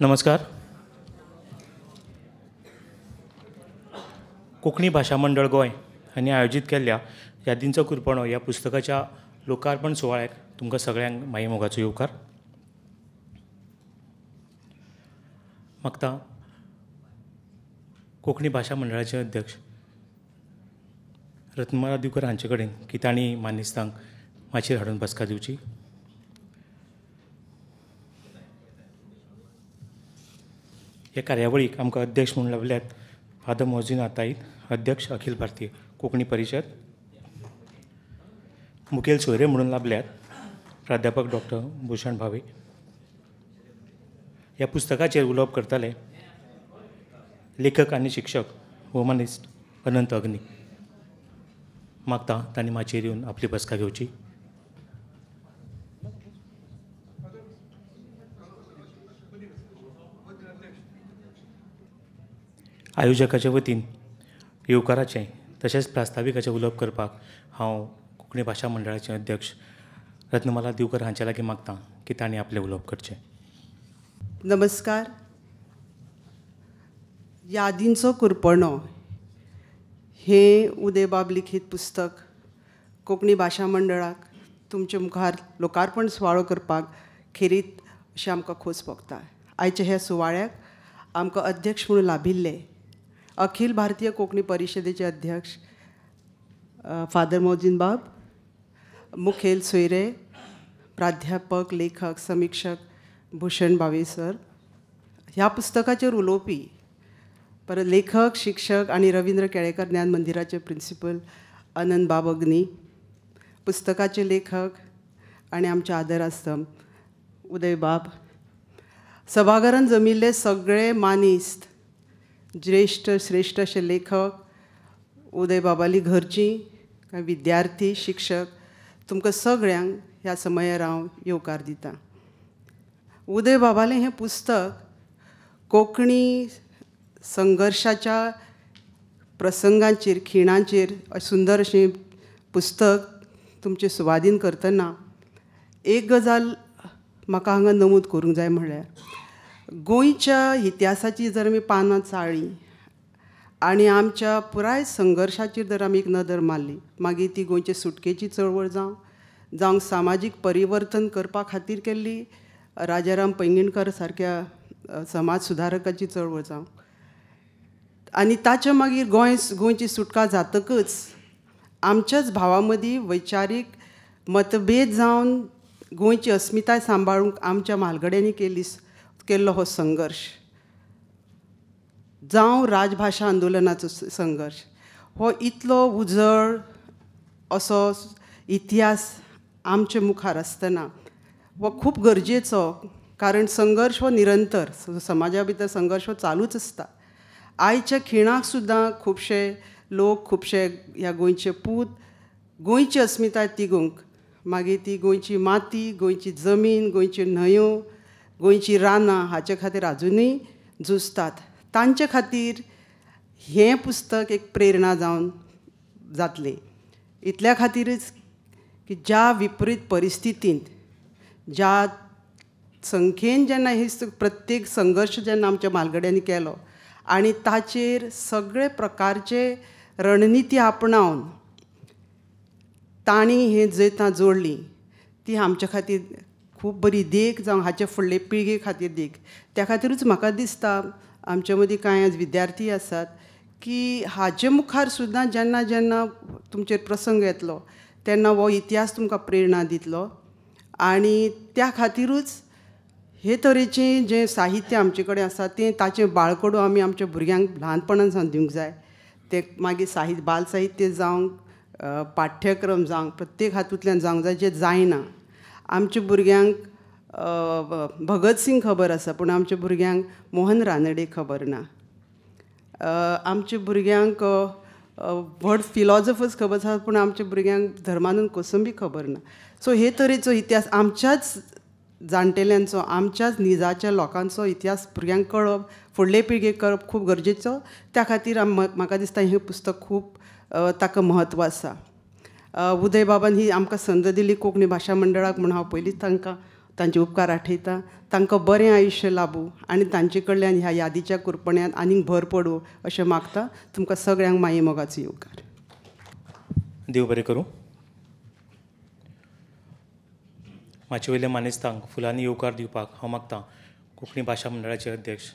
नमस्कार. कोंकणी भाशा मंडळ गोंय हांणी आयोजीत केल्ल्या यादींचो कुरपणो ह्या पुस्तकाच्या लोकार्पण सुवाळ्याक तुमकां सगळ्यांक माई मोगाचो येवकार. मागता कोंकणी भाशा मंडळाचे अध्यक्ष रत्नमाला दिवकर हांचे कडेन की तांणी मानेस्तांक माचयेर हाडून बसका दिवची. ह्या कार्यावळीक आमकां अध्यक्ष म्हणून लाभल्यात फादर मोहसिन आताईत, अध्यक्ष अखिल भारतीय कोंकणी परिशद. मुखेल सोयरे म्हणून लाभल्यात प्राध्यापक डॉक्टर भूषण भावे. ह्या पुस्तकाचेर उलोवप करताले लेखक आनी शिक्षक ह्युमनिस्ट अनंत अग्नी. मागता तांणी माचयेर येवन आपली बसका घेवची. आयोजकाचे वतीन येवकाराचें तशेंच प्रास्ताविकाचें उलोवप करपाक हांव कोंकणी भाशा मंडळाचे अध्यक्ष रत्नमाला दिवकर हांचे लागीं मागतां की तांणी आपलें उलोवप करचें. नमस्कार. यादींचो कुरपणो हें उदयबाब लिखीत पुस्तक कोंकणी भाशा मंडळाक तुमचे मुखार लोकार्पण सुवाळो करपाक खेरीत अशें आमकां खोस भोगता. आयच्या ह्या सुवाळ्याक आमकां अध्यक्ष म्हणून लाभिल्ले अखिल भारतीय कोंकणी परिशदेचे अध्यक्ष फादर मोहसिन बाब, मुखेल सोयरे प्राध्यापक लेखक समीक्षक भूषण भावे सर, ह्या पुस्तकाचेर उलोवपी परत लेखक शिक्षक आनी रवींद्र केळेकर ज्ञान मंदिराचे प्रिंसिपल अनंत बाब अग्नी, पुस्तकाचे लेखक आनी आमचे आदरास्तंभ उदय बाब, सभाघरांत जमिल्ले सगळे मानिस्त ज्येश्ठ श्रेश्ठ अशे लेखक उदय बाबाली घरचीं विद्यार्थी शिक्षक तुमकां सगळ्यांक ह्या समयार हांव येवकार दितां. उदय बाबालें हें पुस्तक कोंकणी संघर्शाच्या प्रसंगांचेर खिणांचेर सुंदर अशें पुस्तक तुमचें सुवादीन करतना एक गजाल म्हाका हांगा नमूद करूंक जाय म्हणल्यार गोंयच्या इतिहासाची जर आमी पानां चाळ्ळीं आनी आमच्या पुराय संघर्शाचेर जर आमी एक नदर मारली मागीर ती गोंयचे सुटकेची चळवळ जावं सामाजीक परिवर्तन करपा खातीर केल्ली राजाराम पैंगीणकर सारक्या समाज सुदारकाची चळवळ जावं आनी ताच्या मागीर गोंयची सुटका जातकच आमच्याच भावां मदीं वैचारीक मतभेद जावन गोंयची अस्मिताय सांबाळूंक आमच्या म्हालगड्यांनी केल्लो हो संघर्श जावं राजभाशा आंदोलनाचो संघर्श हो इतलो उजळ असो इतिहास आमचे मुखार आसतना हो खूब गरजेचो. कारण संघर्श हो निरंतर समाजा भितर संघर्श हो चालूच आसता. आयच्या खिणाक सुद्दां खुबशे लोक खुबशे ह्या गोंयचे पूत गोंयची अस्मिताय तिगोवंक मागीर ती गोंयची माती गोंयची जमीन गोंयच्यो न्हंयो गोंयची रानां हाचे खातीर आजुनूय झुजतात. तांचे खातीर हें पुस्तक एक प्रेरणा जावन जातलें. इतल्या खातीरच की ज्या विपरीत परिस्थितींत ज्या संख्येन जेन्ना हे प्रत्येक संघर्श जेन्ना आमच्या म्हालगड्यांनी केलो आनी ताचेर सगळे प्रकारचे रणनिती आपणावन तांणी हें जैतां जोडलीं ती आमच्या खातीर खूब बरी देख जावं हाचे फुडले पिळगे खातीर देख. त्या खातीरूच म्हाका दिसता आमचे मदीं कांय विद्यार्थी आसात की हाचे मुखार सुद्दां जेन्ना जेन्ना तुमचेर प्रसंग येतलो तेन्ना हो इतिहास तुमकां प्रेरणा दितलो. आनी त्या खातीरूच हे तरेचें जें साहित्य आमचे कडेन आसा तें ताचें बाळकडू आमी आमच्या भुरग्यांक ल्हानपणान सावन दिवंक जाय. तें मागीर बाल साहित्य जावं पाठ्यक्रम जावं प्रत्येक हातूंतल्यान जावंक जाय जें जायना. आमच्या भुरग्यांक भगत सिंग खबर आसा पूण आमच्या भुरग्यांक मोहन रानडे खबर ना. आमच्या भुरग्यांक व्हड फिलॉसफर्स खबर आसा पूण आमच्या भुरग्यांक धर्मानंद कोसंबी खबर ना. सो हे तरेचो इतिहास आमच्याच जाणटेल्यांचो आमच्याच निजाच्या लोकांचो इतिहास भुरग्यांक कळप फुडले पिळगेक कळप खूब गरजेचो. त्या खातीर म्हाका दिसता हें पुस्तक खूब ताका म्हत्व आसा. उदय बाबान ही आमकां संद दिली कोंकणी भाशा मंडळाक म्हणून हांव पयलींच तांकां तांचे उपकार आठयता. तांकां बरें आयुश्य लाभूं आनी तांचे कडल्यान ह्या यादीच्या कुरपण्यात आनीक भर पडूं अशें मागता. तुमकां सगळ्यांक माये मोगाचो येवकार. देव बरें करूं. म्हाजे वयल्या मानेस्तांक फुलांनी येवकार दिवपाक हांव मागतां कोंकणी भाशा मंडळाचे अध्यक्ष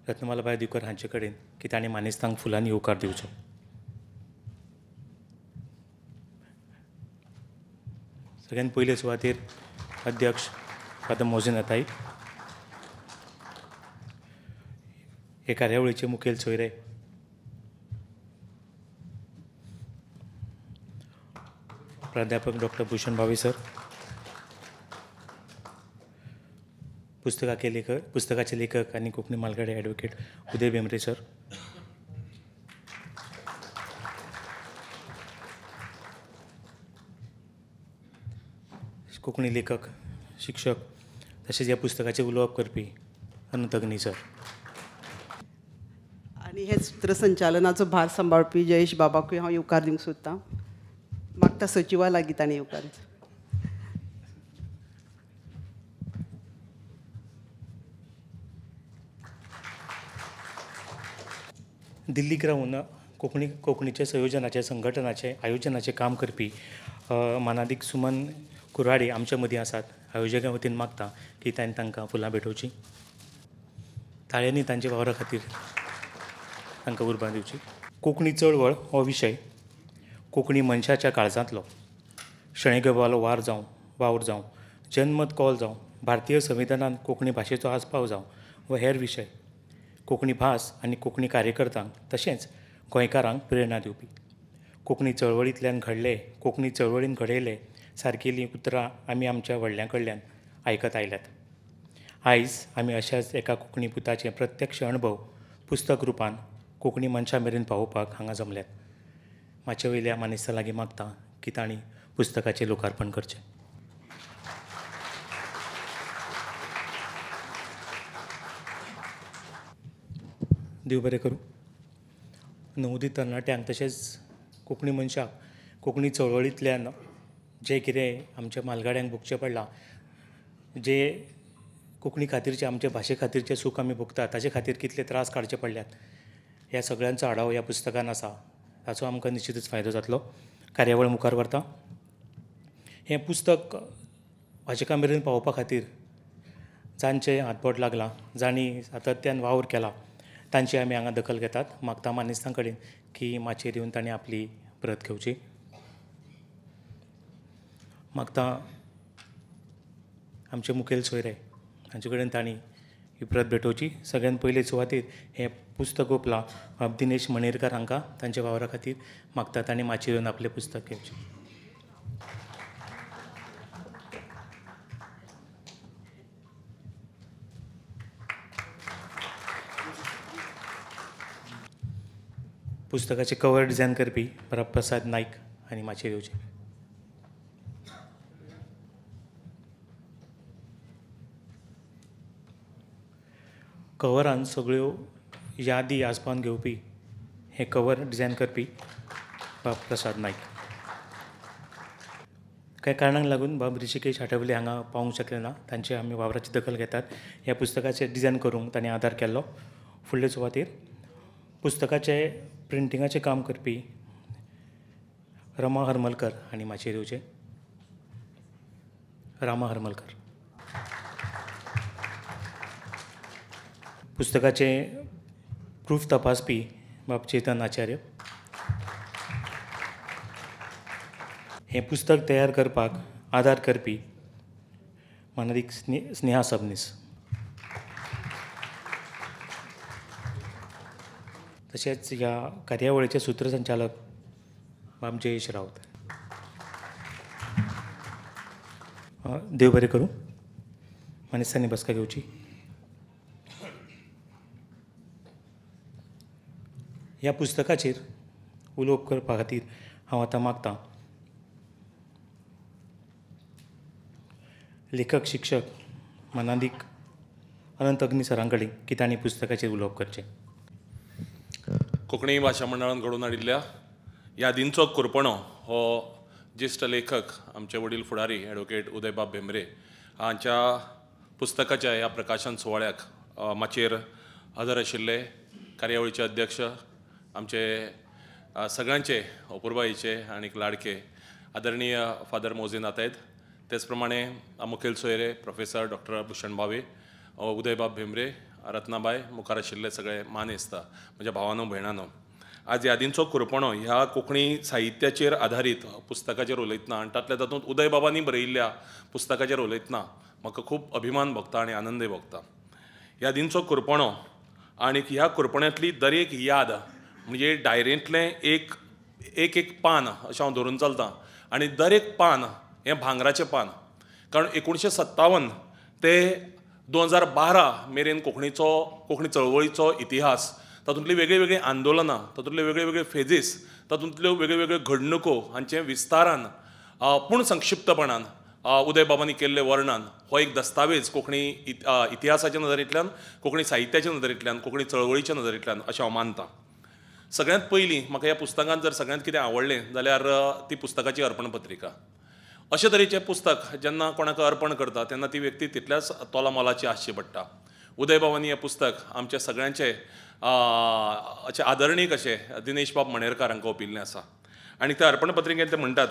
रत्नमालाबाई दिवकर हांचे कडेन की तांणी मानेस्तांक फुलांनी येवकार दिवचो. सगळ्यात पयले सुवातेर अध्यक्ष फादर मोहसिन अताई, हे कार्यावळीचे मुखेल सोयरे प्राध्यापक डॉक्टर भूषण भावे सर, पुस्तकाचे लेखक आणि कोंकणी म्हालगडे ॲडव्होकेट उदय भेंब्रे सर, कोंकणी लेखक, शिक्षक तशेंच ह्या पुस्तकाचे उलोवप करपी अनंत अग्नी सर आनी हे सूत्रसंचालनाचो भार सांबाळपी जयेश बाबाकूय हांव येवकार दिवंक सोदतां. मागता सचिवा लागीं ताणें येवकार दिवचो. दिल्लीक रावून कोंकणीचे संयोजनाचे संघटनाचे आयोजनाचे काम करपी मानादीक सुमन कुराडे आमच्या मदीं आसात. आयोजका वतीन मागता की तांकां फुलां भेटोवची. ताळ्यांनी तांच्या वावरा खातीर तांकां उर्बा दिवची. कोंकणी चळवळ हो विशय कोंकणी मनशाच्या काळजांतलो. शणैगवालो वावर जावं, जनमत कॉल जावं, भारतीय संविधानांत कोंकणी भाशेचो आस्पाव जावं वा हेर विशय कोंकणी भास आनी कोंकणी कार्यकर्त्यांक तशेंच गोंयकारांक प्रेरणा दिवपी. कोंकणी चळवळींतल्यान घडले, कोंकणी चळवळीन घडयले सारकेलीं उतरां आमी आमच्या व्हडल्यां कडल्यान आयकत आयल्यात. आयज आमी अशाच एका कोंकणी पुताचे प्रत्यक्ष अणभव पुस्तक रुपान कोंकणी मनशां मेरेन पावोवपाक हांगा जमल्यात. म्हाजे वयल्या मानेस्तां लागीं मागता की तांणी पुस्तकाचें लोकार्पण करचें. देव बरें करूं. नवोदित तरणाट्यांक तशेंच कोंकणी मनशाक कोंकणी चळवळींतल्यान जें कितें आमच्या म्हालगड्यांक भोगचें पडलां, जे कोंकणी खातीरचें आमचे भाशे खातीरचें सूख आमी भोगतात, ताचे खातीर कितले त्रास काडचे पडल्यात, ह्या सगळ्यांचो आढावो ह्या पुस्तकान आसा. ताचो आमकां निश्चितच फायदो जातलो. कार्यावळ मुखार व्हरता. हें पुस्तक वाचकां मेरेन पावोवपा खातीर जांचें हातबोट लागलां, जांणी सातत्यान वावर केला, तांची आमी हांगा दखल घेतात. मागता मानेस्तां कडेन की माचयेर येवन तांणी आपली प्रत घेवची. मागता आमचे मुखेल सोयरे हांचे कडेन तांणी ही प्रत भेटोवची. सगळ्यात पयले सुवातेर हें पुस्तक ओपलां बाब दिनेश मणेरकार हांकां तांच्या वावरा खातीर मागता तांणी माचयेर येवन आपलें पुस्तक घेवचें. पुस्तकाचे कवर डिझायन करपी प्रसाद नायक आनी माचयेर येवचे. कवरान सगळ्यो यादी आस्पावन घेवपी हे कवर डिझायन करपी बाब प्रसाद नायक. कांय कारणांक लागून बाब ऋषिकेश आठवले हांगा पावूंक शकले ना. तांचे आमी वावराची दखल घेतात. ह्या पुस्तकाचे डिझायन करूंक तांणी आदार केल्लो. फुडले सुवातेर पुस्तकाचे प्रिंटिंगाचें काम करपी रमा हरमलकर हांणी माचयेर येवचें. रामा हरमलकर. पुस्तकाचे प्रूफ तपासपी बाब चेतन आचार्य. हें पुस्तक तयार करपाक आदार करपी मानदीक स्नेहा सबनीस. तशेंच ह्या कार्यावळीचे सूत्रसंचालक बाब जयेश रावत. देव बरें करूं. मानेस्तांनी बसका घेवची. ह्या पुस्तकाचेर उलोवप करपा खातीर हांव आतां मागतां लेखक शिक्षक मानादीक अनंत अग्नी सरां कडेन की तांणी पुस्तकाचेर उलोवप करचें. कोंकणी भाशा मंडळान घडोवन हाडिल्ल्या यादींचो कुरपणो हो ज्येश्ठ लेखक आमचे वडील फुडारी ॲडव्होकेट उदयबाब भेंब्रे हांच्या पुस्तकाच्या ह्या प्रकाशन सुवाळ्याक माचयेर हजर आशिल्ले कार्यावळीचे अध्यक्ष आमचे सगळ्यांचे अपुर्बाईचे आणि लाडके आदरणीय फादर मोजे नातायत, तेच प्रमाणे मुखेल सोयरे प्रोफेसर डॉक्टर भूषण भावे, उदयबाब भेंब्रे, रत्नाबाई, मुखार आशिल्ले सगळे मानेस्त म्हणजे भावानो भयणानो, आज यादींचो खुरपणो ह्या कोंकणी साहित्याचेर आधारीत पुस्तकाचेर उलयतना आनी तातूंत उदयबाबांनी बरयल्ल्या पुस्तकाचेर उलयतना म्हाका खूब अभिमान भोगता आनी आनंदय भोगता. यादींचो खुरपणो आनी ह्या खुरपण्यांतली दर एक याद म्हणजे डायरेंतलें एक पान अशें हांव धरून चलतां आनी दर एक पान हें भांगराचें पान, कारण 1957 ते 2012 मेरेन कोंकणी चळवळीचो इतिहास, तातूंतली वेगळी वेगळी आंदोलनां, तातूंतले वेगळे वेगळे फेजीस, तातूंतल्यो वेगळ्यो वेगळ्यो घडणुको हांचें विस्तारान पूण संक्षिप्तपणान उदयबाबांनी केल्लें वर्णन हो एक दस्तावेज कोंकणी इतिहासाच्या नदरेंतल्यान, कोंकणी साहित्याच्या नदरेंतल्यान, कोंकणी चळवळीच्या नदरेंतल्यान अशें हांव मानतां. सगळ्यांत पयलीं म्हाका ह्या पुस्तकांत जर सगळ्यांत कितें आवडलें जाल्यार ती पुस्तकाची अर्पण पत्रिका. अशे तरेचें पुस्तक जेन्ना कोणाक अर्पण करता तेन्ना ती व्यक्ती तितल्याच तोला मोलाची आसची पडटा. उदयबाबांनी हें पुस्तक आमच्या सगळ्यांचे अशें आदरणीक अशें दिनेश बाब मणेरकार हांकां ओंपिल्लें आसा. आनी त्या अर्पण पत्रिकेंत ते म्हणटात,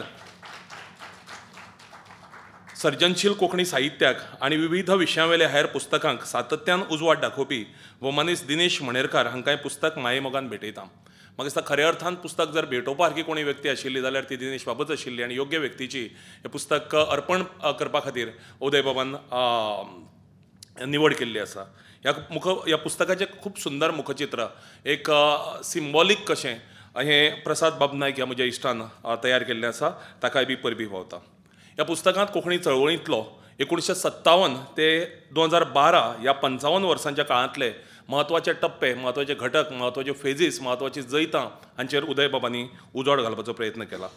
सर्जनशील कोंकणी साहित्याक आनी विविध विशयांवेल्या हेर पुस्तकांक सातत्यान उजवाड दाखोवपी वो मनीस दिनेश मणेरकार हांकां हें पुस्तक मायेमोगान भेटयता. म्हाका दिसता खऱ्या अर्थान पुस्तक जर भेटोवपा सारकी कोणी व्यक्ती आशिल्ली जाल्यार ती दिनेश बाबूच आशिल्ली आनी योग्य व्यक्तीची हें पुस्तक अर्पण करपा खातीर उदयबाबान निवड केल्ली आसा. ह्या पुस्तकाचें खूब सुंदर मुखचित्र, एक सिंबॉलीक कशें हें प्रसाद बाब नायक ह्या म्हज्या इश्टान तयार केल्लें आसा, ताकाय बी परबी भोंवता. ह्या पुस्तकांत कोंकणी चळवळींतलो 1957 ते 2012 ह्या 55 वर्सांच्या काळांतले म्हत्वाचे टप्पे, म्हत्वाचे घटक, म्हत्वाच्यो फेजीस, म्हत्वाची जैतां हांचेर उदयबाबांनी उजवाड घालपाचो प्रयत्न केला.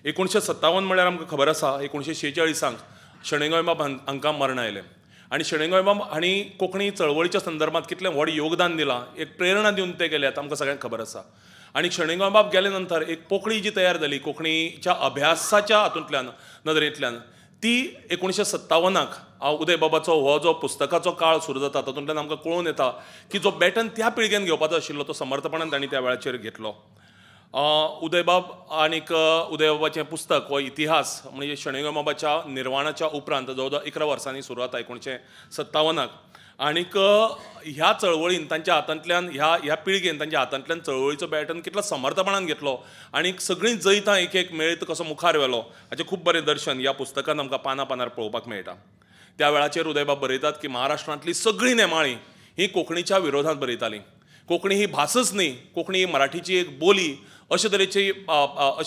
1957 म्हळ्यार आमकां खबर आसा 1946 शेणें बाब हांकां मरण आयलें आनी शेणें बाब हांणी कोंकणी चळवळीच्या संदर्भांत कितलें व्हड योगदान दिलां, एक प्रेरणा दिवन ते गेल्यात आमकां सगळ्यांक खबर आसा. आनी शेणें बाब गेले नंतर एक पोकळी जी तयार जाली कोंकणीच्या अभ्यासाच्या हातूंतल्यान नदरेंतल्यान, ती 1957 उदयबाबाचो हो जो पुस्तकाचो काळ सुरू जाता तातूंतल्यान आमकां कळून येता की जो बॅटन त्या पिळगेन घेवपाचो आशिल्लो तो समर्थपणान तांणी त्या वेळाचेर घेतलो. उदयबाब आनीक उदयबाबाचें पुस्तक हो इतिहास म्हणजे शेणें बाबाच्या निर्वाणाच्या उपरांत जवळ जवळ 11 वर्सांनी सुरू जाता 1957. आनीक ह्या चळवळीन तांच्या हातांतल्यान ह्या पिळगेन तांच्या हातांतल्यान चळवळीचो बॅटन कितलो समर्थपणान घेतलो आनी सगळीं जैतां एक एक मेळीत कसो मुखार व्हेलो हाचें खूब बरें दर्शन ह्या पुस्तकांत आमकां पानार पळोवपाक मेळटा. त्या वेळाचेर उदयबाब बरयतात की महाराष्ट्रांतली सगळीं नेमाळीं ही कोंकणीच्या विरोधांत बरयतालीं. कोंकणी ही भासच न्ही, कोंकणी ही मराठीची एक बोली, अशे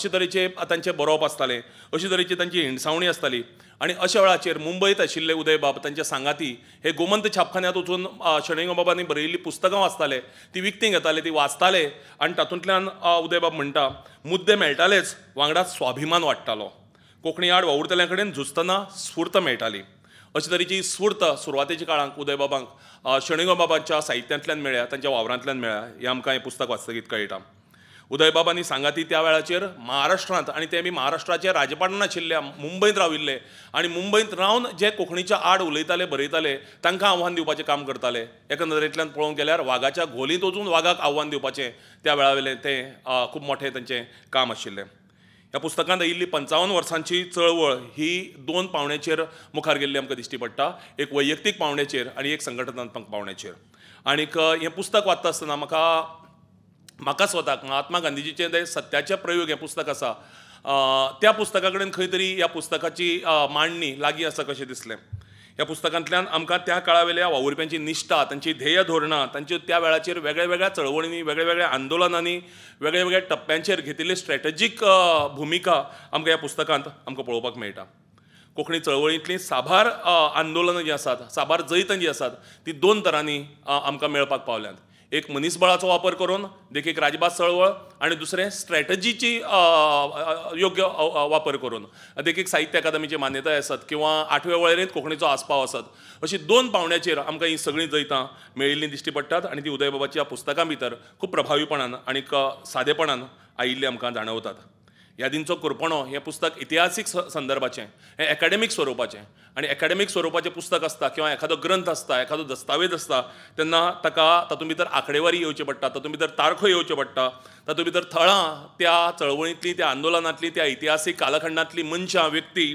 तरेचे तांचें बरोवप आसतालें, अशे तरेची तांची हिणसावणी आसताली. आनी अशा वेळाचेर मुंबयत आशिल्ले उदयबाब तांचे सांगाती हे गोमंत छापखान्यांत वचून शेणें बाबांनी बरयल्लीं पुस्तकां वाचताले, ती विकतीं घेताले, ती वाचताले आनी तातूंतल्यान उदयबाब म्हणटा मुद्दे मेळटालेच वांगडाच स्वाभिमान वाडटालो. कोंकणी आड वावुरतल्यां कडेन झुजतना स्फूर्त मेळटाली. अशे तरेची स्फूर्त सुरवातेच्या काळांत उदयबाबांक शेणें बाबांच्या साहित्यांतल्यान मेळ्ळ्या, तांच्या वावरांतल्यान मेळ्ळ्या, हें आमकां हें पुस्तक वाचतकीर कळटा. उदयबाबांनी सांगाती त्या वेळाचेर महाराष्ट्रांत आनी ते महाराष्ट्राचे राजपाटण आशिल्ल्या मुंबयत राविल्ले आनी मुंबयत रावन जे कोंकणीच्या आड उलयताले बरयताले तांकां आव्हान दिवपाचें काम करताले. एका नदरेंतल्यान पळोवंक गेल्यार वागाच्या घोलींत वचून वागाक आव्हान दिवपाचें त्या वेळावेलें तें खूब मोठें तांचें काम आशिल्लें. ह्या पुस्तकांत आयिल्ली 55 वर्सांची चळवळ ही 2 पावंड्याचेर मुखार गेल्ली आमकां दिश्टी पडटा, एक वैयक्तीक पावंड्याचेर आनी एक संघटनात्मक पावंड्याचेर. आनीक हें पुस्तक वाचता आसतना म्हाका स्वताक महात्मा गांधीजीचें तें सत्याचे प्रयोग हें पुस्तक आसा, त्या पुस्तका कडेन खंय तरी ह्या पुस्तकाची मांडणी लागीं आसा कशें दिसलें. ह्या पुस्तकांतल्यान आमकां त्या काळावेल्या वावुरप्यांची निश्ठा, तांची ध्येय धोरणां, तांच्यो त्या वेळाचेर वेगळ्या वेगळ्या चळवळींनी, वेगळ्या वेगळ्या आंदोलनांनी, वेगळ्या वेगळ्या टप्प्यांचेर घेतिल्ली स्ट्रॅटेजीक भुमिका आमकां ह्या पुस्तकांत आमकां पळोवपाक मेळटा. कोंकणी चळवळींतलीं साबार आंदोलनां जीं आसात, साबार जैतां जीं आसात ती 2 तरांनी आमकां मेळपाक पावल्यांत. एक मनीसबळाचो वापर करून देखीक राजभास चळवळ आनी दुसरें स्ट्रॅटजीची योग्य वापर करून देखीक साहित्य अकादमीची मान्यताय आसत किंवा 8व्या वळेरेंत कोंकणीचो आस्पाव आसत. अशी 2 पावंड्याचेर आमकां ही सगळीं जैतां मेळिल्लीं दिश्टी पडटात आनी ती उदयबाबाच्या पुस्तकां भितर खूब प्रभावीपणान आनीक सादेपणान आयिल्ली आमकां जाणवतात. यादींचो करपणो हें पुस्तक इतिहासीक संदर्भाचें, हें एकाडेमीक स्वरुपाचें, आनी एकाडेमीक स्वरुपाचें पुस्तक आसता किंवा एखादो ग्रंथ आसता, एखादो दस्तावेज आसता तेन्ना ताका तातूंत भितर आंकडेवारी येवची पडटा, तातूंत भितर तारखो येवच्यो पडटा, तातूंत भितर थळां त्या चळवळींतलीं, त्या आंदोलनांतलीं, त्या इतिहासीक कालखंडांतलीं मनशां, व्यक्ती,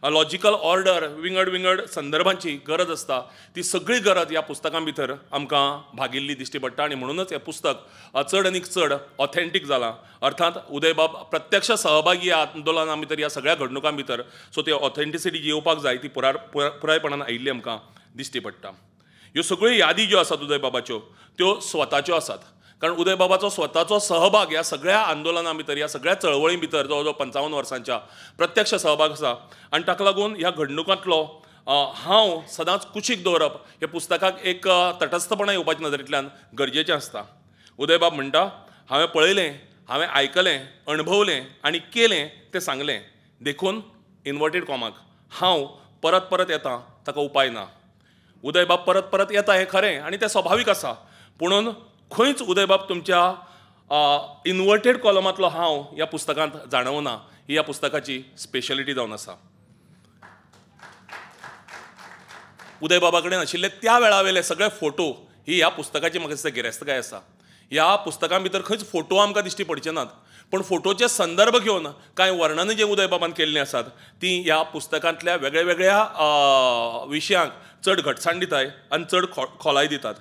लॉजिकल ऑर्डर, विंगड संदर्भांची गरज आसता, ती सगळी गरज ह्या पुस्तकां भितर आमकां भागिल्ली दिश्टी पडटा आनी म्हणूनच हें पुस्तक चड आनीक चड ऑथेंटीक जालां. अर्थात उदयबाब प्रत्यक्ष सहभागी ह्या आंदोलनां भितर, ह्या सगळ्या घडणुकां भितर, सो ती ऑथेंटिसिटी जी येवपाक जाय ती पुरायपणान आयिल्ली आमकां दिश्टी पडटा. ह्यो सगळ्यो यादी ज्यो आसात उदयबाबाच्यो त्यो स्वताच्यो आसात, कारण उदयबाबाचो स्वताचो सहभाग ह्या सगळ्या आंदोलनां भितर, ह्या सगळ्या चळवळीं भितर जवळ जवळ 55 वर्सांच्या प्रत्यक्ष सहभाग आसा. आनी ताका लागून ह्या घडणुकांतलो हांव सदांच कुशीक दवरप हे पुस्तकाक एक तटस्थपणां येवपाच्या नदरेंतल्यान गरजेचें आसता. उदयबाब म्हणटा, हांवें पळयलें, हांवें आयकलें, अणभवलें आनी केलें तें सांगलें, देखून इनवर्टेड कॉमाक हांव परत परत येतां, ताका उपाय ना. उदयबाब परत परत येता हें खरें आनी तें स्वाभावीक आसा, पुणून खंयच उदयबाब तुमच्या इनवर्टेड कॉलमांतलो हांव ह्या पुस्तकांत जाणवना. ही ह्या पुस्तकाची स्पेशलिटी जावन आसा. उदयबाबा कडेन आशिल्ले त्या वेळावेले सगळे फोटो ही ह्या पुस्तकाची म्हाका दिसता गिरेस्तकाय आसा. ह्या पुस्तकां भितर खंयच फोटो आमकां दिश्टी पडचे नात, पण फोटोचे संदर्भ घेवन कांय वर्णनां जी उदयबाबान केल्लीं आसात ती ह्या पुस्तकांतल्या वेगळ्या वेगळ्या विशयांक चड घटसाण दिताय आनी चड खोलाय दितात.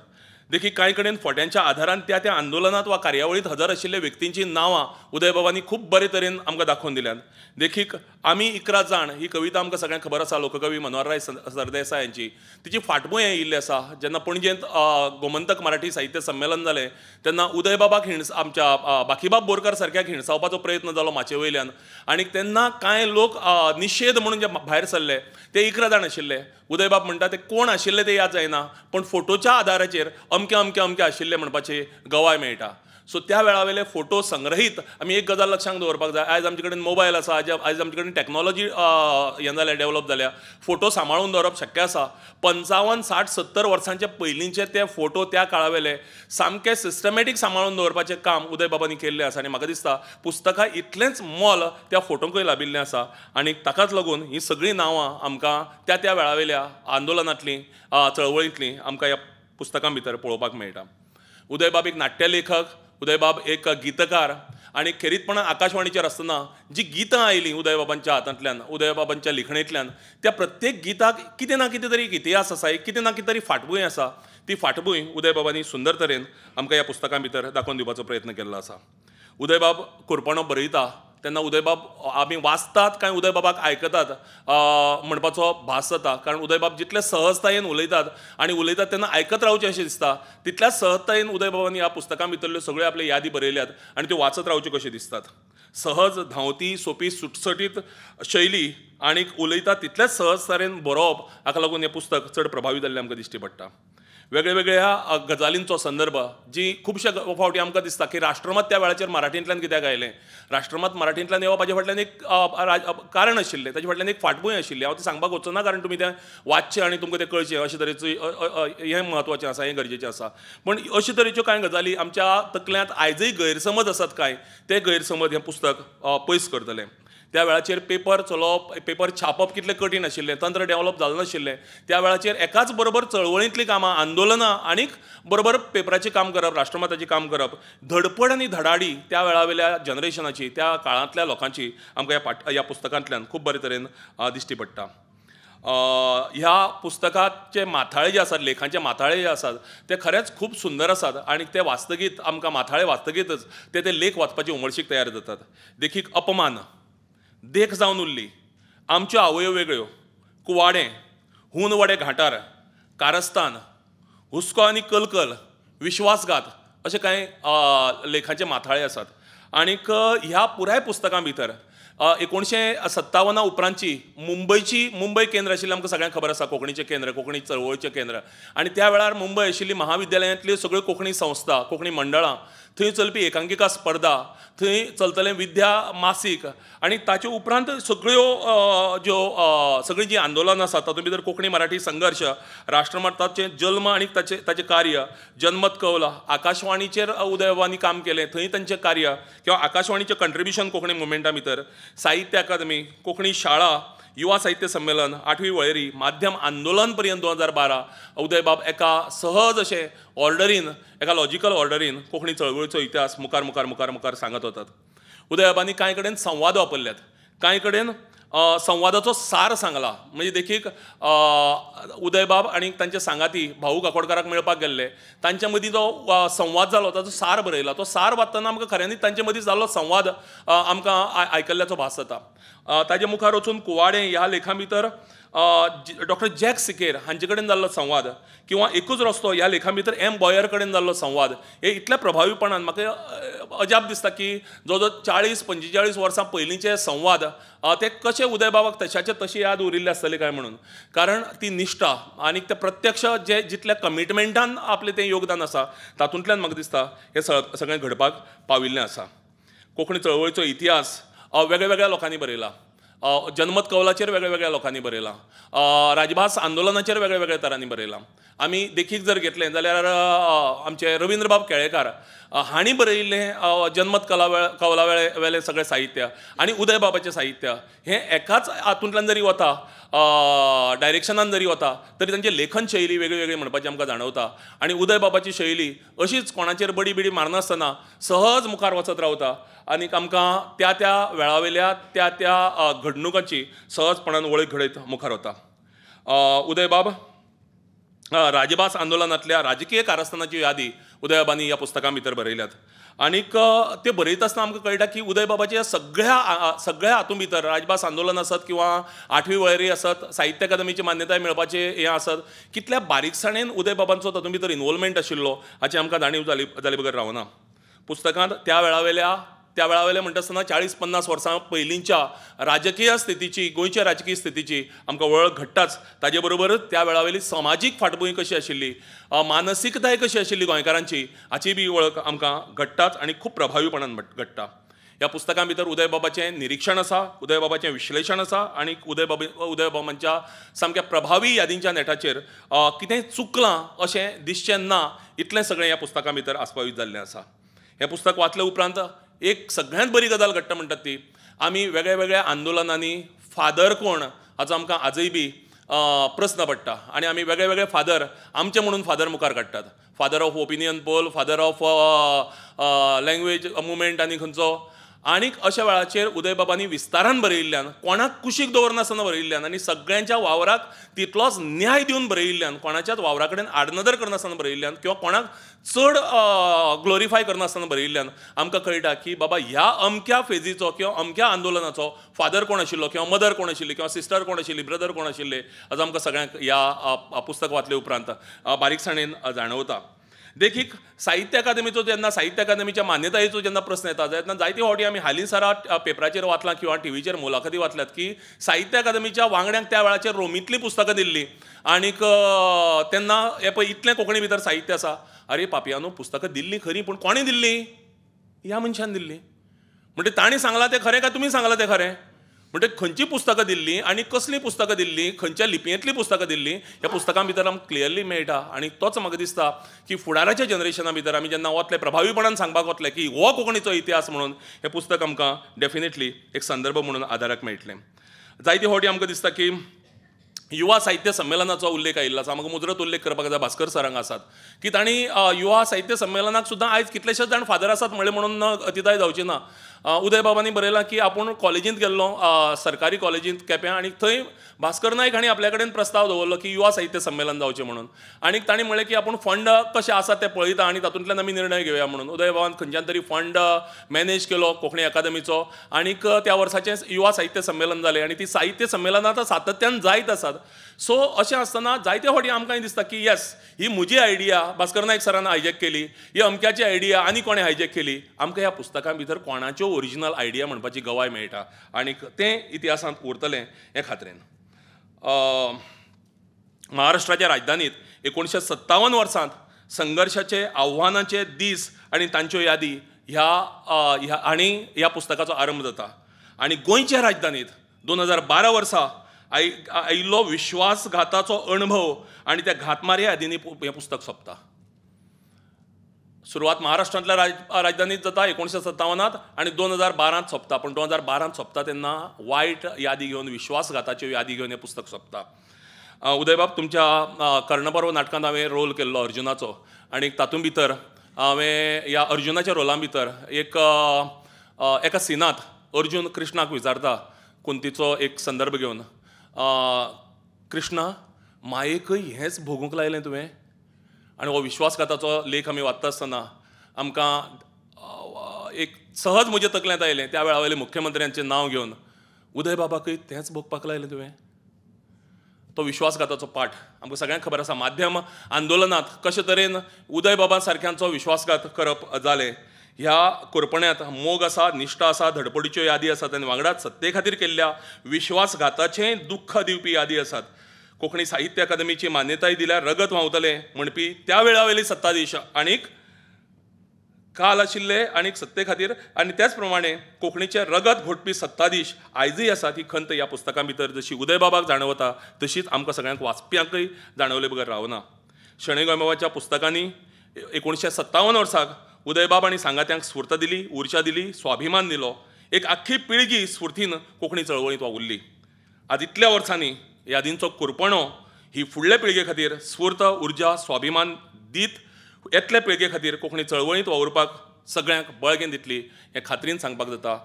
देखीक कांय कडेन फोट्यांच्या आधारान त्या त्या आंदोलनांत वा कार्यावळींत हजर आशिल्ल्या व्यक्तींची नांवां उदयबाबांनी खूब बरे तरेन आमकां दाखोवन दिल्यात. देखीक आमी 11 जाण ही कविता आमकां सगळ्यांक खबर आसा, लोककवी मनोहरराय सरदेसाय यांची. तिची फाटभूंय येयिल्ली आसा. जेन्ना पणजेंत गोमंतक मराठी साहित्य संमेलन जालें तेन्ना उदयबाबाक आमच्या बाकीबाब बोरकार सारक्याक हिणसावपाचो प्रयत्न जालो माचे वयल्यान, आनी तेन्ना कांय लोक निशेध म्हणून जे भायर सरले ते 11 जाण आशिल्ले. उदयबाब म्हणटा ते कोण आशिल्ले ते याद जायना, पण फोटोच्या आदाराचेर अमके अमके अमके आशिल्ले म्हणपाची गवाय मेळटा. सो त्या वेळावेले फोटो संग्रहीत आमी एक गजाल लक्षांत दवरपाक जाय, आयज आमचे कडेन मोबायल आसा, आयज आमचे कडेन टॅक्नॉलॉजी हें जाल्या, डेवलप जाल्या, फोटो सांबाळून दवरप शक्य आसा. 55, 60, 70 वर्सांचे पयलींचे ते फोटो त्या काळावेले सामके सिस्टमॅटीक सांबाळून दवरपाचें काम उदयबाबांनी केल्लें आसा. आनी म्हाका दिसता पुस्तकां इतलेंच मोल त्या फोटोंकूय लाबिल्लें आसा. आनी ताकाच लागून ही सगळीं नांवां आमकां त्या त्या वेळावेल्या आंदोलनांतलीं, चळवळींतलीं आमकां ह्या पुस्तकां भितर पळोवपाक मेळटा. उदयबाब एक नाट्यलेखक, उदयबाब एक गीतकार, आनी खेरीतपणान आकाशवाणीचेर आसतना जी गितां आयलीं उदयबाबांच्या हातांतल्यान, उदयबाबांच्या लिखणेंतल्यान, त्या प्रत्येक गिताक कितें ना कितें तरी एक इतिहास आसा, एक कितें ना कितें तरी फाटभूंय आसा. ती फाटभूंय उदयबाबांनी सुंदर तरेन आमकां ह्या पुस्तकां भितर दाखोवन दिवपाचो प्रयत्न केल्लो आसा. उदयबाब कोरपणो बरयता तेन्ना उदयबाब आमी वाचतात काय उदयबाबाक आयकतात म्हणपाचो भास जाता, कारण उदयबाब जितले सहजतायेन उलयतात आनी उलयतात तेन्ना आयकत रावचें अशें दिसता, तितल्याच सहजतायेन उदयबाबांनी ह्या पुस्तकां भितरल्यो सगळ्यो आपल्यो यादी बरयल्यात आनी त्यो वाचत रावच्यो कशें दिसतात. सहज, धांवती, सोंपी, सुटसुटीत शैली आनीक उलयता तितलेच सहज तरेन बरोवप, हाका लागून हें पुस्तक चड प्रभावी जाल्लें आमकां दिश्टी पडटा. वेगळ्या गजालींचो संदर्भ जी खुबश्या फावटी आमकां दिसता की राष्ट्रमत त्या वेळाचेर मराठींतल्यान कित्याक आयलें. राष्ट्रमत मराठींतल्यान येवप हाजे फाटल्यान एक कारण आशिल्लें, ताचे फाटल्यान एक फाटभूंय आशिल्ली. हांव तें सांगपाक वचना, कारण तुमी तें वाचचें आनी तुमकां तें कळचें अशें तरेचो हें म्हत्वाचें आसा, हें गरजेचें आसा. पण अशे तरेच्यो कांय गजाली आमच्या तकल्यांत आयजय गैरसमज आसात कांय, ते गैरसमज हें पुस्तक पयस करतलें. त्या वेळाचेर पेपर चलोवप, पेपर छापप कितलें कठीण आशिल्लें, तंत्र डेवलप जालें नाशिल्लें. त्या वेळाचेर एकाच बरोबर चळवळींतलीं कामां, आंदोलनां आनीक बरोबर पेपराचें काम करप, राष्ट्रमताचें काम करप, धडपड आनी धडाडी त्या वेळावेल्या जनरेशनाची, त्या काळांतल्या लोकांची आमकां ह्या पुस्तकांतल्यान खूब बरे तरेन दिश्टी पडटा. ह्या पुस्तकाचे माथाळे जे आसात, लेखांचे माथाळे जे आसात ते खरेंच खूब सुंदर आसात आनी ते वाचतकीत आमकां माथाळे वाचतकीतच ते लेख वाचपाची उमळशीक तयार जातात. देखीक अपमान, देख जावन उरली, आमच्यो आवयो वेगळ्यो, कुवाडें, हून वडे घांटार, कारस्थान, हुस्को आनी कलकल, विश्वासघात अशे कांय लेखांचे माथाळे आसात. आनीक ह्या पुराय पुस्तकां भितर 1957 उपरांतची मुंबय केंद्र आशिल्लें आमकां सगळ्यांक खबर आसा, कोंकणीचें केंद्र, कोंकणी चळवळीचें केंद्र. आनी त्या वेळार मुंबय आशिल्ली महाविद्यालयांतल्यो सगळ्यो कोंकणी संस्था, कोंकणी मंडळां, थंय चलपी एकांकिका स्पर्धा, थंय चलतलें विद्या मासीक, आनी ताचे उपरांत सगळीं जी आंदोलनां आसात तातूंत भितर कोंकणी मराठी संघर्श, राष्ट्रमताचें जल्म आनी ताचें कार्य, जनमत कौल, आकाशवाणीचेर उदयबाबांनी काम केलें थंय तांचें कार्य, किंवा आकाशवाणीचें कंट्रिब्युशन कोंकणी मुवमेंटा भितर, साहित्य अकादमी, कोंकणी शाळा, युवा साहित्य संमेलन, 8वी वळेरी, माध्यम आंदोलन पर्यंत 2012 उदयबाब एका सहज अशें ऑर्डरीन, एका लॉजिकल ऑर्डरीन कोंकणी चळवळीचो इतिहास मुखार मुखार मुखार मुखार सांगत वतात. उदयबाबांनी कांय कडेन संवाद वापरल्यात, कांय कडेन संवादाचो सार सांगला. म्हणजे देखीक उदयबाब आनी तांचे सांगाती भाऊ काकोडकाराक मेळपाक गेल्ले, तांचे मदीं जो संवाद जालो ताचो सार बरयला. तो सार वाचतना आमकां खऱ्यांनीच तांचे मदीं जाल्लो संवाद आमकां आयकल्ल्याचो भास जाता. ताजे मुखार वचून कुवाडे ह्या लेखा भितर डॉक्टर जॅक सिकेर हांचे कडेन जाल्लो संवाद, किंवा एकूच रस्तो ह्या लेखा भितर एम बॉयर कडेन जाल्लो संवाद, हे इतल्या प्रभावीपणान म्हाका अजाप दिसता की जो 40-45 वर्सां पयलींचे संवाद ते कशे उदयबाबाक तशाचे तशी याद उरिल्ले आसतले काय म्हणून. कारण ती निश्ठा आनी ते प्रत्यक्ष जे जितल्या कमिटमेंटान आपलें तें योगदान आसा तातूंतल्यान म्हाका दिसता हे सगळें घडपाक पाविल्लें आसा. कोंकणी चळवळीचो इतिहास वेगळ्या लोकांनी बरयला, जनमत कौलाचेर वेगळ्या लोकांनी बरयला, राजभास आंदोलनाचेर वेगळ्या तरांनी बरयला. आमी देखीक जर घेतलें जाल्यार आमचे रविंद्रबाब केळेकार हांणी बरयिल्लें जनमत कौला वेलें सगळें साहित्य आनी उदयबाबाचें साहित्य हें एकाच हातूंतल्यान जरी वता, डायरेक्शनान जरी वता, तरी तांची लेखन शैली वेगळी म्हणपाची आमकां जाणवता. आनी उदयबाबाची शैली अशीच कोणाचेर बडी नासतना सहज मुखार वचत रावता आनी आमकां त्या वेळावयल्या त्या घडणुकांची सहजपणान वळख घडयत मुखार वता. उदयबाब राजभास आंदोलनांतल्या राजकीय कारस्थानाची यादी उदयबाबांनी ह्या पुस्तकां भितर बरयल्यात. आनीक ते बरयता आसतना आमकां कळटा की उदयबाबाच्या सगळ्या हातूंत भितर राजभास आंदोलन आसत किंवा 8वी वळेरी आसत, साहित्य अकादमीची मान्यताय मेळपाचें हें आसत, कितल्या बारीकसाणेन उदयबाबांचो तातूंत भितर इनवॉल्वमेंट आशिल्लो हाची आमकां जाणीव जाली बगर रावना. पुस्तकांत त्या वेळावयले म्हणटा आसतना 40-50 वर्सां पयलींच्या राजकीय स्थितीची, गोंयच्या राजकीय स्थितीची आमकां वळख घडटाच. ताजे बरोबरच त्या वेळावयली समाजीक फाटभूंय कशी आशिल्ली, मानसिकताय कशी आशिल्ली गोंयकारांची हाची बी वळख आमकां घडटाच आनी खूब प्रभावीपणान घडटा. ह्या पुस्तकां भितर उदयबाबाचें निरीक्षण आसा, उदयबाबाचें विश्लेशण आसा आनी उदयबाबांच्या सामक्या प्रभावी यादींच्या नेटाचेर कितेंय चुकलां अशें दिसचें ना इतलें सगळें ह्या पुस्तकां भितर आस्पावीत जाल्लें आसा. हें पुस्तक वाचले उपरांत एक सगळ्यांत बरी गजाल घडटा म्हणटात ती, आमी वेगळ्या आंदोलनांनी फादर कोण हाचो आमकां आजय बी प्रस्न पडटा. आनी आमी वेगळे फादर आमचे म्हणून फादर मुखार काडटात. Father of opinion poll, father of language movement आनी खंयचो. आनीक अशा वेळाचेर उदयबाबांनी विस्तारान बरयिल्ल्यान, कोणाक कुशीक दवरनासतना बरयिल्ल्यान आनी सगळ्यांच्या वावराक तितलोच न्याय दिवन बरयिल्ल्यान, कोणाच्याच वावरा कडेन आडनदर करनासतना बरयिल्ल्यान किंवा कोणाक चड ग्लोरिफाय करनासतना बरयिल्ल्यान आमकां कळटा की बाबा ह्या अमक्या फेजीचो किंवा अमक्या आंदोलनाचो फादर कोण आशिल्लो किंवा मदर कोण आशिल्ली किंवा सिस्टर कोण आशिल्ली, ब्रदर कोण आशिल्ले हाचो आमकां सगळ्यांक ह्या पुस्तक वाचले उपरांत बारीकसाणेन जाणवता. देखीक साहित्य अकादमीचो जेन्ना साहित्य अकादमीच्या मान्यतायेचो जेन्ना प्रस्न येता तेन्ना जायते फावटी आमी हालींसरा पेपराचेर वाचलां किंवा टीव्हीचेर मुलाखती वाचल्यात की साहित्य अकादमीच्या वांगड्यांक त्या वेळाचेर रोमींतलीं पुस्तकां दिल्लीं आनीक तेन्ना हे पळय इतलें कोंकणी भितर साहित्य आसा. अरे पापियानो, पुस्तकां दिल्लीं खरीं, पूण कोणें दिल्लीं? ह्या मनशान दिल्लीं. म्हणजे ताणें सांगलां तें खरें काय तुमी सांगलां तें खरें? म्हणजे खंयची पुस्तकां दिल्लीं आनी कसलीं पुस्तकां दिल्लीं, खंयच्या लिपयेंतलीं पुस्तकां दिल्लीं, ह्या पुस्तकां भितर आमकां क्लियरली मेळटा. आनी तोच म्हाका दिसता की फुडाराच्या जनरेशना भितर आमी जेन्ना वतले, प्रभावीपणान सांगपाक वतले की हो कोंकणीचो इतिहास म्हणून, हें पुस्तक आमकां डेफिनेटली एक संदर्भ म्हणून आदाराक मेळटलें. जायते फावटी आमकां दिसता की युवा साहित्य संमेलनाचो उल्लेख आयिल्लो आसा. म्हाका मुजरत उल्लेख करपाक जाय भास्कर सरांक आसात की तांणी युवा साहित्य संमेलनाक सुद्दां आयज कितलेशेच जाण फादर आसात म्हणलें म्हणून अतिताय जावची ना. उदयबाबांनी बरयलां की आपूण कॉलेजींत गेल्लो, सरकारी कॉलेजींत केप्यां, आनी थंय भास्कर नायक हांणी आपल्या कडेन प्रस्ताव दवरलो की युवा साहित्य संमेलन जावचें म्हणून. आनीक तांणी म्हणलें की आपूण फंड कशे आसात ते पळयता आनी तातूंतल्यान आमी निर्णय घेवया म्हणून. उदयबाबान खंयच्यान तरी फंड मॅनेज केलो कोंकणी अकादमीचो आनीक त्या वर्साचें युवा साहित्य संमेलन जालें आनी ती साहित्य संमेलनां आतां सातत्यान जायत आसात. सो अशें आसतना जायते फावटी आमकांय दिसता की येस, ही म्हजी आयडिया भास्कर नायक सरान हायजॅक केली, ही अमक्याची आयडिया आनी कोणें हायजॅक केली. आमकां ह्या पुस्तकां भितर कोणाच्यो ओरिजिनल आयडिया म्हणपाची गवाय मेळटा आनी तें इतिहासांत उरतलें हे खात्रेन. महाराष्ट्राच्या राजधानीत 1957 वर्सांत संघर्शाचे आव्हानाचे दीस आनी तांच्यो यादी ह्या पुस्तकाचो आरंभ जाता. आनी गोंयच्या राजधानीत 2012 वर्सा आयिल्लो विश्वासघाताचो अणभव आनी त्या घातमारी यादींनी हें पुस्तक सोंपता. सुरवात महाराष्ट्रांतल्या राजधानीत जाता 1957 आनी 2012 सोंपता. पूण 2012 सोंपता तेन्ना वायट यादी घेवन विश्वासघाताच्यो यादी घेवन हें पुस्तक सोंपता. उदय बाब, तुमच्या कर्णपर्व नाटकांत हांवें रोल केल्लो अर्जुनाचो आनी तातूंत भितर हांवें ह्या अर्जुनाच्या रोला भितर एका सिनांत अर्जुन कृष्णाक विचारता कुंतीचो एक संदर्भ घेवन, कृष्णा, मायेकय हेंच भोगूंक लायलें तुवें? आनी हो विश्वासघाताचो लेख आमी वाचता आसतना आमकां एक सहज म्हज्या तकलेंत आयलें, त्या वेळा वयले मुख्यमंत्र्यांचें नांव घेवन, उदय बाबाकय तेंच भोगपाक लायलें तुवें? तो विश्वासघाताचो पाठ आमकां सगळ्यांक खबर आसा. माध्यम आंदोलनांत कशे तरेन उदय बाबा सारक्यांचो विश्वासघात करप जालें. ह्या कोरपण्यांत मोग आसा, निश्ठा आसा, धडपडीच्यो यादी आसात आनी वांगडाच सत्ते खातीर केल्ल्या विश्वासघाताचें दुख्ख दिवपी यादी आसात. कोंकणी साहित्य अकादमीची मान्यताय दिल्यार रगत व्हांवतलें म्हणपी त्या वेळा वयली सत्ताधीश आनीक काल आशिल्ले आनीक सत्ते खातीर आनी त्याच प्रमाणे कोंकणीचे रगत घोटपी सत्ताधीश आयजय आसात. ही खंत ह्या पुस्तकां भितर जशी उदय बाबाक जाणवता तशीच आमकां सगळ्यांक वाचप्यांकय जाणवले बगर रावना. शणै गोंयबाबाच्या पुस्तकांनी 1957 वर्साक उदय बाब आनी सांगात्यांक स्फूर्त दिली, उर्जा दिली, स्वाभिमान दिलो. एक आख्खी पिळगी स्फूर्तीन कोंकणी चळवळींत वावुरली. आज इतल्या वर्सांनी यादींचो कुरपणो ही फुडले पिळगे खातीर स्फूर्त, उर्जा, स्वाभिमान दीत येतल्या पिळगे खातीर कोंकणी चळवळींत वावुरपाक सगळ्यांक बळगें दितली हें खात्रीन सांगपाक जाता.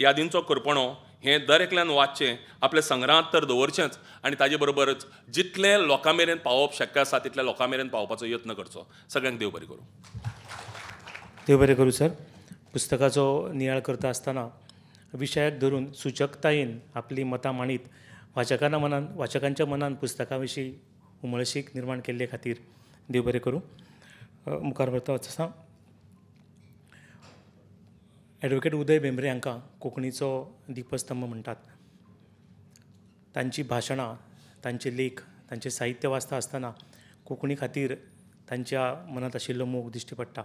यादींचो कुरपणो हें दर एकल्यान वाचचें, आपलें संग्रहांत तर दवरचेंच आनी ताजे बरोबरच जितले लोकां मेरेन पावप शक्य आसा तितल्या लोकां मेरेन पावपाचो यत्न करचो. सगळ्यांक देव बरें करूं. देव बरें करूं सर. पुस्तकाचो नियाळ करता आसतना विशयाक धरून सुचकतायेन आपली मतां मांडीत वाचकांच्या मनान पुस्तका विशीं उमळशीक निर्माण केल्ले खातीर देव बरें करूं. मुखार वता आसा एडवोकेट उदय भेंब्रे हांकां कोंकणीचो दिपस्तंभ म्हणटात. तांची भाशणां, तांचे लेख, तांचे साहित्य वाचता आसतना कोंकणी खातीर तांच्या मनांत आशिल्लो मोग दिश्टी पडटा.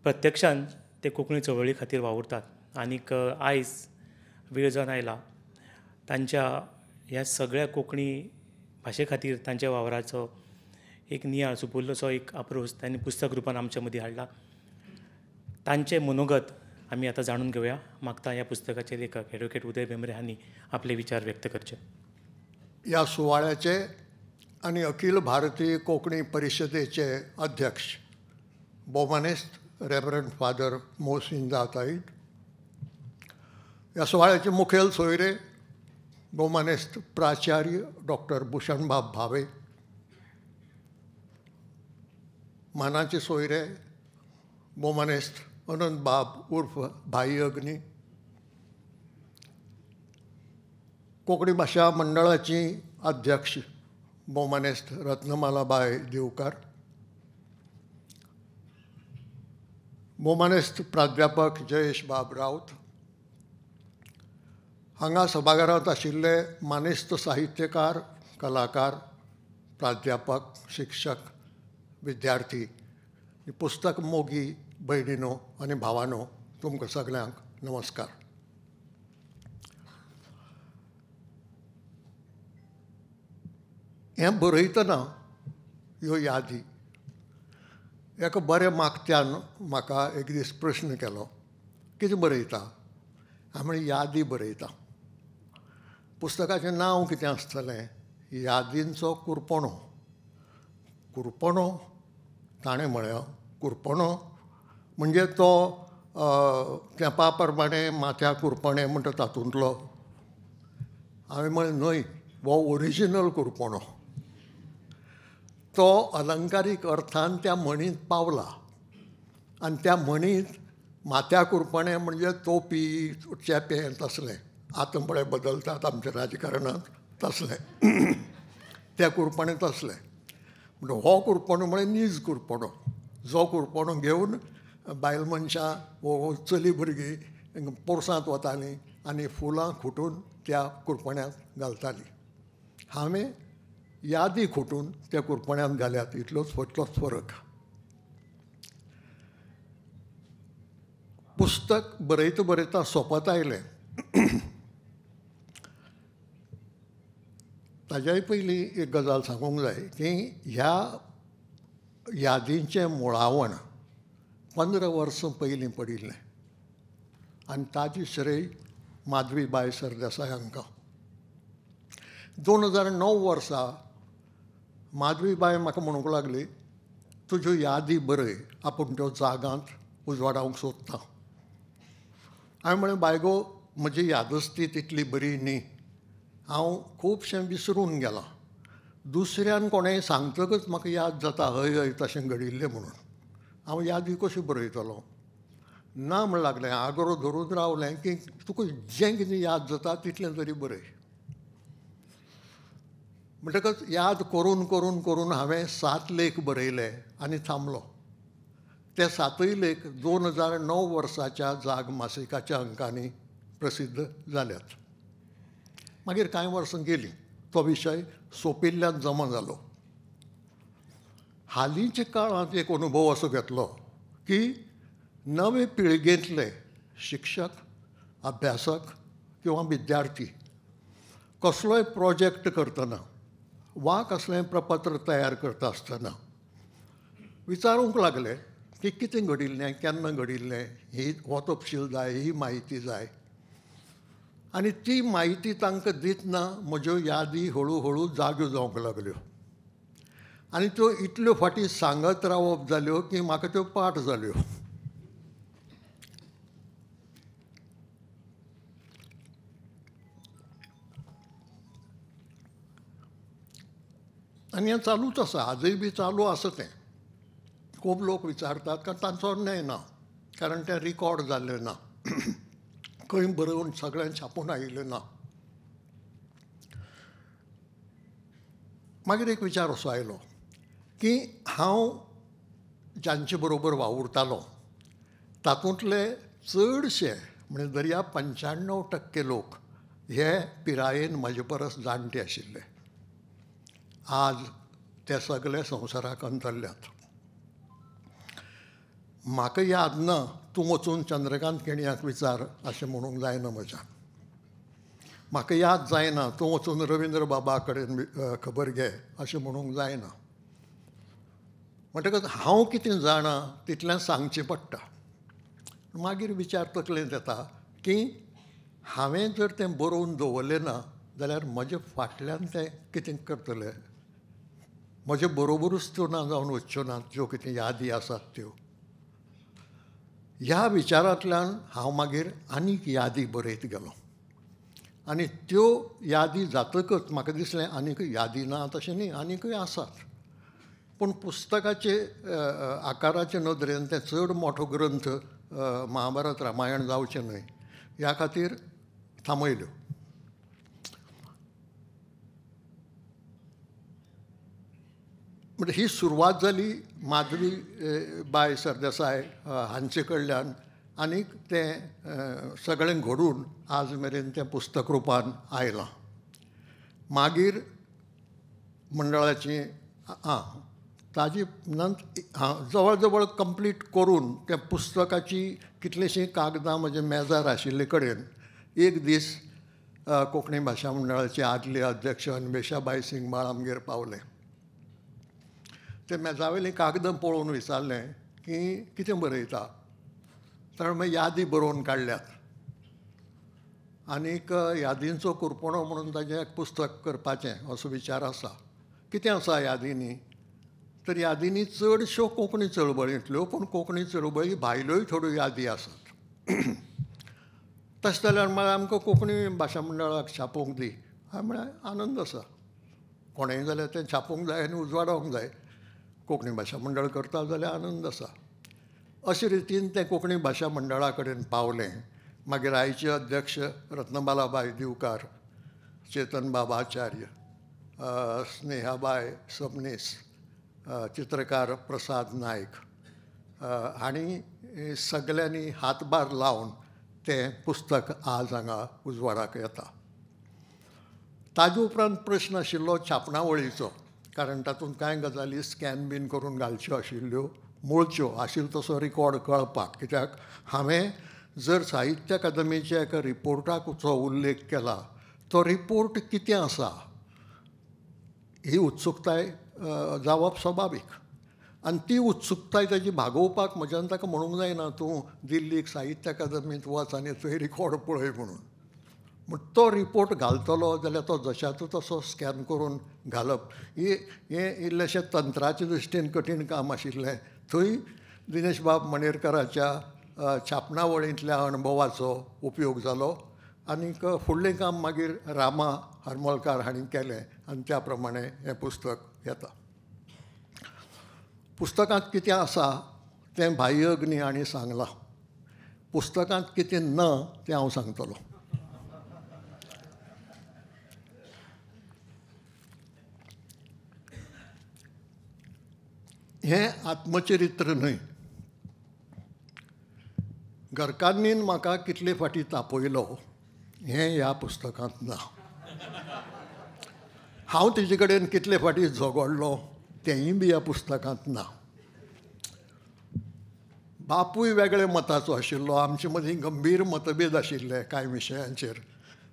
प्रत्यक्षान ते कोंकणी चळवळी खातीर वावुरतात आनीक आयज वेळ जावन आयला तांच्या ह्या सगळ्या कोंकणी भाशे खातीर तांच्या वावराचो एक नियाळ सुपुर्दोसो एक अप्रोच तांणी पुस्तक रुपान आमच्या मदीं हाडला. तांचें मनोगत आमी आतां जाणून घेवया. मागता ह्या पुस्तकाचे लेखक एडवोकेट उदय भेंब्रे हांणी आपले विचार व्यक्त करचे. ह्या सुवाळ्याचे आनी अखिल भारतीय कोंकणी परिशदेचे अध्यक्ष भौमानिस्ट रेव्हरंड फादर मोहसिन जाताईद, ह्या सुवाळ्याचे मुखेल सोयरे भौमानिस्ट प्राचार्य डॉक्टर भुशणबाब भावे, मानाचे सोयरे भौमानिस्ट अनंत बाब उर्फ भाई अग्नी, कोंकणी भाशा मंडळाची अध्यक्ष भौमानिस्ट रत्नमालाबाई दिवकार, भौमानिस्ट प्राध्यापक जयेश बाब राऊत, हांगा सभाघरांत आशिल्ले मानिस्त साहित्यकार, कलाकार, प्राध्यापक, शिक्षक, विद्यार्थी, पुस्तक मोगी भयणीनो आनी भावानो, तुमकां सगळ्यांक नमस्कार. हें बरयतना ह्यो यादी एका बऱ्या मागत्यान म्हाका एक दीस प्रश्न केलो, कितें बरयता? हांवें यादी बरयता. पुस्तकाचें नांव कितें आसतलें? यादींचो कुरपणो. कुरपणो ताणें म्हळें, कुरपणो म्हणजे तो तेंपा प्रमाणे माथ्या कुरपणें म्हणटा तातूंतलो. हांवें म्हळें न्हय, हो ओरिजिनल कुरपणो. तो अलंकारीक अर्थान त्या म्हणींत पावला आनी त्या म्हणींत माथ्या कुरपणें म्हणजे तोपी, चेपें तसलें. आतां पळय बदलतात आमच्या राजकारणांत तसलें. त्या कुरपणें तसलें. म्हणजे हो कुरपणो म्हळ्यार नीज कुरपणो, जो कुरपणो घेवन बायल मनशां वो चली भुरगीं पोरसांत वतालीं आनी फुलां खुटून त्या कुरपण्यात घालतालीं. हांवें यादी खुटून त्या कुरपण्यात घाल्यात, इतलोच फरक. पुस्तक बरयता बरयता सोंपत आयलें. ताज्याय पयलीं एक गजाल सांगूंक जाय की ह्या यादींचें मुळावण 15 वर्सां पयलीं पडिल्लें आनी ताजी श्रेय माधवीबाई सरदेसाय हांकां. 2009 वर्सा माधवीबाई म्हाका म्हणूंक लागली, तुज्यो यादी बरय, आपूण त्यो जागांत उजवाडावंक सोदता. हांवें म्हळें, बाय गो, म्हजी यादस्ती तितली बरी न्ही, हांव खुबशें विसरून गेलां. दुसऱ्यान कोणेंय सांगतकच म्हाका याद जाता हय हय तशें घडिल्लें म्हणून. हांव यादी कशी बरयतलो? ना म्हण लागलें. आग्रो धरून रावलें की तुका जें कितें याद जाता तितलें तरी बरय. म्हणटकच याद करून करून करून हांवें 7 लेख बरयले आनी थांबलो. ते 7य लेख 2009 वर्साच्या जाग मासिकाच्या अंकांनी प्रसिद्ध जाल्यात. मागीर कांय वर्सां गेलीं, तो विशय सोंपिल्ल्यान जमा जालो. हालींच्या काळांत एक अनुभव असो घेतलो की नवे पिळगेंतले शिक्षक, अभ्यासक किंवा विद्यार्थी कसलोय प्रोजेक्ट करतना वा कसलेंय प्रपत्र तयार करता आसतना विचारूंक लागले की कितें घडिल्लें, केन्ना घडिल्लें, हो तपशील जाय, ही म्हायती जाय. आनी ती म्हायती तांकां दितना म्हज्यो यादी हळू हळू जाग्यो जावंक लागल्यो. आनी त्यो इतल्यो फाटीं सांगत रावप जाल्यो की म्हाका त्यो पाठ जाल्यो. आनी हें चालूच आसा, आजय बी चालू आसा तें. खूब लोक विचारतात कारण तांचो न्याय ना, कारण तें रिकॉर्ड जाल्लें ना, खंय बरोवन सगळें छापून आयिल्लें ना. मागीर एक विचार असो आयलो की हांव जांचे बरोबर वावुरतालो तातूंतले चडशे म्हणजे दर्या 95% लोक हे पिरायेन म्हजे परस जाणटे आशिल्ले. आज ते सगळे संवसाराक अंतरल्यात. म्हाका याद ना, तूं वचून चंद्रकांत केणियाक विचार अशें म्हणूंक जायना म्हज्यान. म्हाका याद जायना, तूं वचून रविंद्र बाबा कडेन खबर घे अशें म्हणूंक जायना. म्हणटकच हांव कितें जाणा तितलें सांगचें पडटा. मागीर विचार तकलेंत येता की हांवें जर तें बरोवन दवरलें ना जाल्यार म्हजे फाटल्यान तें कितें करतले. म्हजे बरोबरूच त्यो ना जावन वच्च्यो नात ज्यो कितें यादी आसात त्यो. ह्या विचारांतल्यान हांव मागीर आनीक यादी बरयत गेलो. आनी त्यो यादी जातकच म्हाका दिसलें आनीक यादी ना तशें न्ही, आनीकय आसात. पूण पुस्तकाचे आकाराचे नदरेन तें चड मोठो ग्रंथ महाभारत रामायण जावचें न्हय ह्या खातीर थांबयल्यो. म्हणजे ही सुरवात जाली माधवी बाय सरदेसाय हांचे कडल्यान आनीक तें सगळें घडून आज मेरेन तें पुस्तक रुपान आयलां. मागीर मंडळाची ताजी जवळ जवळ कंप्लीट करून त्या पुस्तकाची कितलींशीं कागदां म्हज्या मेजार आशिल्ले कडेन एक दीस कोंकणी भाशा मंडळाचे आदले अध्यक्ष अन्वेशाबाई सिंगबाळ आमगेर पावले. ते मेजावेलीं कागदां पळोवन विचारलें की कितें बरयता. तर मागीर यादी बरोवन काडल्यात. आनीक यादींचो कुरपणो म्हणून ताचें एक पुस्तक करपाचें असो विचार आसा. कितें आसा यादींनी? तर यादींनी चडश्यो कोंकणी चळवळींतल्यो, पूण कोंकणी चळवळी भायल्योय थोड्यो यादी आसात. तशें जाल्यार म्हळ्यार आमकां कोंकणी भाशा मंडळाक छापूंक दी. हांवें म्हळ्यार आनंद आसा. कोणेंय जाल्यार तें छापूंक जाय आनी उजवाडावंक जाय. कोंकणी भाशा मंडळ करता जाल्यार आनंद आसा. अशे रितीन तें कोंकणी भाशा मंडळा कडेन पावलें. मागीर आयचे अध्यक्ष रत्नबालाबाई दिवकार, चेतन बाबा आचार्य, स्नेहाबाय सबनीस, चित्रकार प्रसाद नायक, आनी सगल्यांनी हातभार लावन तें पुस्तक आज हांगा उजवाडाक येता. ताजे उपरांत प्रश्न आशिल्लो छापणावळीचो, कारण तातूंत कांय गजाली स्कॅन बीन करून घालच्यो आशिल्ल्यो, मूळच्यो आशिल्लो तसो रिकॉर्ड कळपाक. कित्याक हांवें जर साहित्य अकादमीच्या एका रिपोर्टाचो उल्लेख केला, तो रिपोर्ट कितें आसा ही उत्सुकताय जावप स्वाभावीक. आनी ती उत्सुकताय ताची भागोवपाक म्हज्यान ताका म्हणूंक जायना तूं दिल्लीक साहित्य अकादमींत वच आनी थंय रिकॉर्ड पळय म्हणून. म्हण तो रिपोर्ट घालतलो जाल्यार तो जशाचो तसो स्कॅन करून घालप हें इल्लेशें तंत्राचे दृश्टीन कठीण काम आशिल्लें. थंय दिनेश बाब मणेरकाराच्या छापणावळींतल्या अणभवाचो उपयोग जालो आनीक फुडलें काम मागीर रामा हरमलकार हांणी केलें आनी त्या प्रमाणे हें पुस्तक येता. पुस्तकांत कितें आसा तें बाह्य अग्नी हांणी सांगलां. पुस्तकांत कितें ना तें हांव सांगतलों. हें आत्मचरित्र न्हय. घरकान्नीन म्हाका कितले फाटी तापयलो हें ह्या पुस्तकांत ना. हांव तेजे कडेन कितले फाटी झगडलो तेंय बी ह्या पुस्तकांत ना. बापूय वेगळे मताचो आशिल्लो, आमचे मदीं गंभीर मतभेद आशिल्ले कांय विशयांचेर.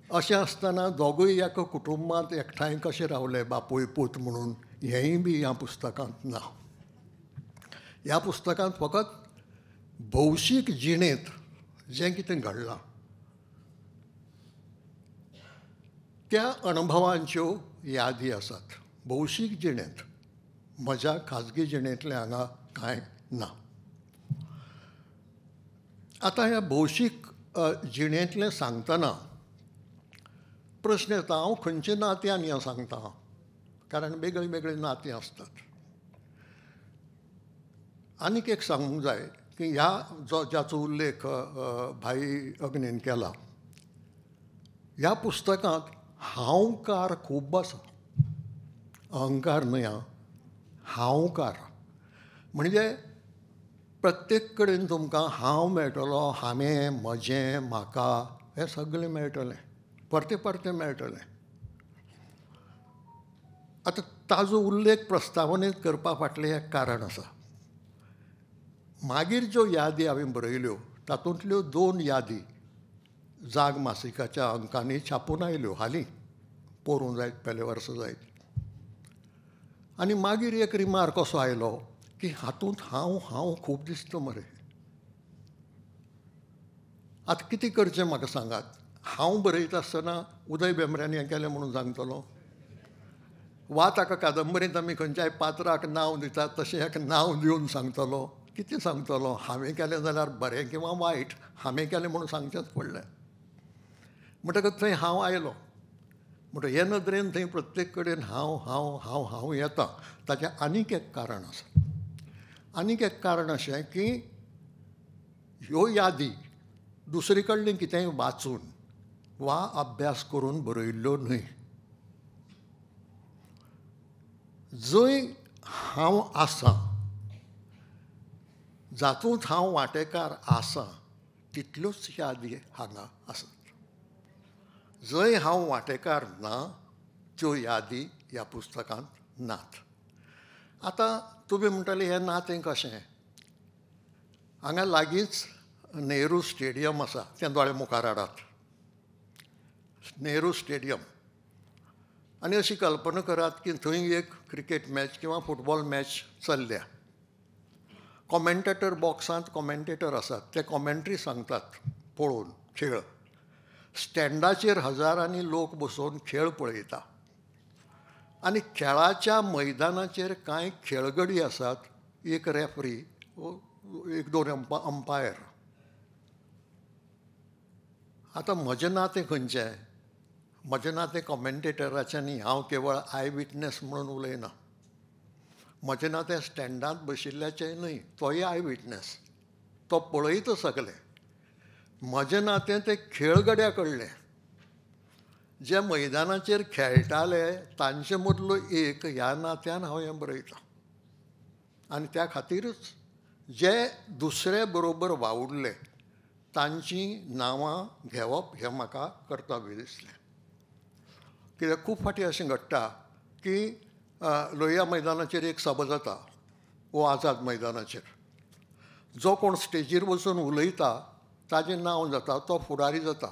अशें आसतना दोगूय एका कुटुंबांत एकठांय कशे रावले बापूय पूत म्हणून हेंय बी ह्या पुस्तकांत ना. ह्या पुस्तकांत फकत भौशीक जिणेंत जें कितें घडलां त्या अणभवांच्यो यादी आसात. भौशीक जिणेंत, म्हज्या खाजगी जिणेंतलें हांगा कांय ना. आतां ह्या भौशीक जिणेंतलें सांगतना प्रश्न येता हांव खंयच्या नात्यान हें सांगतां, कारण वेगळीं वेगळीं नातीं आसतात. आनीक एक सांगूंक जाय की ह्या जाचो उल्लेख भाई अग्नीन केला, ह्या पुस्तकांत हांवकार खूब आसा. अहंकार न्हय आं, हांवकार. म्हणजे प्रत्येक कडेन तुमकां हांव मेळटलो, हांवें, म्हजें, म्हाका हें सगळें मेळटलें, परतें परतें मेळटलें. आतां ताजो उल्लेख प्रस्तावनेंत करपा फाटलें एक कारण आसा. मागीर ज्यो यादी हांवें बरयल्यो तातूंतल्यो 2 यादी जाग मासिकाच्या अंकांनी छापून आयल्यो हालीं, पोरूं जायत पेले वर्स जायत. आनी मागीर एक रिमार्क असो आयलो की हातूंत हांव खूब दिसता मरे. आतां कितें करचें म्हाका सांगात. हांव बरयता आसतना उदय भेंब्र्यान हें केलें म्हणून सांगतलो, वा ताका कादंबरींत आमी खंयच्याय पात्राक नांव दितात तशें एक नांव दिवन सांगतलो. कितें सांगतलो? हांवें केलें जाल्यार बरें किंवा वायट, हांवें केलें म्हणून सांगचेंच पडलें. म्हणटकच थंय हांव आयलो. म्हणटा हे नदरेन थंय प्रत्येक कडेन हांव हांव हांव हांव येता. ताचें आनीक एक कारण आसा. आनीक एक कारण अशें की ह्यो यादी दुसरे कडलें कितेंय वाचून वा अभ्यास करून बरयल्ल्यो न्हय. जंय हांव आसां, जातूंत हांव वांटेकार आसां, तितल्योच यादी हांगा आसात. जंय हांव वांटेकार ना त्यो यादी ह्या पुस्तकांत नात. आतां तुमी म्हणटले हें नातें कशें? हांगा लागींच नेहरू स्टेडियम आसा, तें दोळे मुखार हाडात. नेहरू स्टेडियम. आनी अशी कल्पना करात की थंय एक क्रिकेट मॅच किंवा फुटबॉल मॅच चल्ल्या. कॉमेंटेटर बॉक्सांत कॉमेंटेटर आसात, ते कॉमेंट्री सांगतात पळोवन खेळ. स्टँडाचेर हजारांनी लोक बसून खेळ पळयता. आनी खेळाच्या मैदानाचेर कांय खेळगडी आसात, एक रेफरी, 1-2 अंपायर. आतां म्हजें नातें खंयचें? म्हजें नातें कॉमेंटेटराचें न्ही. हांव केवळ आय विटनस म्हणून उलयना. म्हजें नातें स्टँडांत बशिल्ल्याचें न्हय, तोय आय विटनस, तो पळयता सगलें. म्हजें नातें तें खेळगड्या कडलें. जे मैदानाचेर खेळटाले तांचे मदलो एक ह्या नात्यान हांव हें बरयतां. आनी त्या खातीरच जे दुसरे बरोबर वावुरले तांची नांवां घेवप हें म्हाका कर्तव्य दिसलें. कित्याक खूब फाटी अशें घडटा की लोहिया मैदानाचेर एक सभा जाता वो आझाद मैदानाचेर. जो कोण स्टेजीर वचून उलयता ताचें नांव जाता, तो फुडारी जाता.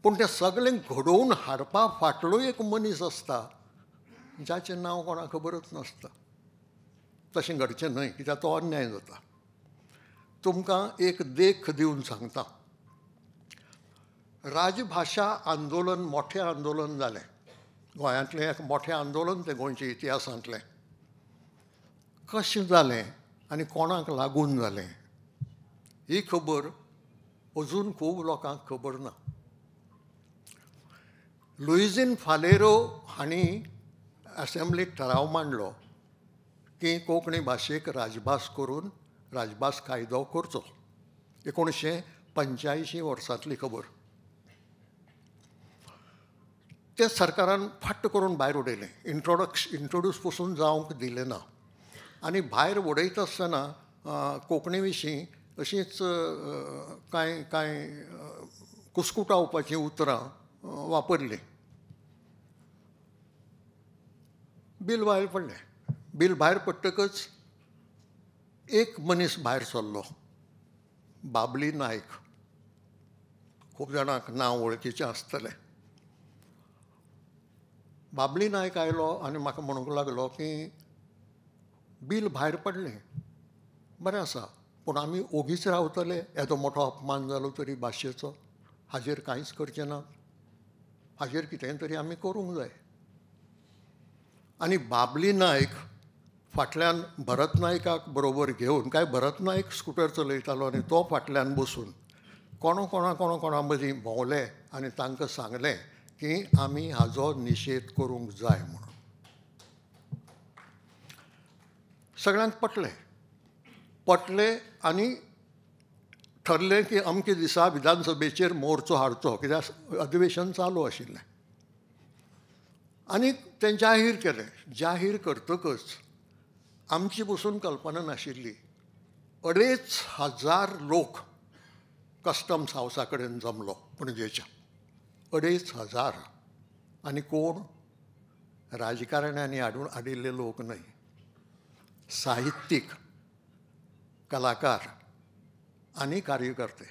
पूण तें सगळें घडोवन हाडपा फाटलो एक मनीस आसता जाचें नांव कोणाक खबरच नासता. तशें घडचें न्हय, कित्याक तो अन्याय जाता. तुमकां एक देख दिवन सांगता. राजभाशा आंदोलन मोठें आंदोलन जालें गोंयांतलें. एक मोठें आंदोलन तें गोंयच्या इतिहासांतलें. कशें जालें आनी कोणाक लागून जालें ही खबर अजून खूब लोकांक खबर ना. लुइजीन फालेरो हांणी असेंब्लीक ठराव मांडलो की कोंकणी भाशेक राजभास करून राजभास कायदो करचो. 1985 वर्सांतली खबर. ते सरकारान फट्ट करून भायर उडयलें. इंट्रोड्यूस पसून जावंक दिलें ना. आनी भायर उडयता आसतना कोंकणी विशीं अशींच कांय कुसकुटावपाचीं उतरां वापरलीं. बील भायर पडलें. बील भायर पडटकच एक मनीस भायर सरलो, बाबली नायक. खूब जाणांक नांव वळखीचें आसतलें. बाबली नायक आयलो आनी म्हाका म्हणूंक लागलो की बील भायर पडलें, बरें आसा, पूण आमी ओगीच रावतले. येदो मोठो अपमान जालो तरी भाशेचो, हाजेर कांयच करचें ना. हाजेर कितेंय तरी आमी करूंक जाय. आनी बाबली नायक फाटल्यान भरत नायकाक बरोबर घेवन, काय भरत नायक स्कुटर चलयतालो आनी तो फाटल्यान बसून कोणा मदीं भोंवले आनी तांकां सांगलें की आमी हाजो निशेध करूंक जाय म्हणून. सगळ्यांक पटलें आनी ठरलें की अमके दिसा विधानसभेचेर मोर्चो हाडचो, कित्याक अधिवेशन चालू आशिल्लें. आनी तें जाहीर केलें. जाहीर करतकच आमची पसून कल्पना नाशिल्ली 2,500 लोक कस्टम्स हावसा कडेन जमलो पणजेच्या. 2,500. आनी कोण? राजकारण्यांनी हाडिल्ले लोक न्हय, साहित्यीक, कलाकार आनी कार्यकर्ते.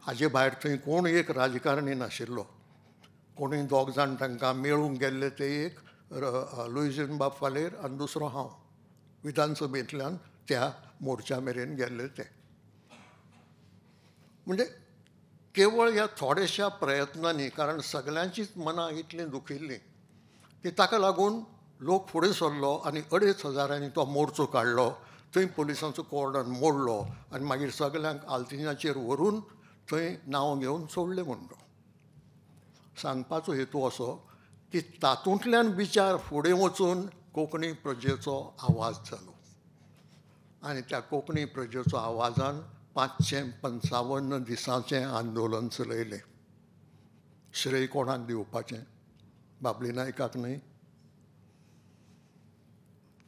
हाजे भायर थंय कोण एक राजकारणी नाशिल्लो. कोणूय 2 जाण तांकां मेळूंक गेल्ले ते एक लुइजीन बाब फालेर आनी दुसरो हांव. विधानसभेंतल्यान त्या मोर्चा मेरेन गेल्ले ते. म्हणजे केवळ ह्या थोड्याशा प्रयत्नांनी, कारण सगळ्यांचीच मनां इतलीं दुखिल्लीं की ताका लागून लोक फुडें सरलो आनी 2,500 तो मोर्चो काडलो. थंय पुलिसांचो कॉर्डन मोडलो आनी मागीर सगळ्यांक आल्तिनाचेर व्हरून थंय नांव घेवन सोडलें म्हणटो. सांगपाचो हेतू असो की तातूंतल्यान विचार फुडें वचून कोंकणी प्रजेचो आवाज जालो. आनी त्या कोंकणी प्रजेचो आवाजान 555 दिसांचें आंदोलन चलयलें. श्रेय कोणाक दिवपाचें? बाबली नायकाक न्हय.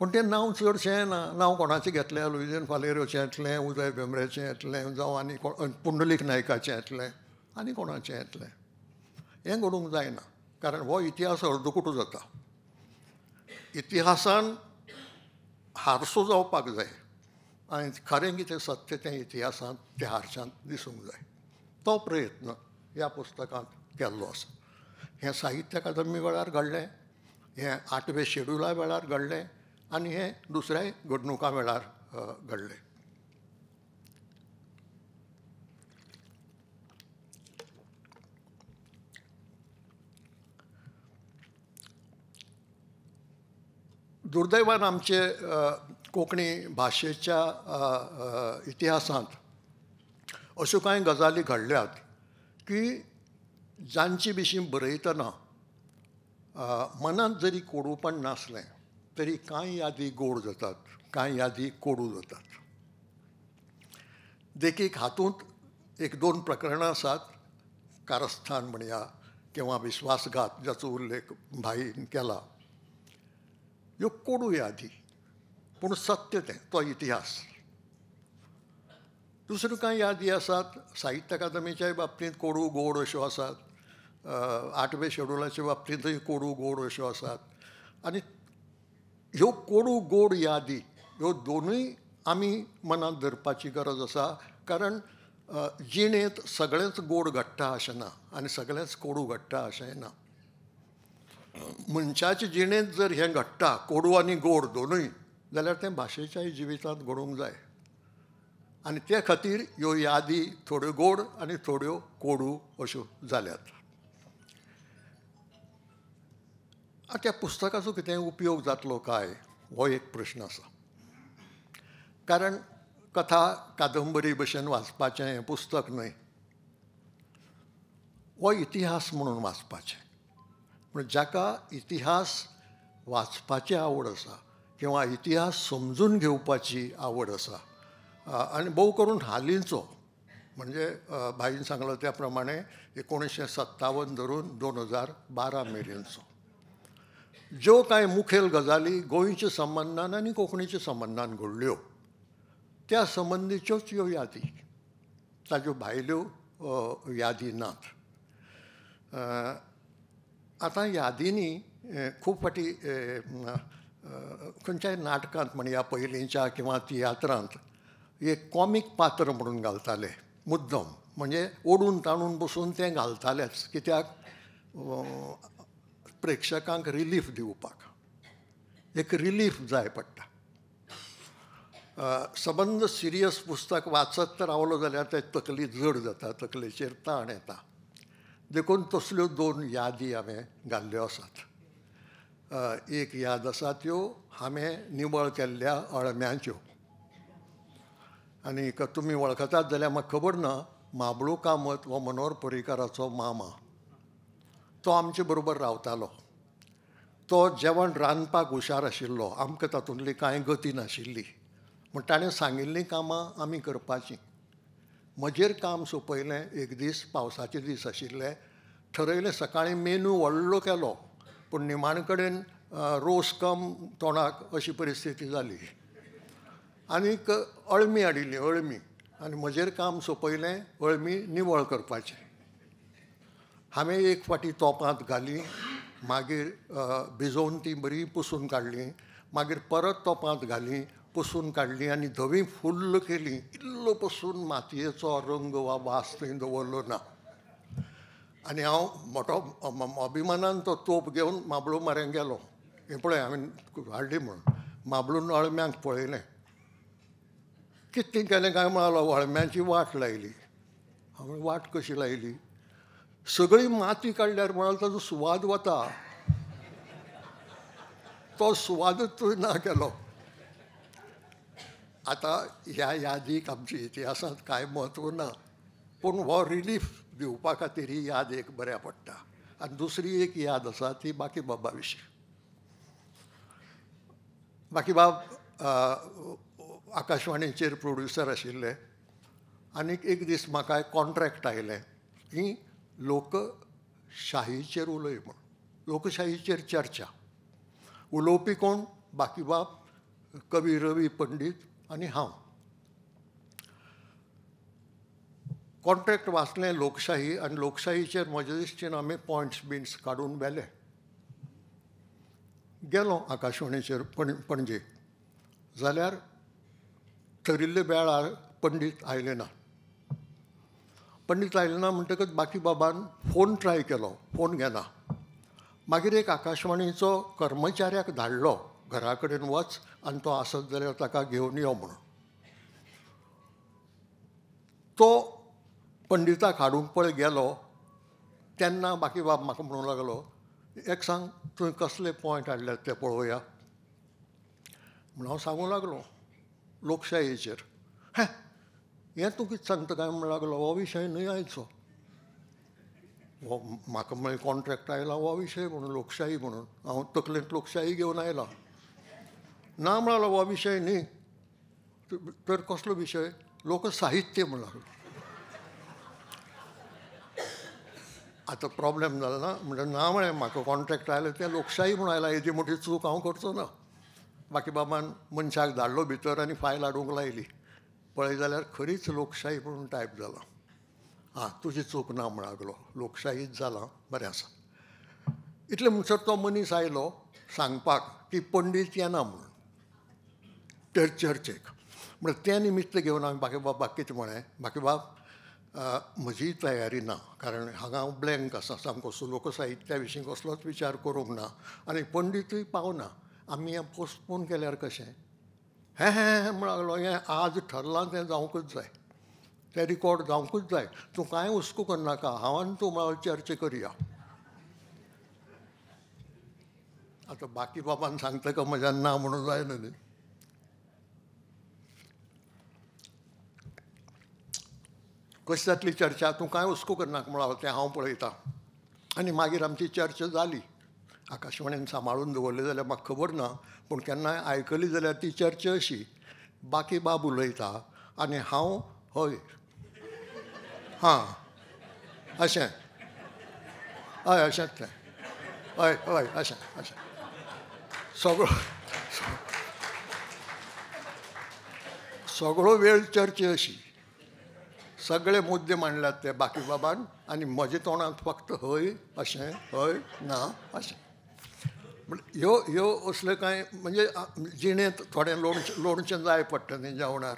पूण तें नांव चडशें नांव कोणाचें घेतलें? लुइजीन फालेरोचें येतलें, उदय भेंब्रेचें येतलें, जावं आनी पुंडलीक नायकाचें येतलें, आनी कोणाचें येतलें. हें घडूंक जायना, कारण हो इतिहास अर्दकुटो जाता. इतिहासान हारसो जावपाक जाय आनी खरें कितें सत्य तें इतिहासांत त्या हारशांत दिसूंक जाय. तो प्रयत्न ह्या पुस्तकांत केल्लो आसा. हें साहित्य अकादमी वेळार घडलें, हें 8वें शेड्युला वेळार घडलें आनी हें दुसऱ्याय घडणुका वेळार घडलें. दुर्दैवान आमचे कोंकणी भाशेच्या इतिहासांत अश्यो कांय गजाली घडल्यात की जांचे विशीं बरयतना मनांत जरी कोडूपण नासलें तरी कांय यादी गोड जातात, कांय यादी कोडू जातात. देखीक हातूंत 1-2 प्रकरणां आसात. कारस्थान म्हणया किंवा विश्वासघात जाचो उल्लेख भाईन केला. ह्यो कोडू यादी, पूण सत्य तें तो इतिहास. दुसऱ्यो कांय यादी आसात साहित्य अकादमीच्याय बाबतींत कोडू गोड अश्यो आसात, 8वें शेड्युलाच्या बाबतींतय कोडू गोड अश्यो आसात आनी ह्यो कोडू गोड यादी ह्यो दोनूय आमी मनांत धरपाची गरज आसा. कारण जिणेंत सगळेंच गोड घडटा अशें ना आनी सगळेंच कोडू घडटा अशेंय ना. मनशाच्या जिणेंत जर हें घडटा कोडू आनी गोड दोनूय जाल्यार तें भाशेच्याय जिवितांत घडोवंक जाय. आनी ते खातीर ह्यो यादी थोड्यो गोड आनी थोड्यो कोडू अश्यो जाल्यात. त्या पुस्तकाचो कितें उपयोग जातलो काय हो एक प्रश्न आसा. कारण कथा कादंबरी भशेन वाचपाचें हें पुस्तक न्हय, हो इतिहास म्हणून वाचपाचें. पूण जाका इतिहास वाचपाची आवड आसा किंवा इतिहास समजून घेवपाची आवड आसा आनी भोव करून हालींचो म्हणजे भाईन सांगलो त्या प्रमाणे 1957 धरून 2012 मेरेनचो ज्यो कांय मुखेल गजाली गोंयच्या संबंदान आनी कोंकणीच्या संबंदान घडल्यो त्या संबंदीच्योच ह्यो यादी, ताज्यो भायल्यो यादी नात. आतां यादींनी खूब फाटी खंयच्याय नाटकांत म्हणया पयलींच्या किंवा तियात्रांत एक कॉमीक पात्र म्हणून घालताले मुद्दम, म्हणजे ओडून ताणून बसून तें घालतालेच कित्याक प्रेक्षकांक रिलीफ दिवपाक. एक रिलीफ जाय पडटा. सबंद सिरियस पुस्तक वाचत तर रावलो जाल्यार ते तकली जड जाता, तकलेचेर ताण येता. देखून तसल्यो 2 यादी हांवें घाल्ल्यो आसात. एक याद आसा त्यो हांवें निवळ केल्ल्या अळम्यांच्यो. आनी तुमी वळखतात जाल्यार म्हाका खबर ना, माबळू कामत हो मनोहर पर्रीकाराचो मामा, तो आमचे बरोबर रावतालो. तो जेवण रांदपाक हुशार आशिल्लो, आमकां तातूंतली कांय गती नाशिल्ली, पूण ताणें सांगिल्लीं कामां आमी करपाचीं. म्हजेर काम सोंपयलें. एक दीस पावसाचे दीस आशिल्ले, ठरयलें सकाळीं मेनू व्हडलो केलो पूण निमाणे कडेन रोस कम तोंडाक अशी परिस्थिती जाली. आनीक अळमी हाडिल्ली, अळमी, आनी म्हजेर काम सोंपयलें अळमी निवळ करपाचें. हांवें एक फावटी तोपांत घाली, मागीर भिजोवन ती बरी पुसून काडली, मागीर परत तोपांत घाली, पुसून काडली आनी धवी फुल्ल केली. इल्लो पसून मातयेचो रंग वा वास थंय दवरलो ना. आनी हांव मोठो अभिमानान तो तोप घेवन माबळू म्हऱ्यांत गेलो. हें पळय हांवें हाडली म्हणून. माबळून अळम्यांक पळयलें. कितें केलें काय म्हणालो, अळम्यांची वाट लायली. हांवें वाट कशी लायली? सगळी माती काडल्यार म्हणालो ताजो सुवाद वता. तो सुवादूच ना केलो. आतां ह्या यादीक आमच्या इतिहासांत कांय म्हत्व ना, पूण हो रिलीफ दिवपा खातीर ही याद एक बऱ्या पडटा. आनी दुसरी एक याद आसा ती बाकीबाबा विशीं. बाकीबाब आकाशवाणीचेर प्रोड्युसर आशिल्ले. आनीक एक दीस म्हाका कॉन्ट्रॅक्ट आयलें की लोकशाहीचेर उलय म्हूण. लोकशाहीचेर चर्चा. उलोवपी कोण? बाकीबाब, कवी रवी पंडीत आनी हांव. कॉन्ट्रॅक्ट वाचलें लोकशाही आनी लोकशाहीचेर म्हजे दिश्टीन हांवें पॉयंट्स बिंट्स काडून व्हेले. गेलो आकाशवाणीचेर पणजे. जाल्यार ठरिल्ले वेळार पंडीत आयले ना. पंडीत आयले ना म्हणटकच बाकीबाबान फोन ट्राय केलो, फोन घेना. मागीर एक आकाशवाणीचो कर्मचाऱ्याक धाडलो घरा कडेन वच आनी तो आसत जाल्यार ताका घेवन यो म्हणून. तो पंडिताक हाडूंक पळय गेलो तेन्ना बाकीबाब म्हाका म्हणूंक लागलो, एक सांग तुवें कसले पॉयंट हाडल्यात ते पळोवया. म्हूण हांव सांगूंक लागलो लोकशायेचेर. हें तूं कितें सांगता काय म्हणूंक लागलो, हो विशय न्हय आयचो. हो म्हाका म्हळें कॉन्ट्रॅक्ट आयला हो विशय म्हणून, लोकशाही म्हणून. हांव तकलेंत लोकशाही घेवन आयला. ना म्हणालो हो विशय न्ही. तर कसलो विशय? लोकसाहित्य म्हणून. आतां प्रॉब्लेम जालो ना. म्हणजे ना म्हळें म्हाका कॉन्ट्रॅक्ट आयलें तें लोकशाही म्हणून आयला. हेजी मोठी चूक हांव करचो ना. बाकीबाबान मनशाक धाडलो भितर आनी फायल हाडूंक लायली. पळय जाल्यार खरीच लोकशाही म्हणून टायप जाला. तुजी चूक ना म्हण लागलो. लोकशाहीच जाला, बरें आसा. इतले म्हणसर तो मनीस आयलो सांगपाक की पंडीत येना म्हणून चर्चेक. म्हणल्यार तें निमित्त घेवन हांवें बाकीबाब कितें म्हळें, बाकीबाब म्हजी तयारी ना, कारण हांगा हांव ब्लँक आसा सामको. लोकसाहित्या विशीं कसलोच विचार करूंक ना आनी पंडितूय पावना. आमी हें पोस्टपोन केल्यार कशें? हें म्हण लागलो, हें आज ठरलां तें जावंकूच जाय, तें रिकॉर्ड जावंकूच जाय. तूं कांय हुस्को करनाका, हांव आनी तूं म्हळ्यार चर्चा करया. आतां बाकी बाबान सांगतका म्हज्यान ना म्हणून जायना न्ही. कशी जातली चर्चा? तूं कांय हुस्को करनाका म्हळां तें हांव पळयतां. आनी मागीर आमची चर्चा जाली. आकाशवाणीन सांबाळून दवरली जाल्यार म्हाका खबर ना, पूण केन्नाय आयकली जाल्यार ती चर्चा अशी, बाकी बाब उलयता आनी हांव हय अशें हय अशेंच तें हय हय अशें अशें सगळो वेळ चर्चा अशी. सगळे मुद्दे मांडल्यात ते बाकी बाबान आनी म्हज्या तोंडांत फक्त हय अशें हय ना अशें. ह्यो असले कांय म्हणजे जिणेंत थोडें लोणचें जाय पडटा न्ही जेवणार,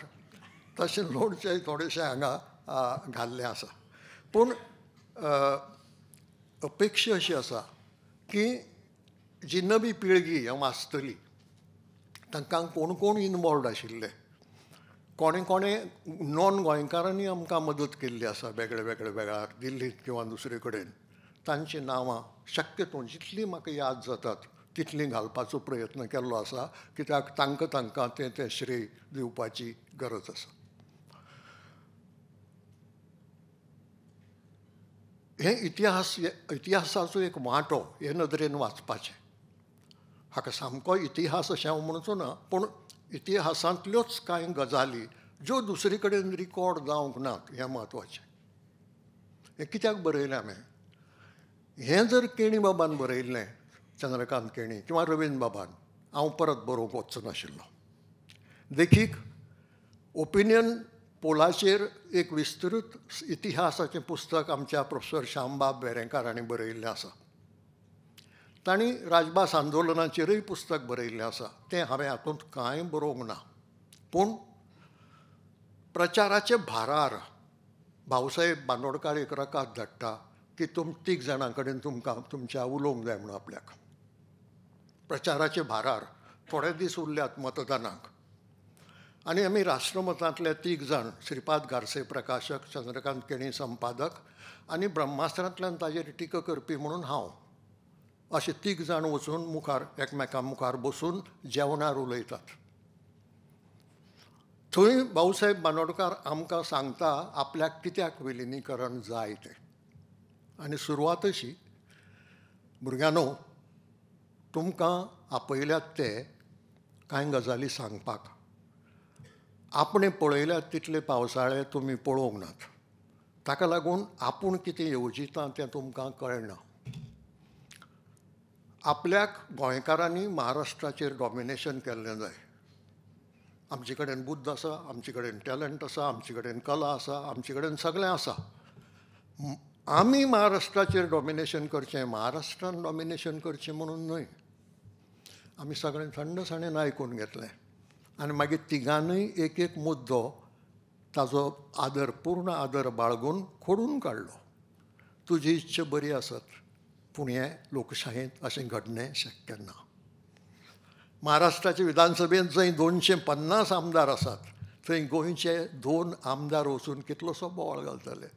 तशें लोणचें थोडेंशें हांगा घाल्लें आसा. पूण अपेक्षा अशी आसा की जी नवी पिळगी हांव आसतली तांकां कोण कोण इनवॉल्ड आशिल्ले, कोणे कोणे नॉन गोंयकारांनी आमकां मदत केल्ली आसा वेगळे वेगळे वेळार, दिल्लींत किंवा दुसरे कडेन. तांचीं नांवां शक्यतो जितलीं म्हाका याद जातात तितलीं घालपाचो प्रयत्न केल्लो आसा, कित्याक तांकां तें श्रेय दिवपाची गरज आसा. हे इतिहासाचो एक वांटो हे नदरेन वाचपाचें. हाका सामको इतिहास अशें हांव म्हणचो ना, पूण इतिहासांतल्योच कांय गजाली ज्यो दुसरे कडेन रिकॉर्ड जावंक नात हें म्हत्वाचें. हें कित्याक बरयलें हांवें? हें जर केणी बाबान बरयल्लें, चंद्रकांत केणी किंवा रवींद्र बाबान, हांव परत बरोवंक वचचो नाशिल्लो. देखीक ओपिनियन पोलाचेर एक विस्तृत इतिहासाचें पुस्तक आमच्या प्रोफेसर श्यामबाब वेरेंकारांनी बरयल्लें आसा. तांणी राजभास आंदोलनाचेरूय पुस्तक बरयल्लें आसा. तें हांवें हातूंत कांय बरोवंक ना. पूण प्रचाराच्या भारार भाऊसाहेब बांदोडकार एक रकाद धाडटा की तीग जाणां कडेन तुमच्या उलोवंक जाय म्हणून आपल्याक. प्रचाराच्या भारार थोडे दीस उरल्यात मतदानाक आनी आमी राष्ट्रमतांतले तीग जाण, श्रीपाद गारसे प्रकाशक, चंद्रकांत केणी संपादक आनी ब्रह्मास्त्रांतल्यान ताजेर टिका करपी म्हणून हांव, अशे तीग जाण वचून मुखार एकामेकां मुखार बसून जेवणार उलयतात. थंय भाऊसाहेब बांदोडकार आमकां सांगता आपल्याक कित्याक विलिनीकरण जाय तें. आनी सुरवात अशी, भुरग्यांनो तुमकां आपयल्यात ते कांय गजाली सांगपाक. आपणें पळयल्यात तितले पावसाळे तुमी पळोवंक नात. ताका लागून आपूण कितें येवजिता तें तुमकां कळना. आपल्याक गोंयकारांनी महाराष्ट्राचेर डॉमिनेशन केल्लें जाय. आमचे कडेन बुद्ध आसा, आमचे कडेन टॅलंट आसा, आमचे कडेन कला आसा, आमचे कडेन सगळें आसा. आमी महाराष्ट्राचेर डॉमिनेशन करचें, महाराष्ट्रान डॉमिनेशन करचें म्हणून न्हय. आमी सगळें थंडसाणेन आयकून घेतलें आनी मागीर तिगांनूय एक एक मुद्दो ताजो आदर, पूर्ण आदर बाळगून खोडून काडलो. तुजी इच्छा बरी आसत, पूण हें लोकशायेंत अशें घडणें शक्य ना. महाराष्ट्राचे विधानसभेंत जंय 250 आमदार आसात, थंय गोंयचे 2 आमदार वचून कितलोसो बोवाळ घालतले,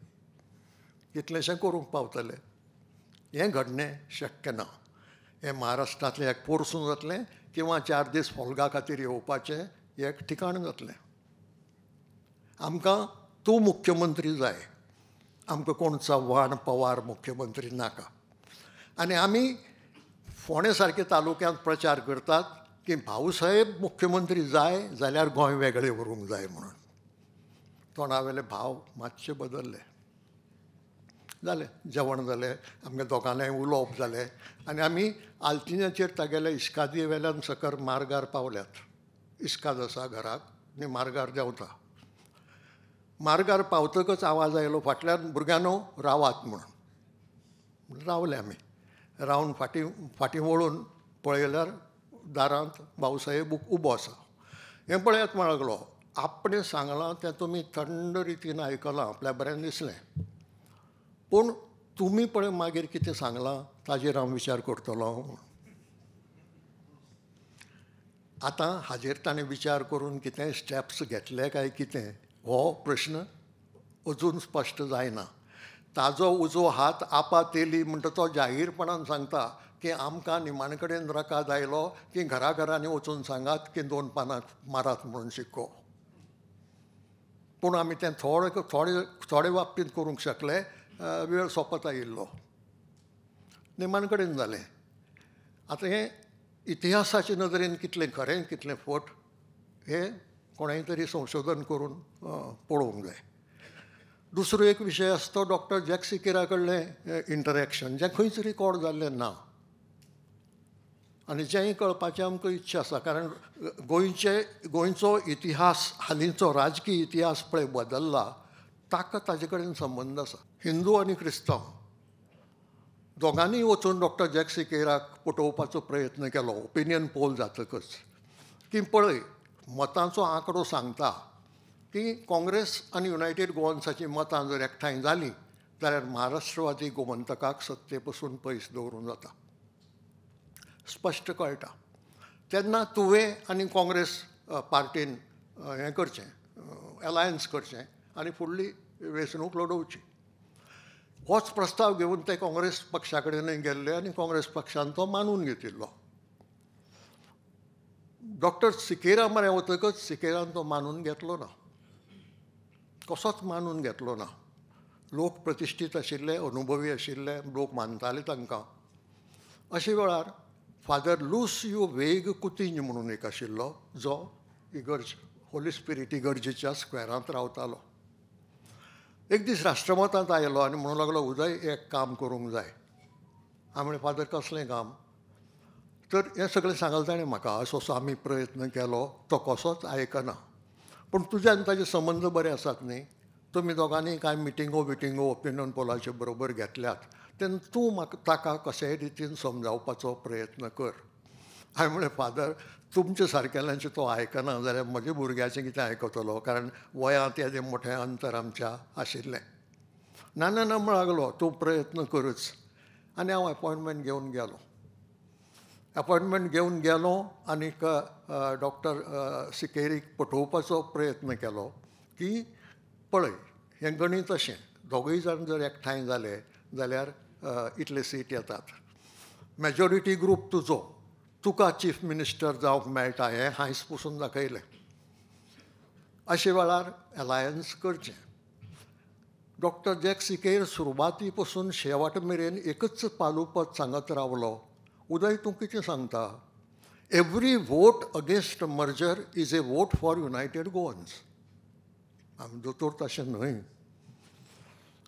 कितलेशें करूंक पावतले. हें घडणें शक्य ना. हें महाराष्ट्रांतलें एक पोरसूं जातलें किंवा 4 दीस होलगा खातीर येवपाचें एक ठिकाण जातलें. आमकां तूं मुख्यमंत्री जाय, आमकां कोण चव्हाण पवार मुख्यमंत्री नाका. आनी आमी फोंडे सारके तालुक्यांत प्रचार करतात की भाऊसाहेब मुख्यमंत्री जाय जाल्यार गोंय वेगळें व्हरूंक जाय म्हणून. तोंडावेले भाव मातशे बदलले. जालें, जेवण जालें, आमगे दोगांयय उलोवप जालें आनी आमी आल्तिनेचेर तागेल्या इश्कादी वेल्यान सकल मार्गार पावल्यात. इश्काद आसा घराक आनी मार्गार देंवता. मार्गार पावतकच आवाज आयलो फाटल्यान भुरग्यांनो रावात म्हणून. रावले आमी. रावन फाटीं वळून पळयल्यार दारांत भाऊसाहेब उबो आसा. हें पळयत लागलो. आपणें सांगलां तें तुमी थंड रितीन आयकलां, आपल्याक बरें दिसलें. पूण तुमी पळय मागीर कितें सांगलां ताजेर हांव विचार करतलों. आतां हाजेर ताणें विचार करून कितें स्टेप्स घेतले काय कितें हो प्रश्न अजून स्पश्ट जायना. ताजो उजो हात आपात येयली म्हणटा तो जाहीरपणान सांगता की आमकां निमाणे कडेन रकाद आयलो की घरा घरांनी वचून सांगात की 2 पानां मारात म्हणून शिक्को. पूण आमी तें थोडे बाबतींत करूंक शकले. वेळ सोंपत आयिल्लो. निमाणे कडेन जालें. आतां हें इतिहासाचे नदरेन कितलें खरें कितलें फट हें कोणेंय तरी संशोधन करून पळोवंक जाय. दुसरो एक विशय आसा तो डॉक्टर जॅक सिकेरा कडलें इंटरॅक्शन जें खंयच रिकॉर्ड जाल्लें ना आनी जेंय कळपाची आमकां इच्छा आसा. कारण गोंयचो इतिहास हालींचो राजकीय इतिहास पळय बदल्ला ताका ताजे कडेन संबंद आसा. हिंदू आनी क्रिस्तांव दोगांनी वचून डॉक्टर जॅक सिकेराक पटोवपाचो प्रयत्न केलो ओपिनियन पोल जातकच की पळय मतांचो आंकडो सांगता की काँग्रेस आनी युनायटेड गोवन्साची मतां जर एकठांय जालीं जाल्यार महाराष्ट्रवादी गोमंतकाक सत्ते पसून पयस दवरूंक जाता. स्पश्ट कळटा. तेन्ना तुवें आनी काँग्रेस पार्टीन हें करचें एलायन्स करचें आनी फुडली वेंचणूक लडोवची. होच प्रस्ताव घेवन ते काँग्रेस पक्षा कडेनय गेल्ले आनी काँग्रेस पक्षान तो मानून घेतिल्लो. डॉक्टर सिकेरा मरे वतकच सिकेरान तो मानून घेतलो ना. कसोच मानून घेतलो ना. लोक प्रतिश्ठीत आशिल्ले, अनुभवी आशिल्ले, लोक मानताले तांकां. अशे वेळार फादर लुसियो वेग कुतींज म्हणून एक आशिल्लो जो इगर्ज होली स्पिरीट इगर्जेच्या स्क्वेरांत रावतालो. एक दीस राष्ट्रमतांत आयलो आनी म्हणूंक लागलो उदय एक काम करूंक जाय. हांवें म्हणलें फादर कसलें काम. तर हें सगळें सांगलें ताणें म्हाका. असो असो आमी प्रयत्न केलो तो कसोच आयकना. पूण तुजे आनी ताजे संबंद बरे आसात न्ही. तुमी दोगांनी कांय मिटिंगो ओपिनियन पोलाचे बरोबर घेतल्यात तेन्ना तूं म्हाका ताका कशेय रितीन समजावपाचो प्रयत्न कर. हांवें म्हणलें फादर तुमचे सारकेल्यांचे तो आयकना जाल्यार म्हज्या भुरग्याचें कितें आयकतलो. कारण वयांत येदें मोठें अंतर आमच्या आशिल्लें. ना म्हणूंक लागलो तूं प्रयत्न करच. आनी हांव अपॉयंटमेंट घेवन गेलो. अपॉयंटमेंट घेवन गेलो आनीक डॉक्टर सिकेरीक पटोवपाचो प्रयत्न केलो की पळय हें गणीत अशें दोगूय जाण जर एकठांय जाले जाल्यार इतले सीट येतात. मेजॉरिटी ग्रूप तुका चीफ मिनिस्टर जावंक मेळटा हें हांयस पसून दाखयलें. अशे वेळार एलायन्स करचें. डॉक्टर जॅक सिकेर सुरवाती पसून शेवट मेरेन एकच पालुपद सांगत रावलो उदय तूं कितें सांगता. Every vote against merger is a vote for United Goans. आमी दोतोर तशें न्हय.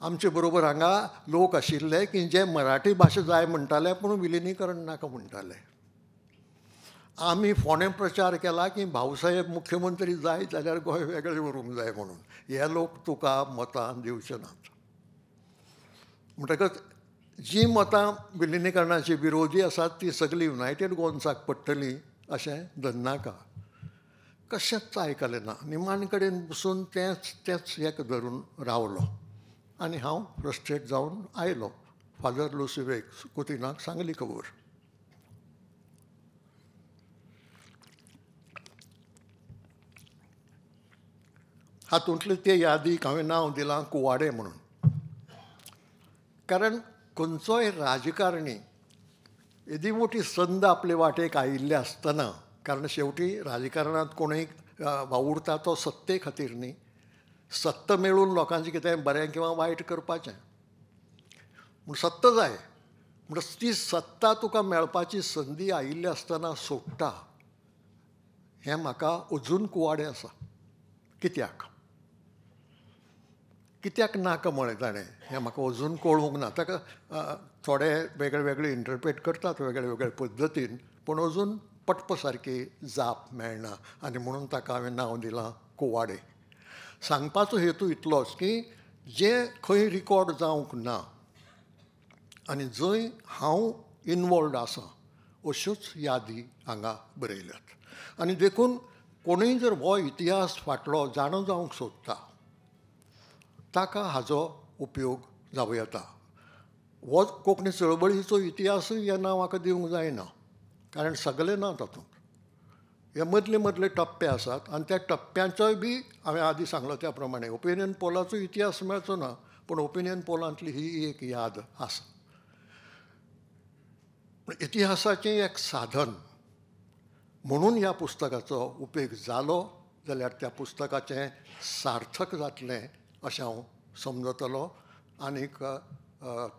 आमचे बरोबर हांगा लोक आशिल्ले की जे मराठी भाशा जाय म्हणटाले पूण विलिनीकरण नाका म्हणटाले. आमी फोंडें प्रचार केला की भाऊसाहेब मुख्यमंत्री जाय जाल्यार गोंय वेगळें व्हरूंक जाय म्हणून. हे लोक तुका मतां दिवचे नात. म्हणटकच जी मतां विलिनीकरणाची विरोधी आसात ती सगळीं युनायटेड गोवन्साक पडटलीं अशें धरनाका. कशेंच आयकलें ना. निमाणे कडेन बसून तेंच एक धरून रावलो आनी हांव फ्रस्ट्रेट जावन आयलो. फादर लुसिवेक कुतीनाक सांगली खबर. हातूंतले ते यादीक हांवें नांव दिलां कुवाडे म्हणून. कारण खंयचोय राजकारणी येदी मोठी संद आपले वाटेक आयिल्ले आसतना कारण शेवटी राजकारणांत कोणूय वावुरता तो सत्ते खातीर न्ही. सत्ता मेळून लोकांचें कितें बरें किंवा वायट करपाचें. पूण सत्ता जाय म्हणटच ती सत्ता तुका मेळपाची संदी आयिल्ली आसतना सोडटा हें म्हाका अजून कुवाडें आसा. कित्याक नाका म्हळें ताणें हें म्हाका अजून कळूंक ना. ताका थोडे वेगळे वेगळे इंटरप्रेट करतात वेगळे वेगळे पद्दतीन पूण अजून पटप सारकी जाप मेळना आनी म्हणून ताका हांवें नांव दिलां कुवाडे. सांगपाचो हेतू इतलोच की जे खंय रिकॉर्ड जावंक ना आनी जंय हांव इनवॉल्ड आसा अश्योच यादी हांगा बरयल्यात आनी देखून कोणूय जर हो इतिहास फाटलो जाणो जावंक सोदता ताका हाजो उपयोग जावं येता. हो कोंकणी चळवळीचो इतिहासूय ह्या नांवाक दिवंक जायना कारण सगळे ना तातूंत. हे मदले मदले टप्पे आसात आनी त्या टप्प्यांचोय बी हांवें आदीं सांगलो त्या प्रमाणे ओपिनियन पोलाचो इतिहास मेळचो ना पूण ओपिनियन पोलांतली ही एक याद आसा. इतिहासाचें एक साधन म्हणून ह्या पुस्तकाचो उपेग जालो जाल्यार त्या पुस्तकाचें सार्थक जातलें अशें हांव समजतलो. आनीक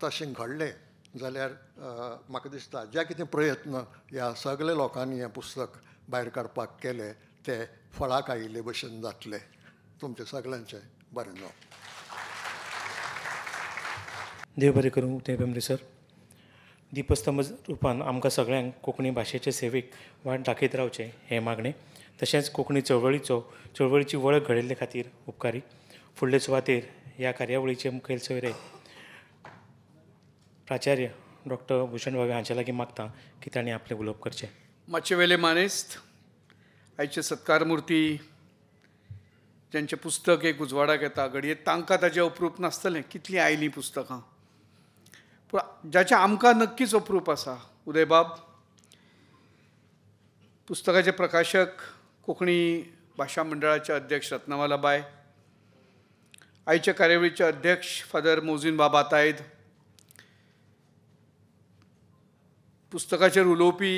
तशें घडलें जाल्यार म्हाका दिसता जे कितें प्रयत्न ह्या सगळ्या लोकांनी हें पुस्तक भायर काडपाक केले ते फळाक आयिल्ले भशेन जातले. तुमचें सगळ्यांचें बरें जावं. देव बरें करूं ते बेंबरे सर. दिपस्तंभ रुपान आमकां सगळ्यांक कोंकणी भाशेचे सेवेक वाट दाखयत रावचें हें मागणें. तशेंच कोंकणी चळवळीची वळख घडयल्ले खातीर उपकारी. फुडले सुवातेर ह्या कार्यावळीचे मुखेल सोयरे प्राचार्य डॉक्टर भुशण भावे हांचे लागीं मागता की तांणी आपलें उलोवप करचें. मातशे वेले मानेस्त आयचे सत्कार मुर्ती ज्यांचें पुस्तक एक उजवाडाक येता घडये तांकां ताजें अप्रूप नासतलें कितलीं आयलीं पुस्तकां. पूण जाचें आमकां नक्कीच अप्रूप आसा उदयबाब. पुस्तकाचे प्रकाशक कोंकणी भाशा मंडळाचे अध्यक्ष रत्नमालाबाय, आयचे कार्यावळीचे अध्यक्ष फादर मोजीन बाबा तायद, पुस्तकाचेर उलोवपी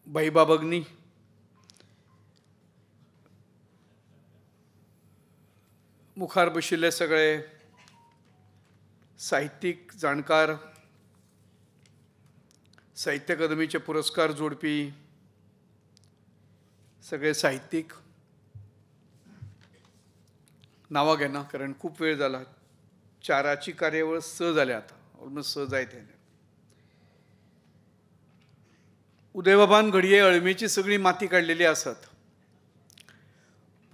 भाईबा भगनी, मुखार बशिल्ले सगळे साहित्यीक जाणकार, साहित्य अकादमीचे पुरस्कार जोडपी सगळे साहित्यीक, नांवां घेना कारण खूब वेळ जाला. 4ची कार्यावळ 6 जाल्या आतां, ऑलमोस्ट 6 जायत येयले. उदयबाबान घडये अळमेची सगळी माती काडलेली आसात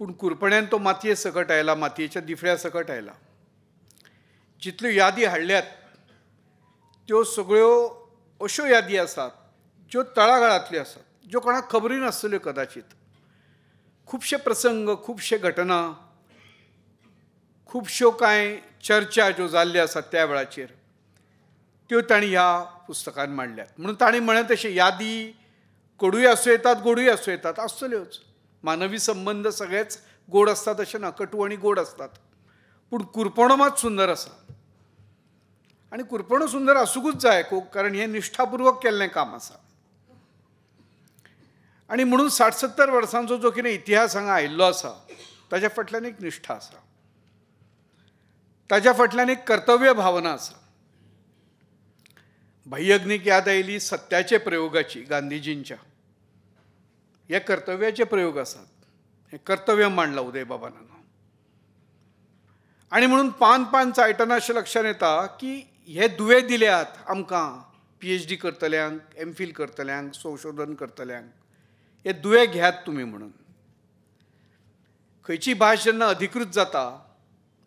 पूण कुरपण्यान तो मातये सकट आयला, मातयेच्या दिफड्या सकट आयला. जितल्यो यादी हाडल्यात त्यो सगळ्यो अश्यो यादी आसात ज्यो तळागाळांतल्यो आसात, ज्यो कोणाक खबरी नासतल्यो कदाचित. खुबशे प्रसंग, खुबशे घटना, खुबश्यो कांय चर्चा ज्यो जाल्ल्यो आसात त्या वेळाचेर त्यो तांणी ह्या पुस्तकान मांडल्यात. म्हणून तांणी म्हळें तशें यादी कडूय आसूं येतात, गोडूय आसूं येतात, आसतल्योच. मानवी संबंध सगळेच गोड असतात अशें ना, कटू आनी गोड असतात. पूण कुरपणो मात सुंदर आसा आनी कुरपणो सुंदर आसूंकूच जाय कारण हें निश्ठापुर्वक केल्लें काम आसा. आनी म्हणून 60-70 वर्सांचो जो कितें इतिहास हांगा आयिल्लो आसा ताच्या फाटल्यान एक निश्ठा आसा, ताच्या फाटल्यान एक कर्तव्य भावना आसा. बाह्यग्नीक याद आयली सत्याचे प्रयोगाची गांधीजींच्या. हे कर्तव्याचे प्रयोग आसात. हे कर्तव्य मांडलां उदयबाबान. आनी म्हणून पान चाळटना अशें लक्षांत येता की हे दुवे दिल्यात आमकां PhD करतल्यांक, MPhil करतल्यांक, संशोधन करतल्यांक. हे दुवे घेयात तुमी म्हणून. खंयची भास जेन्ना अधिकृत जाता,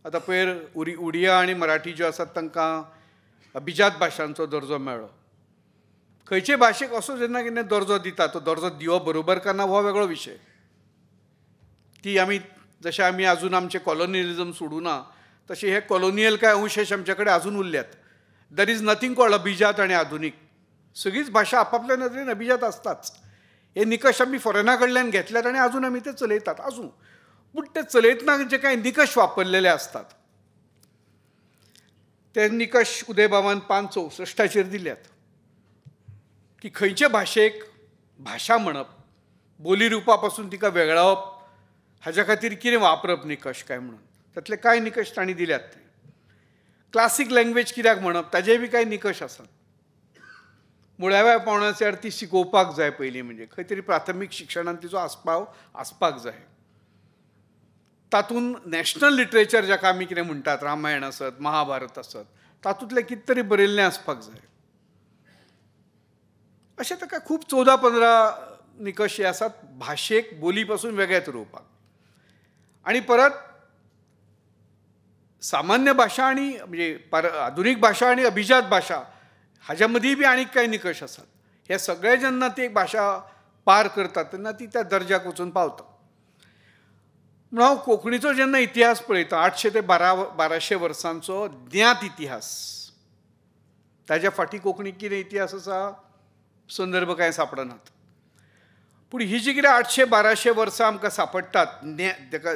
आतां पयर उडिया आनी मराठी ज्यो आसात तांकां अभिजात भाशांचो दर्जो मेळ्ळो. खंयचे भाशेक असो जेन्ना कितें दर्जो दिता, तो दर्जो दिवप बरोबर काय ना हो वेगळो विशय. ती जशें आमी आजून आमचें कॉलोनियलिजम सोडूना तशें हे कॉलोनियल कांय अंशेश आमचे कडेन आजून उरल्यात. दॅर इज नथींग कॉल्ड अभिजात आनी आधुनीक. सगळीच भाशा आपापल्या नदरेन अभिजात आसताच. हे निकश आमी फॉरेना कडल्यान घेतल्यात आनी आजून आमी ते चलयतात आजून. पूण ते चलयतना जे कांय निकश वापरलेले आसतात ते निकश उदयबाबान 564 दिल्यात की खंयचे भाशेक भाशा म्हणप, बोली रुपा पासून तिका वेगळावप, हाज्या खातीर कितें वापरप निकश काय म्हणून. तातले कांय निकश तांणी दिल्यात. क्लासीक लँग्वेज कित्याक म्हणप ताजेय बी कांय निकश आसात. मुळाव्या पावण्याचेर ती शिकोवपाक जाय पयलीं, म्हणजे खंय तरी प्राथमीक शिक्षणांत तिचो आस्पाव आसपाक जाय. तातूंत नॅशनल लिटरेचर जाका आमी कितें म्हणटात, रामायण आसत, महाभारत आसत, तातूंतलें कितें तरी बरयल्लें आसपाक जाय. अशें ताका खूब 14-15 निकश जे आसात भाशेक बोली पासून वेगळेत उरोवपाक. आणि परत सामान्य भाशा आणि म्हणजे आधुनीक भाशा आणि अभिजात भाशा हाज्या मदीं बी आनीक कांय निकश आसात. हे सगळे जेन्ना ती एक भाशा पार करता तेन्ना ती त्या दर्ज्याक वचून पावता. म्हणून हांव कोंकणीचो जेन्ना इतिहास पळयता 800 ते 1200 वर्सांचो ज्ञात इतिहास, ताज्या फाटीं कोंकणीक कितें इतिहास आसा संदर्भ कांय सापडनात. पूण ही जी कितें 800-1200 वर्सां आमकां सांपडटात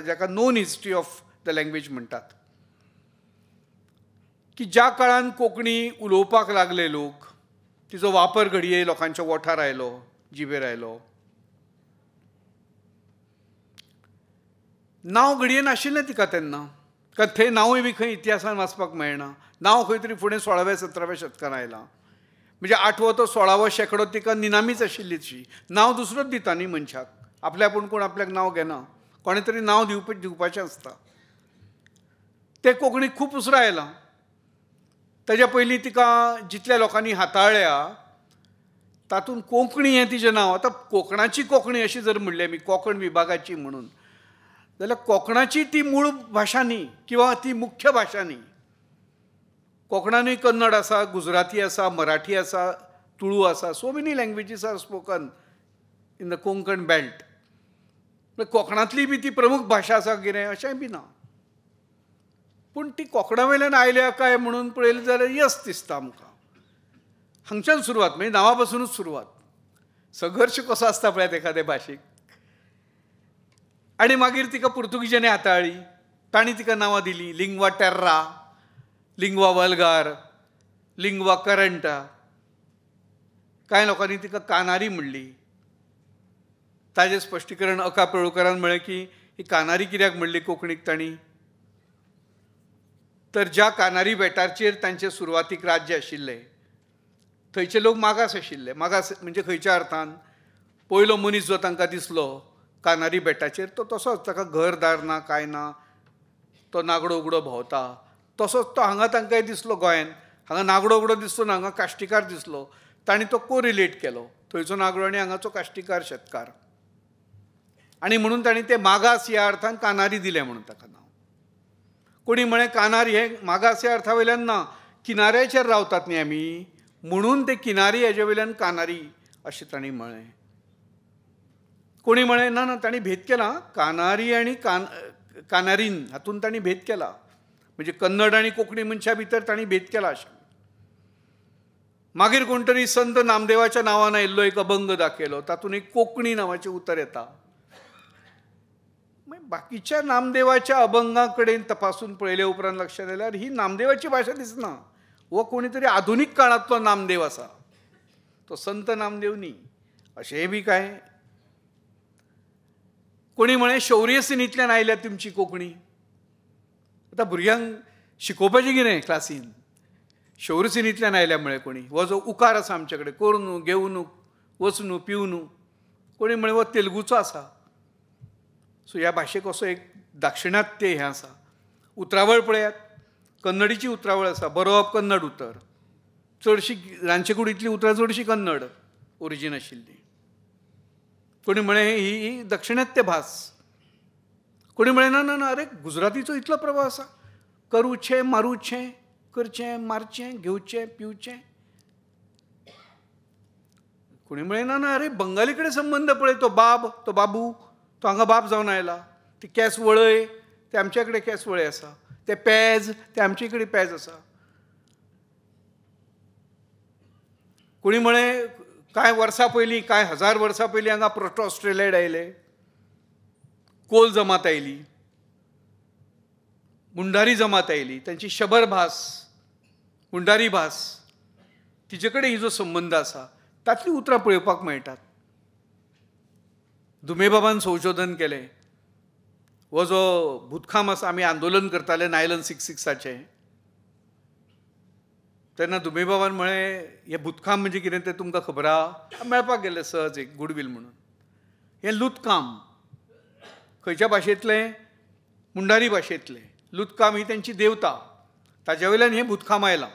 जाका non history of the language म्हणटात, की ज्या काळान कोंकणी उलोवपाक लागले लोक, तिचो वापर घडये लोकांच्या ओठार आयलो, जिबेर आयलो. नांव घडये नाशिल्लें तिका तेन्ना, कारण थंय नांवूय बी खंय इतिहासान वाचपाक मेळना. नांव खंय तरी फुडें 16व्या-17व्या शेतकान आयलां. म्हणजे 8वो तो 16वो शेंकडो तिका निनामीच आशिल्ली तशी. नांव दुसरोच दिता न्ही मनशाक, आपल्या आपूण कोण आपल्याक नांव घेना, कोणे तरी नांव दिवपाचें आसता. तें कोंकणीक खूब उसरां आयलां. ताच्या पयलीं तिका जितल्या लोकांनी हाताळ्ळ्या तातूंत कोंकणी हें तिचें नांव. आतां कोंकणाची कोंकणी अशी जर म्हणलें आमी कोंकण विभागाची म्हणून, जाल्यार कोंकणाची ती मूळ भाशा न्ही किंवा ती मुख्य भाशा न्ही. कोंकणानूय कन्नड आसा, गुजराती आसा, मराठी आसा, तुळू आसा. So many languages are spoken in the Konkan belt. कोंकणांतली बी ती प्रमुख भाशा आसा कितें अशेंय बी ना. पूण ती कोंकणा वयल्यान आयल्या काय म्हणून पळयलें जाल्यार यस दिसता आमकां. हांगच्यान सुरवात, म्हणजे नांवा पासूनच सुरवात. संघर्श कसो आसता पळयात एखाद्या भाशेक. आनी मागीर तिका पुर्तुगीजांनी हाताळ्ळी. तांणी तिका नांवां दिलीं. लिंग्वा टेर्रा, लिंग्वा वल्गार, लिंग्वा करंटा. कांय लोकांनी तिका कानारी म्हणली. ताजें स्पश्टीकरण अका पळोवकारान म्हळें की ही कानारी कित्याक म्हणली कोंकणीक तांणी, तर ज्या कानारी बेटाचेर तांचें सुरवातीक राज्य आशिल्लें थंयचे लोक मागास आशिल्ले. मागास म्हणजे खंयच्या अर्थान, पयलो मनीस जो तांकां दिसलो कानारी बेटाचेर तो तसोच, ताका घरदार ना कांय ना, तो नागडो उगडो भोंवता. तसोच तो हांगा तांकांय दिसलो गोंयांत. हांगा नागडो उगडो दिसलो ना, हांगा काश्टिकार दिसलो. तांणी तो को रिलेट केलो, थंयचो नागडो आनी हांगाचो काश्टिकार शेतकार. आनी म्हणून तांणी ते मागास ह्या अर्थान कानारी दिलें म्हणून ताका नांव. कोणी म्हळें कानारी हें मागास ह्या अर्था वयल्यान ना, किनाऱ्याचेर रावतात न्ही आमी म्हणून ते किनारी हेजे वयल्यान कानारी अशें तांणी म्हळें. कोणी म्हळें ना ना तांणी भेद केला, कानारी आनी कानारीन हातूंत तांणी भेद केला. म्हणजे कन्नड आनी कोंकणी मनशा भितर तांणी भेद केला अशें. मागीर कोण तरी संत नामदेवाच्या नांवान आयिल्लो एक अभंग दाखयलो, तातूंत एक कोंकणी नांवाचें उतर येता. बाकीच्या नामदेवाच्या अभंगा कडेन तपासून पळयले उपरांत लक्षात आयल्यार ही नामदेवाची भाशा दिसना. हो कोणी तरी आधुनीक काळांतलो नामदेव आसा, तो संत नामदेव न्ही अशेंय बी काय. कोणी म्हळें शौर्य सिनींतल्यान आयल्या तुमची कोंकणी. आतां भुरग्यांक शिकोवपाचें कितें क्लासीन, शौर्य सिनींतल्यान आयल्या म्हळें कोणी. हो जो उकार आसा आमचे कडेन, करूं घेवं न्हू, वचूं न्हू, पिवं न्हू, कोणी म्हळें हो तेलुगूचो आसा. सो ह्या भाशेक असो एक दाक्षिणात्य हें आसा. उतरावळ पळयात, कन्नडीची उतरावळ आसा, बरोवप कन्नड उतर. चडशी रांदचे कुडींतली उतरां चडशी कन्नड ओरिजीन आशिल्ली. कोणी म्हळें ही दक्षिणात्य भास. कोणी म्हळें ना ना ना अरे गुजरातीचो इतलो प्रभाव आसा, करूचें मारूचें, करचें मारचें, घेवचें पिवचें. कोणी म्हळें ना ना अरे बंगाली कडेन संबंद पळय, तो बाबू तो हांगा बाब जावन आयला. ती केंस वळय ते आमचे कडेन केंस वळय आसा. ते पेज ते आमचे कडेन पेज आसा. कोणी म्हळें कांय वर्सां पयलीं, कांय हजार वर्सां पयलीं हांगा प्रोटो ऑस्ट्रेलियाड आयले, कोल जमात आयली, मुंडारी जमात आयली, तांची शबर भास, मुंडारी भास, तिचे कडेन ही जो संबंद आसा तातलीं उतरां पळोवपाक मेळटात. दुमेबाबान संशोधन केलें. हो जो भूतखाम आसा, आमी आंदोलन करताले 9/11/66 तेन्ना दुमेबाबान म्हळें हें भूतखाम म्हणजे कितें तें तुमकां खबर आहा. मेळपाक गेले सहज एक गुडवील म्हणून. हें लुतकाम खंयच्या भाशेंतलें, मुंडारी भाशेंतलें. लुतकाम ही तेंची देवता, ताच्या वयल्यान हें भूतखाम आयलां.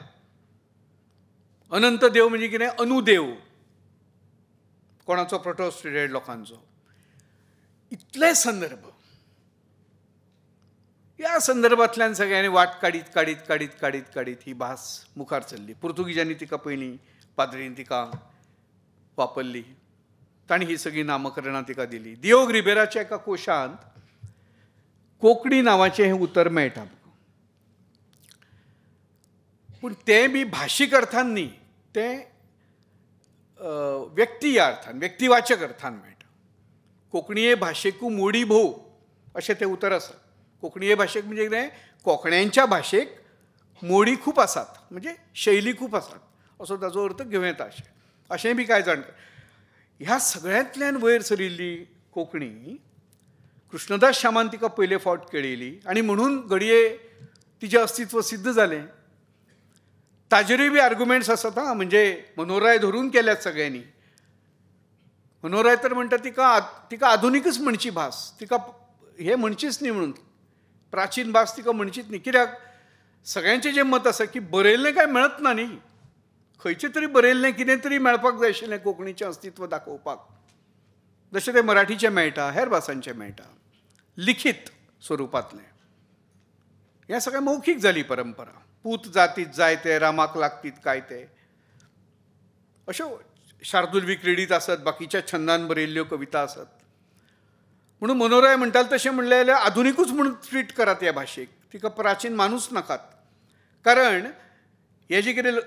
अनंत देव म्हणजे कितें, अनुदेव. कोणाचो प्रोटोस्टेटेड लोकांचो. इतले संदर्भ, ह्या संदर्भांतल्यान सगळ्यांनी वाट काडीत काडीत काडीत काडीत काडीत ही भास मुखार चल्ली. पुर्तुगीजांनी तिका पयलीं, पाद्रीन तिका वापरली, ताणी ही सगळी नामकरणां तिका दिली. दियोग रिबेराच्या एका कोशांत कोंकणी नांवाचें हें उतर मेळटा. पूण तें बी भाशीक अर्थान न्ही, तें व्यक्ती ह्या अर्थान, व्यक्तिवाचक अर्थान मेळटा. कोंकणीये भाशेकू मोडी भोव अशें तें उतर आसा. कोंकणीये भाशेक म्हणजे कितें, कोंकण्यांच्या भाशेक मोडी खूब आसात, म्हणजे शैली खूब आसात असो ताचो अर्थ घेवं येता. अशें बी कांय जाणकार. ह्या सगळ्यांतल्यान वयर सरिल्ली कोंकणी कृष्णदास श्यामान तिका पयले फावट केळिल्ली आनी म्हणून घडये तिचें अस्तित्व सिद्ध जालें. ताजेरूय बी आर्ग्युमेंट्स आसात हां, म्हणजे मनोराय धरून केल्यात सगळ्यांनी. मनोराय तर म्हणटा तिका आधुनिकच म्हणची भास, तिका हे म्हणचीच न्ही म्हणून, प्राचीन भास तिका म्हणचीच न्ही. कित्याक सगळ्यांचें जें मत आसा की बरयल्लें कांय मेळत ना न्ही, खंयचें तरी बरयल्लें कितें तरी मेळपाक जाय आशिल्लें कोंकणीचें अस्तित्व दाखोवपाक. जशें तें मराठीचें मेळटा, हेर भासांचें मेळटा, लिखीत स्वरुपांतलें. हें सगळें मौखीक जाली परंपरा. पूत जातीत जाय ते, रामाक लागतीत काय ते, अश्यो शार्दूल विक्रिडीत आसत, बाकीच्या छंदान बरयल्ल्यो कविता आसत. म्हणून मनोराय म्हणटाले तशें म्हणलें जाल्यार आधुनिकूच म्हणून ट्रीट करात ह्या भाशेक, तिका प्राचीन मानूच नाकात. कारण हें जें कितें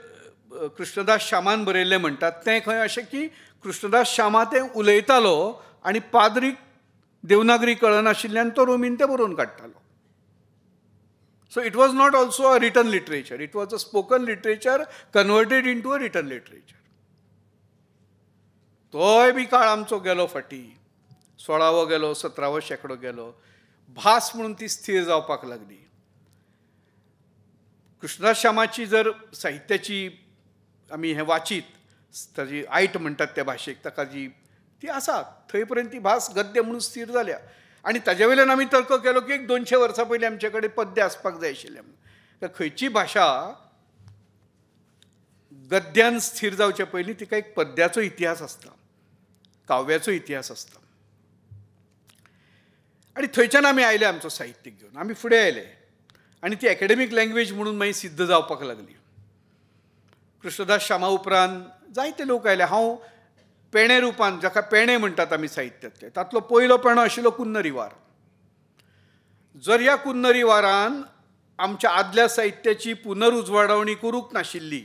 कृष्णदास श्यामान बरयल्लें म्हणटात तें खंय अशें की कृष्णदास श्यामा तें उलयतालो आनी पाद्रीक देवनागरी कळनाशिल्ल्यान तो रोमीन तें बरोवन काडटालो. So it was not also a written literature, it was a spoken literature converted into a written literature. तोय बी काळ आमचो गेलो फाटी, 16वो गेलो, 17वो शेंकडो गेलो, भास म्हणून ती स्थिर जावपाक लागली. कृष्णदास श्यामाची जर साहित्याची आमी हें वाचीत, ताजी आयट म्हणटात त्या भाशेक, ताका जी ती आसा थंय पर्यंत ती भास गद्य म्हणून स्थिर जाल्या. आनी ताजे वयल्यान आमी तर्क केलो की 200 वर्सां पयलीं आमचे कडेन पद्य आसपाक जाय आशिल्लें. खंयची भाशा गद्यान स्थिर जावचे पयलीं तिका एक पद्याचो इतिहास आसता, काव्याचो इतिहास आसता. आनी थंयच्यान आमी आयले आमचो साहित्य घेवन, आमी फुडें आयले आनी ती एकाडेमीक लँग्वेज म्हणून मागीर सिद्ध जावपाक लागली. कृष्णदास श्यामा उपरांत जायते लोक आयले. हांव पेणे रुपान, जाका पेणे म्हणटात आमी साहित्यातले, तातलो पयलो पेणो आशिल्लो कुन्नरी वार. जर ह्या कुन्नरी वारान आमच्या आदल्या साहित्याची पुनरुजवाडवणी करूंक नाशिल्ली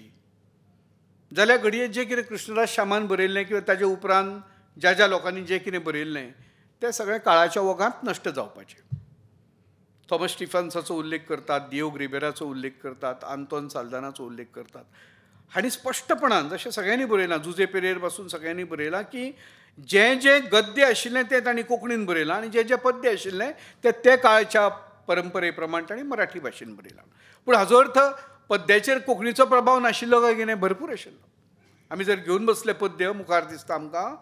जाल्यार घडये जें कितें कृष्णदास श्यामान बरयल्लें किंवा ताजे उपरांत ज्या ज्या लोकांनी जें कितें बरयल्लें तें सगळें काळाच्या ओघांत नश्ट जावपाचें. थॉमस स्टिफन्साचो उल्लेख करतात, दियोग रिबेराचो उल्लेख करतात, आंतोन साल्दानाचो उल्लेख करतात. हांणी स्पश्टपणान जशें सगळ्यांनी बरयलां, जुजे पेरेर पासून सगळ्यांनी बरयलां की जें जें गद्य आशिल्लें तें तांणी कोंकणीन बरयलां आनी जें जें पद्य आशिल्लें तें काळच्या परंपरे प्रमाण तांणी मराठी भाशेन बरयलां. पूण हाचो अर्थ पद्याचेर कोंकणीचो प्रभाव नाशिल्लो काय कितें? भरपूर आशिल्लो. आमी जर घेवन बसले पद्य, मुखार दिसता आमकां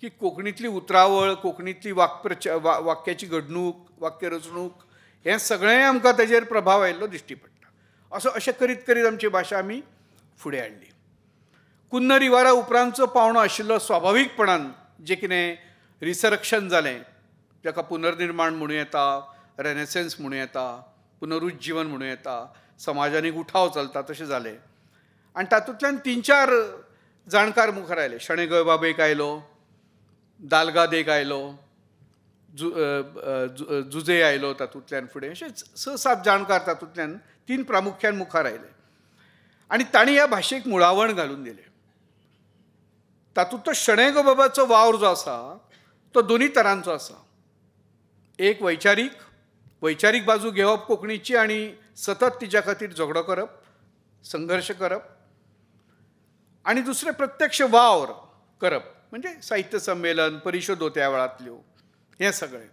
की कोंकणीतली उतरावळ, कोंकणीतली वाक्याची घडणूक, वाक्य रचणूक हें सगळें आमकां ताजेर प्रभाव आयिल्लो दिश्टी पडटा. अशें करीत करीत आमची भाशा आमी फुडें हाडली. कुन्नरी वारा उपरांतचो पावणो आशिल्लो स्वाभावीकपणान जें कितें रिसरक्शन जालें, जाका पुनर्निर्माण म्हणूं येता, रेनेसेन्स म्हणूं येता, पुनरुज्जीवन म्हणूं येता, समाजान एक उठाव चलता, तशें जालें. आनी तातूंतल्यान 3-4 जाणकार मुखार आयले. शणै गोंयबाब एक आयलो, दालगाद एक आयलो, जुजे आयलो तातूंतल्यान फुडें. अशे 6-7 जाणकार तातूंतल्यान 3 प्रामुख्यान मुखार आयले आनी तांणी ह्या भाशेक मुळावण घालून दिलें. तातूंत तो शणै गोंयबाबाचो वावर जो आसा तो दोनी तरांचो आसा. एक वैचारीक बाजू घेवप कोंकणीची आनी सतत तिच्या खातीर झगडो करप, संघर्श करप, आनी दुसरें प्रत्यक्ष वावर करप, म्हणजे साहित्य संमेलन, परिशदो त्या वेळांतल्यो, हें सगळें.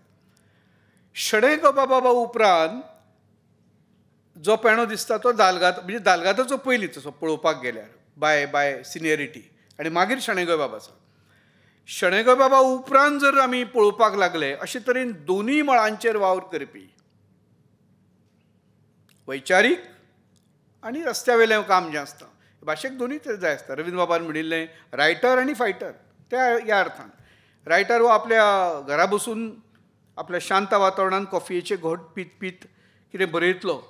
शणै गोंयबाबा उपरांत जो पेणो दिसता तो दालगाद, म्हणजे दालगादाचो पयलीं तसो पळोवपाक गेल्यार बाय सिनियरिटी, आनी मागीर शणै गोंयबाब आसा. शणै गोंयबाबा उपरांत जर आमी पळोवपाक लागले अशे तरेन दोनूय मळांचेर वावर करपी वैचारीक आनी रस्त्या वयलें काम जें आसता, भाशेक दोनूय जाय आसता. रवींद्र बाबान म्हणिल्लें रायटर आनी फायटर. त्या ह्या अर्थान रायटर हो आपल्या घरा बसून आपल्या शांत वातावरणात कॉफयेचे घोट पीत पीत कितें बरयतलो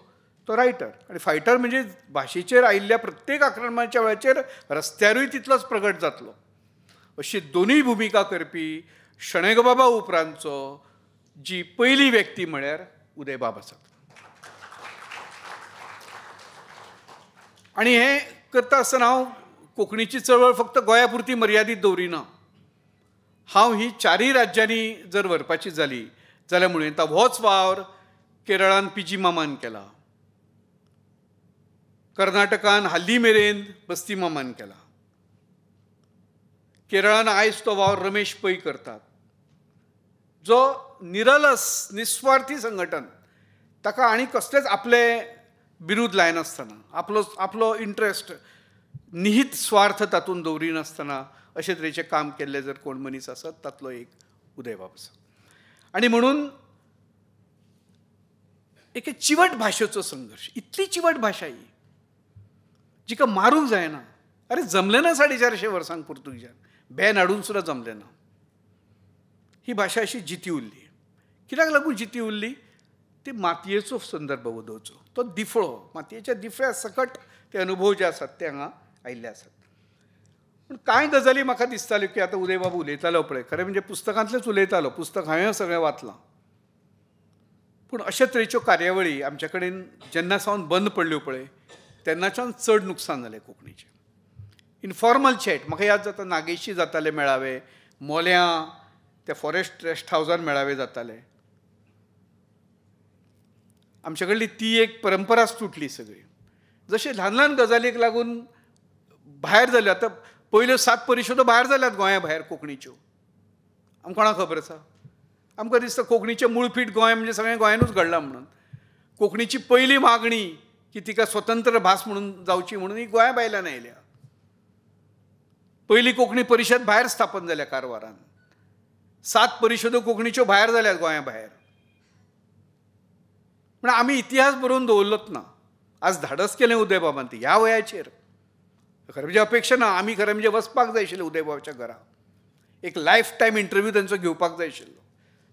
तो रायटर. आनी फायटर म्हणजे भाशेचेर आयिल्ल्या प्रत्येक आक्रमणाच्या वेळाचेर रस्त्यारूय तितलोच प्रगट जातलो. अशी दोनूय भुमिका करपी शणैगबाबा उपरांतचो जी पयली व्यक्ती म्हळ्यार उदयबाब आसात. आनी हें करता आसतना हांव कोंकणीची चळवळ फक्त गोंया पुरती मर्यादीत दवरिना. हांव ही चारय राज्यांनी जर व्हरपाची जाली जाल्यार म्हणून येता होच वावर केरळान पी.जी. मामान केला, कर्नाटकान हाल्ली मेरेन बस्ती मामान केला, केरळान आयज तो वावर रमेश पै करतात. जो निरलस निस्वार्थी संघटन, ताका आनी कसलेच आपले बिरूद लायनासतना आपलो इंट्रस्ट निहित स्वार्थ तातूंत दवरिनासतना अशे तरेचें काम केल्ले जर कोण मनीस आसत तातलो एक उदयबाब आसा. आनी म्हणून एक चिवट भाशेचो संघर्श, इतली चिवट भाशा ही जिका मारूंक जायना. अरे जमलें ना 450 वर्सांक पुर्तुगीजान, बॅन हाडून सुद्दां जमलें ना. ही भाशा अशी जिती उरली. कित्याक लागून जिती उरली? ती मातयेचो संदर्भ वदोवचो, तो दिफळो, मातयेच्या दिफळ्या सकट ते अनुभव जे आसात ते हांगा आयिल्ले आसात. पूण कांय गजाली म्हाका दिसताल्यो की आतां उदयबाब उलयतालो पळय, खरें म्हणजे पुस्तकांतलेच उलयतालो, पुस्तक हांवें सगळें वाचलां. पूण अशे तरेच्यो कार्यावळी आमचे कडेन जेन्ना सावन बंद पडल्यो पळय तेन्नाच्यान चड नुकसान जालें कोंकणीचें. इनफॉर्मल चॅट म्हाका याद जाता, नागेशी जाताले मेळावे, मोल्यां त्या फॉरेस्ट रेस्ट हावजान मेळावे जाताले. आमचे कडली ती एक परंपराच तुटली सगळी. जशे ल्हान ल्हान गजालीक लागून भायर जाल्यो, आतां पयल्यो 7 परिशदो भायर जाल्यात गोंया भायर कोंकणीच्यो. आमकां कोणाक खबर आसा? आमकां दिसता कोंकणीचें मूळपीठ गोंय म्हणजे सगळें गोंयानूच घडलां म्हणून. कोंकणीची पयली मागणी की तिका स्वतंत्र भास म्हणून जावची म्हणून ही गोंया भायल्यान आयल्या. पयली कोंकणी परिशद भायर स्थापन जाल्या कारवारान. 7 परिशदो कोंकणीच्यो भायर जाल्यात गोंया भायर. पूण आमी इतिहास बरोवन दवरलोच ना. आज धाडस केलें उदयबाबान ती ह्या वयाचेर. खरें म्हणजे अपेक्षा ना, आमी खरें म्हणजे वचपाक जाय आशिल्लें उदयबाबाच्या घरा. एक लायफ टायम इंटरव्यू तांचो घेवपाक जाय आशिल्लो.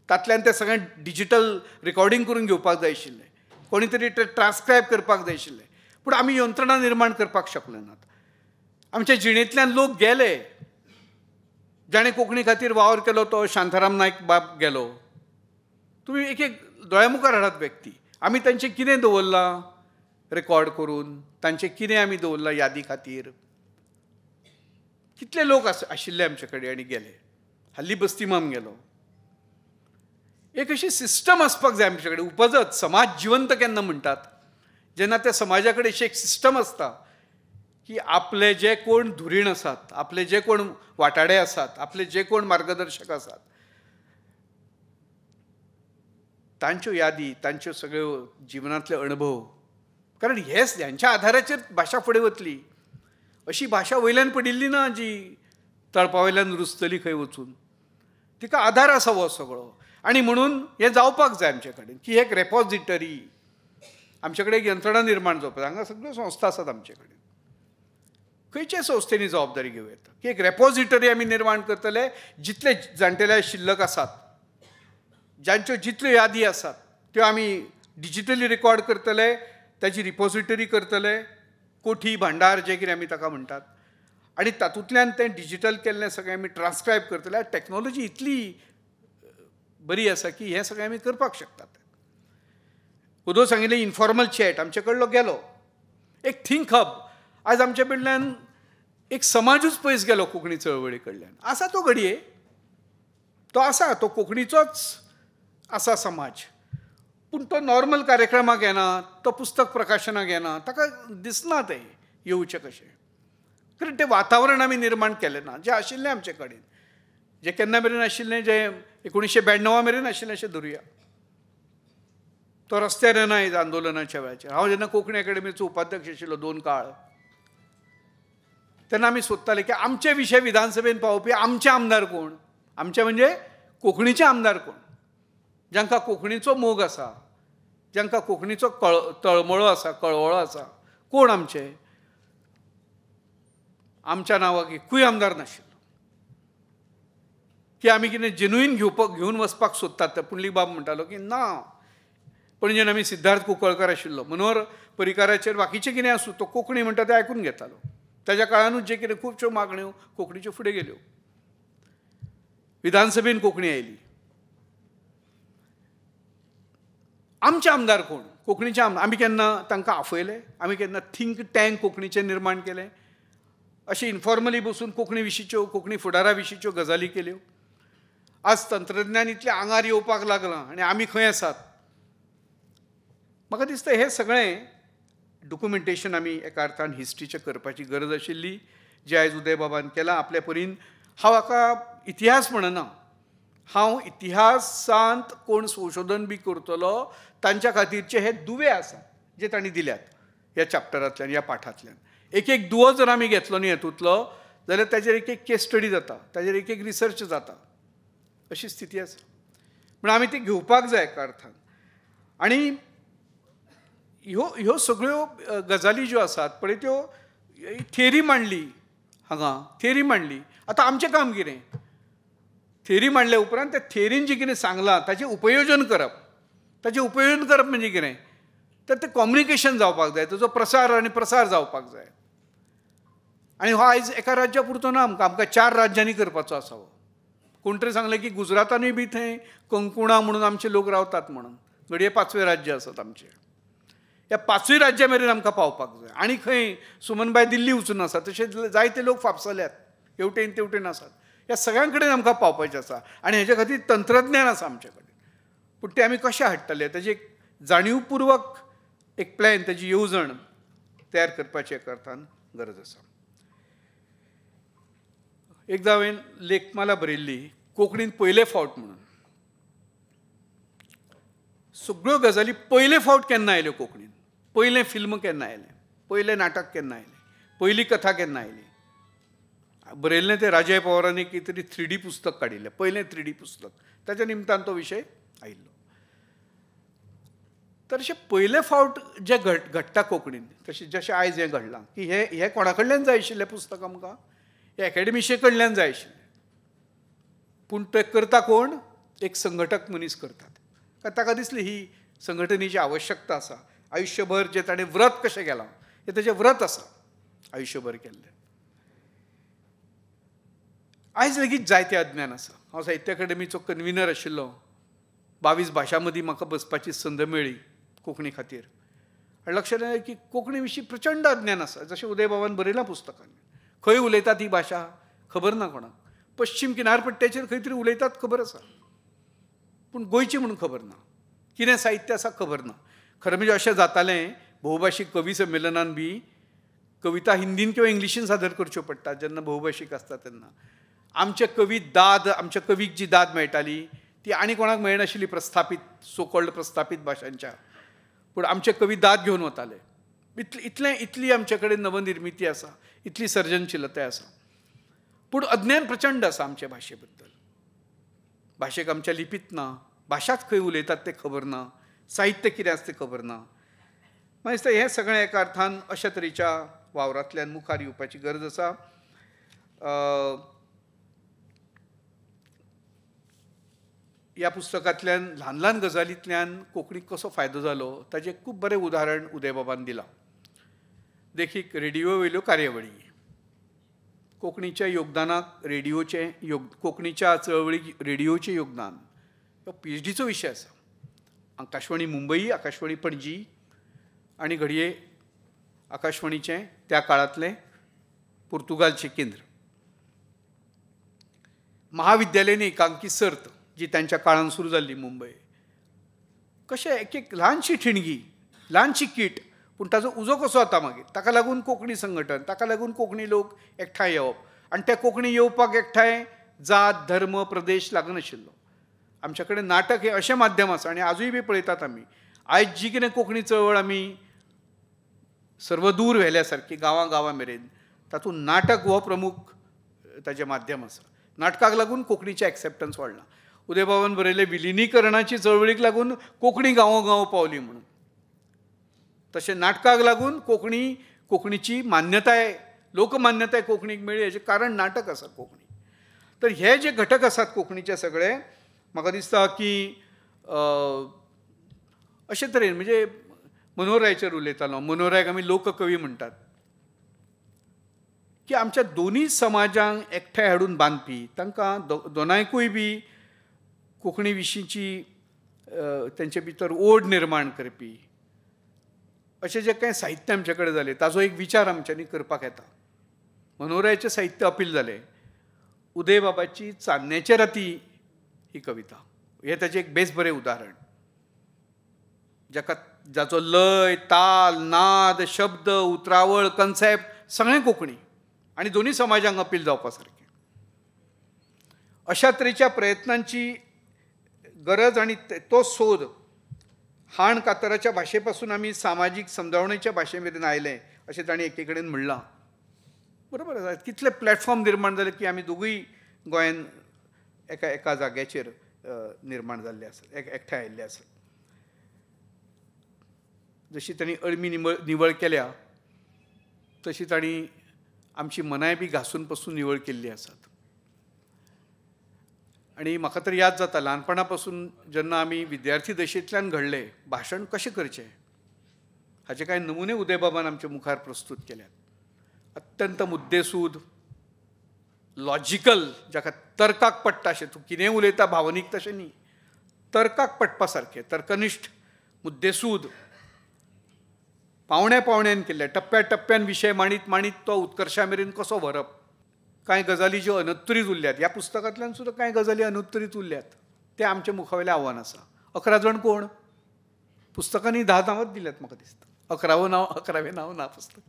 तातल्यान तें सगळें डिजिटल रिकॉर्डिंग करून घेवपाक जाय आशिल्लें. कोणी तरी तें ट्रान्स्क्रायब करपाक जाय आशिल्लें. पूण आमी यंत्रणा निर्माण करपाक शकले नात. आमच्या जिणेंतल्यान लोक गेले. जाणें कोंकणी खातीर वावर केलो तो शांताराम नायक बाब गेलो. तुमी एक एक दोळ्या मुखार हाडात व्यक्ती. आमी तांचें कितें दवरलां रेकॉर्ड करून, तांचें कितें आमी दवरलां यादी खातीर. कितले लोक आशिल्ले आमचे कडेन आनी गेले. हाल्ली बस्तीमाम गेलो. एक अशी सिस्टम आसपाक जाय आमचे कडेन. उपजत समाज जिवंत केन्ना म्हणटात जेन्ना त्या समाजा कडेन अशी एक सिस्टम आसता की आपले जे कोण धुरीण आसात, आपले जे कोण वाटाडे आसात, आपले जे कोण मार्गदर्शक आसात, तांच्यो यादी, तांच्यो सगळ्यो जिवनांतले अणभव, कारण हेच ह्यांच्या आधाराचेर भाशा फुडें वतली. अशी भाशा वयल्यान पडिल्ली ना जी तळपा वयल्यान रुजतली खंय वचून. तिका आधार आसा हो सगळो. आनी म्हणून हें जावपाक जाय आमचे कडेन की एक रेपॉझिटरी, आमचे कडेन एक यंत्रणा निर्माण जावपाक जाय. हांगा सगळ्यो संस्था आसात आमचे कडेन. खंयचे संस्थेनी जबाबदारी घेवं येता की एक रेपॉझिटरी आमी निर्माण करतले. जितले जाणटेले शिल्लक आसात, जांच्यो जितल्यो यादी आसात त्यो आमी डिजिटली रेकॉर्ड करतले, ताची रिपॉझिटरी करतले, कोठी भांडार जे कितें आमी ताका म्हणटात. आनी तातूंतल्यान तें डिजिटल केल्लें सगळें आमी ट्रान्स्क्रायब करतले. टॅक्नॉलॉजी इतली बरी आसा की हें सगळें आमी करपाक शकतात. उदो सांगिल्लें इनफॉर्मल चॅट आमचे कडलो गेलो. एक थिंक हब आज आमचे कडल्यान एक समाजूच पयस गेलो कोंकणी चळवळी कडल्यान. आसा तो घडये, तो आसा, तो कोंकणीचोच आसा समाज. पूण तो नॉर्मल कार्यक्रमाक येना, तो पुस्तक प्रकाशनाक येना, ताका दिसना तें येवचें कशें. कारण तें वातावरण आमी निर्माण केलें ना जें आशिल्लें आमचे कडेन. जें केन्ना मेरेन आशिल्लें, जें 1992 मेरेन आशिल्लें अशें धरुया. तो रस्त्यार येना ह्या आंदोलनाच्या वेळाचेर. हांव जेन्ना कोंकणी अकादेमीचो उपाध्यक्ष आशिल्लो 2 काळ, तेन्ना आमी सोदताले की आमचे विशय विधानसभेन पावोवपी आमचे आमदार कोण. आमचे म्हणजे कोंकणीचे आमदार कोण, जांकां कोंकणीचो मोग आसा, जांकां कोंकणीचो तळमळो आसा, कळवळो आसा. कोण आमचे? आमच्या नांवाक एकूय आमदार नाशिल्लो. की आमी कितें जेन्युइन घेवन वचपाक सोदतात. तर पुंडलीक बाब म्हणटालो की ना, पणजेन आमी सिद्धार्थ कुंकळकर आशिल्लो, मनोहर पर्रीकाराचेर बाकीचें कितें आसूं, तो कोंकणी म्हणटा तें आयकून घेतालो. ताच्या काळानूच जे कितें खुबश्यो मागण्यो कोंकणीच्यो फुडें गेल्यो. विधानसभेन कोंकणी आयली. आमचे आमदार कोण? कोंकणीचे आमदार. आमी केन्ना तांकां आफयले? आमी केन्ना थिंक टँक कोंकणीचें निर्माण केलें? अशें इन्फॉर्मली बसून कोंकणी विशींच्यो, कोंकणी फुडारा विशींच्यो गजाली केल्यो? आज तंत्रज्ञान इतलें आंगार येवपाक लागलां आनी आमी खंय आसात? म्हाका दिसता हें सगळें डॉक्युमेंटेशन आमी एका अर्थान हिस्ट्रीचें करपाची गरज आशिल्ली, जें आयज उदय बाबान केलां आपल्या परीन. हांव हाका इतिहास म्हणना, हांव इतिहासांत कोण संशोधन बी करतलो तांच्या खातीरचे हे दुवे आसा जे तांणी दिल्यात ह्या चॅप्टरांतल्यान, ह्या पाठांतल्यान. एक एक दुवो जर आमी घेतलो न्ही हेतूंतलो, जाल्यार ताजेर एक एक केस स्टडी जाता, ताजेर एक एक रिसर्च जाता, अशी स्थिती आसा. पूण आमी ती घेवपाक जाय एका अर्थान. आनी ह्यो सगळ्यो गजाली ज्यो आसात पळय त्यो थेरी मांडली हांगा, थेरी मांडली. आतां आमचें काम कितें? थेरी मांडल्या उपरांत त्या थेरीन जें कितें सांगलां ताचें उपयोजन करप. ताचें उपयोजन करप म्हणजे कितें? तर तें कॉम्युनिकेशन जावपाक जाय, ताचो प्रसार आनी प्रसार जावपाक जाय. आनी हो आयज एका राज्या पुरतो ना, आमकां 4 राज्यांनी करपाचो आसा हो. कोण तरी सांगलें की गुजरातानूय बी थंय कंकुणा म्हणून आमचे लोक रावतात म्हणून, घडये 5वें राज्य आसात आमचें. ह्या 5व्या राज्या मेरेन आमकां पावपाक जाय. आनी खंय सुमनबाय दिल्ली वचून आसा, तशे जायते लोक फापसल्यात, हेवटेन तेवटेन आसात. ह्या सगळ्यां कडेन आमकां पावपाचें आसा आनी हेच्या खातीर तंत्रज्ञान आसा आमचे कडेन. पूण ते आमी कशें हाडटले ताची एक जाणीवपूर्वक एक प्लॅन, ताची येवजण तयार करपाची एका अर्थान गरज आसा. एकदां हांवें लेखमाला बरयल्ली कोंकणीन पयले फावट म्हणून. सगळ्यो गजाली पयले फावट केन्ना आयल्यो कोंकणीन? पयलें फिल्म केन्ना आयलें? पयलें नाटक केन्ना आयलें? पयली कथा केन्ना आयली? बरयल्लें तें राजय पवारांनी कितें तरी 3D पुस्तक काडिल्लें, पयलें 3D पुस्तक. ताच्या निमतान तो विशय आयिल्लो. तर अशें पयले फावट जें घडटा कोंकणीन, जशें आयज हें घडलां की हें कोणा कडल्यान जाय आशिल्लें पुस्तक आमकां? हें एकाडेमिशे कडल्यान जाय आशिल्लें. पूण तें करता कोण? एक संघटक मनीस करतात. ताका दिसली ही संघटनेची आवश्यकता आसा. आयुश्यभर जें ताणें व्रत कशें केलां हें ताचें व्रत आसा आयुश्यभर केल्लें. आयज लेगीत जायतें अज्ञान आसा. हांव साहित्य अकादेमीचो कन्विनर आशिल्लो. 22 भाशां मदीं म्हाका बसपाची संद मेळ्ळी कोंकणी खातीर. आनी लक्षांत आयलें की कोंकणी विशीं प्रचंड अज्ञान आसा. जशें उदय बाबान बरयलां पुस्तकांनी. खंय उलयतात ही भाशा खबर ना कोणाक. पश्चिम किनारपट्ट्याचेर खंय तरी उलयतात खबर आसा, पूण गोंयची म्हणून खबर ना. कितें साहित्य आसा खबर ना. खरें म्हणजे अशें जातालें भोवभाशीक कवी संमेलनान बी कविता हिंदीन किंवा इंग्लिशीन सादर करच्यो पडटात जेन्ना भोवभाशीक आसता तेन्ना. आमचे कवी दाद, आमच्या कवीक जी दाद मेळटाली ती आनी कोणाक मेळनाशिल्ली प्रस्थापीत, सोकॉल्ड प्रस्थापीत भाशांच्या. पूण आमचे कवी दाद घेवन वताले. इतली आमचे कडेन नवनिर्मिती आसा, इतली सर्जनशीलताय आसा. पूण अज्ञान प्रचंड आसा आमच्या भाशे बद्दल. भाशेक आमच्या लिपीत ना, भाशाच खंय उलयतात तें खबर ना, साहित्य कितें आसा तें खबर ना. म्हाका दिसता हें सगळें एका अर्थान अशा तरेच्या वावरांतल्यान मुखार येवपाची गरज आसा. ह्या पुस्तकांतल्यान ल्हान ल्हान गजालींतल्यान कोंकणीक कसो फायदो जालो ताचें खूब बरें उदाहरण उदय बाबान दिलां. देखीक रेडिओ वयल्यो कार्यावळी, कोंकणीच्या योगदानाक कोंकणीच्या चळवळीक रेडिओचें योगदान हो PhDचो विशय आसा. आकाशवाणी मुंबई, आकाशवाणी पणजी आनी घडये आकाशवाणीचें त्या काळांतलें पुर्तुगालचें केंद्र. महाविद्यालयीन एकांकी सर्त जी तांच्या काळान सुरू जाल्ली मुंबय. कशें एक एक ल्हानशी ठिणगी, ल्हानशी कीट, पूण ताचो उजो कसो जाता मागीर. ताका लागून कोंकणी संघटन, ताका लागून कोंकणी लोक एकठांय येवप. आनी ते कोंकणी येवपाक एकठांय जात, धर्म, प्रदेश लागनाशिल्लो. आमचे कडेन नाटक हें अशें माध्यम आसा आनी आजूय बी पळयतात आमी. आयज जी कितें कोंकणी चळवळ आमी सर्वदूर व्हेल्या सारकी गांवां गांवां मेरेन, तातूंत नाटक हो प्रमुख ताचें माध्यम आसा. नाटकाक लागून कोंकणीचें एक्सेप्टन्स वाडलां. उदय बाबान बरयलें विलिनीकरणाची चळवळीक लागून कोंकणी गांवोगांव पावली म्हणून. तशें नाटकाक लागून कोंकणीची मान्यताय, लोकमान्यताय कोंकणीक मेळ्ळी हेजें कारण नाटक आसा कोंकणी. तर हे जे घटक आसात कोंकणीचे सगळे म्हाका दिसता की अशे तरेन म्हणजे मनोहरायचेर उलयतालो. मनोहरायक आमी लोककवी म्हणटात की आमच्या दोनूय समाजांक एकठांय हाडून बांदपी, तांकां दोनांयकूय बी कोंकणी विशींची तेंचे भितर ओड निर्माण करपी अशें जें कांय साहित्य आमचे कडेन जालें ताजो एक विचार आमच्यांनी करपाक येता. मनोहरायचें साहित्य अपील जालें. उदय बाबाची चान्न्याचे राती ही कविता, हें ताचें एक बेस बरें उदाहरण. जाचो लय, ताल, नाद, शब्द, उतरावळ, कन्सेप्ट सगळें कोंकणी आनी दोनूय समाजांक अपील जावपा सारकें. अशा तरेच्या प्रयत्नांची गरज आनी तो सोद हाण कातराच्या भाशे पासून आमी सामाजीक समजावणेच्या भाशे मेरेन आयले अशें ताणें एके कडेन म्हणलां. बरोबर आसा. कितले प्लॅटफॉर्म निर्माण जाले की आमी दोगूय गोंयान एका जाग्याचेर निर्माण जाल्ले आसात, एकठांय आयिल्ले आसात. जशी तांणी अळमी निवळ केल्या तशी तांणी आमची मनाय बी घासून पासून निवळ केल्ली आसात. आणि म्हाका तर याद जाता ल्हानपणा पासून जेन्ना आमी विद्यार्थी दशेंतल्यान घडले भाशण कशें करचें हाचे कांय नमुने उदय बाबान आमच्या मुखार प्रस्तूत केल्यात. अत्यंत मुद्देसूद, लॉजिकल, जाका तर्काक पडटा अशें, तूं कितेंय उलयता भावनीक तशें न्ही, तर्काक पडपा सारकें, तर्कनिश्ठ, मुद्देसूद, पावण्यान केल्ले, टप्प्या टप्प्यान विशय मांडीत तो उत्कर्शा मेरेन कसो व्हरप. कांय गजाली ज्यो अनुत्तरीत उरल्यात, ह्या पुस्तकांतल्यान सुद्दां कांय गजाली अनुत्तरीत उरल्यात, ते आमच्या मुखावेलें आव्हान आसा. 11 जण कोण? पुस्तकांनी 10 नांवांच दिल्यात म्हाका दिसता. 11वें नांव ना पुस्तक.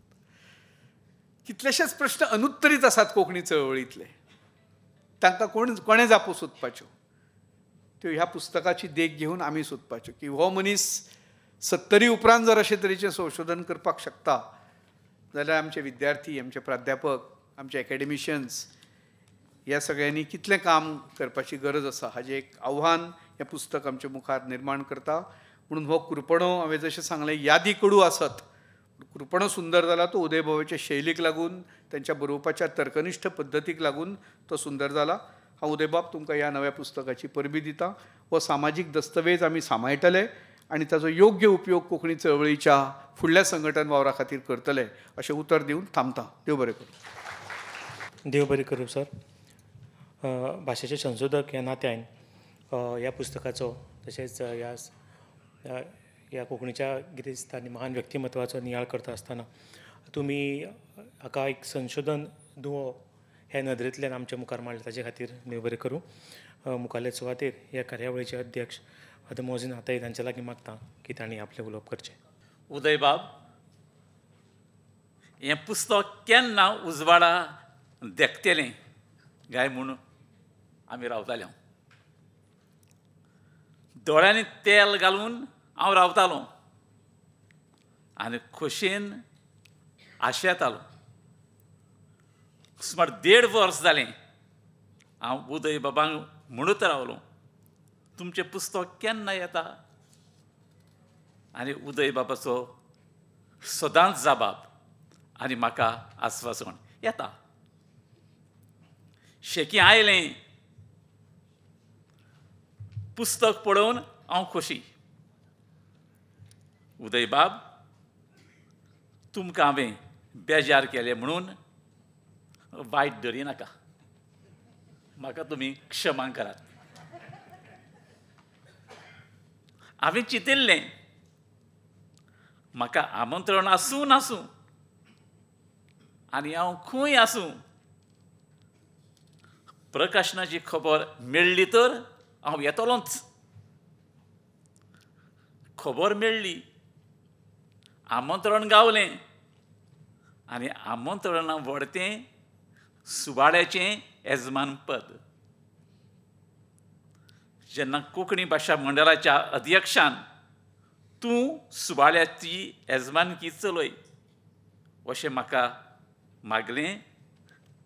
कितलेशेच प्रश्न अनुत्तरीत आसात कोंकणी चळवळींतले, तांकां कोणें जापो सोदपाच्यो, त्यो ह्या पुस्तकाची देख घेवन आमी सोदपाच्यो. की हो मनीस 70 उपरांत जर अशे तरेचें संशोधन करपाक शकता जाल्यार आमचे विद्यार्थी, आमचे प्राध्यापक, आमचे एकाडेमिशियन्स ह्या सगळ्यांनी कितलें काम करपाची गरज आसा हाजें एक आव्हान हें पुस्तक आमच्या मुखार निर्माण करता. म्हणून हो कृपणो हांवें जशें सांगलें यादी कडू आसत, कृपणो सुंदर जाला तो उदय बाबाच्या शैलीक लागून, तांच्या बरोवपाच्या तर्कनिश्ठ पद्दतीक लागून तो सुंदर जाला. हांव उदय बाब तुमकां ह्या नव्या पुस्तकाची परबी दितां. हो सामाजीक दस्तवेज आमी सांबाळटले आनी ताचो योग्य उपयोग कोंकणी चळवळीच्या फुडल्या संघटन वावरा खातीर करतले अशें उतर दिवन थांबतां. देव बरें करूं. देव बरें करूं सर. भाशेचे संशोधक ह्या नात्यान ह्या पुस्तकाचो तशेंच ह्या कोंकणीच्या गिरेस्त आनी महान व्यक्तिमत्वाचो नियाळ करता आसतना तुमी हाका एक संशोधन दुवो हे नदरेंतल्यान आमच्या मुखार मांडले ताचे खातीर देव बरें करूं. मुखारले सुवातेर ह्या कार्यावळीचे अध्यक्ष मोहसीन आताई तांचे लागीं मागता की तांणी आपलें उलोवप करचें. उदय बाब, हें पुस्तक केन्ना उजवाडा देखतेलें गाय म्हूण आमी रावताले. दोळ्यांनी तेल घालून हांव रावतालों आनी खोशयेन आशेतालों. सुमार 1.5 वर्स जालें हांव उदय बाबांक म्हणूच रावलों, तुमचें पुस्तक केन्ना येता? आनी उदय बाबाचो सदांच जबाब आनी म्हाका आस्वासन, येता. शेकी आयलें, पुस्तक पळोवन हांव खोशी. उदय बाब, तुमकां हांवें बेजार केलें म्हणून वायट धरी नाका, म्हाका तुमी क्षमा करात. हांवें चिंतिल्लें म्हाका आमंत्रण आसूं नासूं आनी हांव खंय आसूं, प्रकाशनाची खबर मेळ्ळी तर हांव येतलोंच. खबर मेळ्ळी, आमंत्रण गावलें आनी आमंत्रणां व्हडतें सुवाळ्याचें येजमानपद. जेन्ना कोंकणी भाशा मंडळाच्या अध्यक्षान तूं सुवाळ्याची येजमानकी चलय अशें म्हाका मागलें,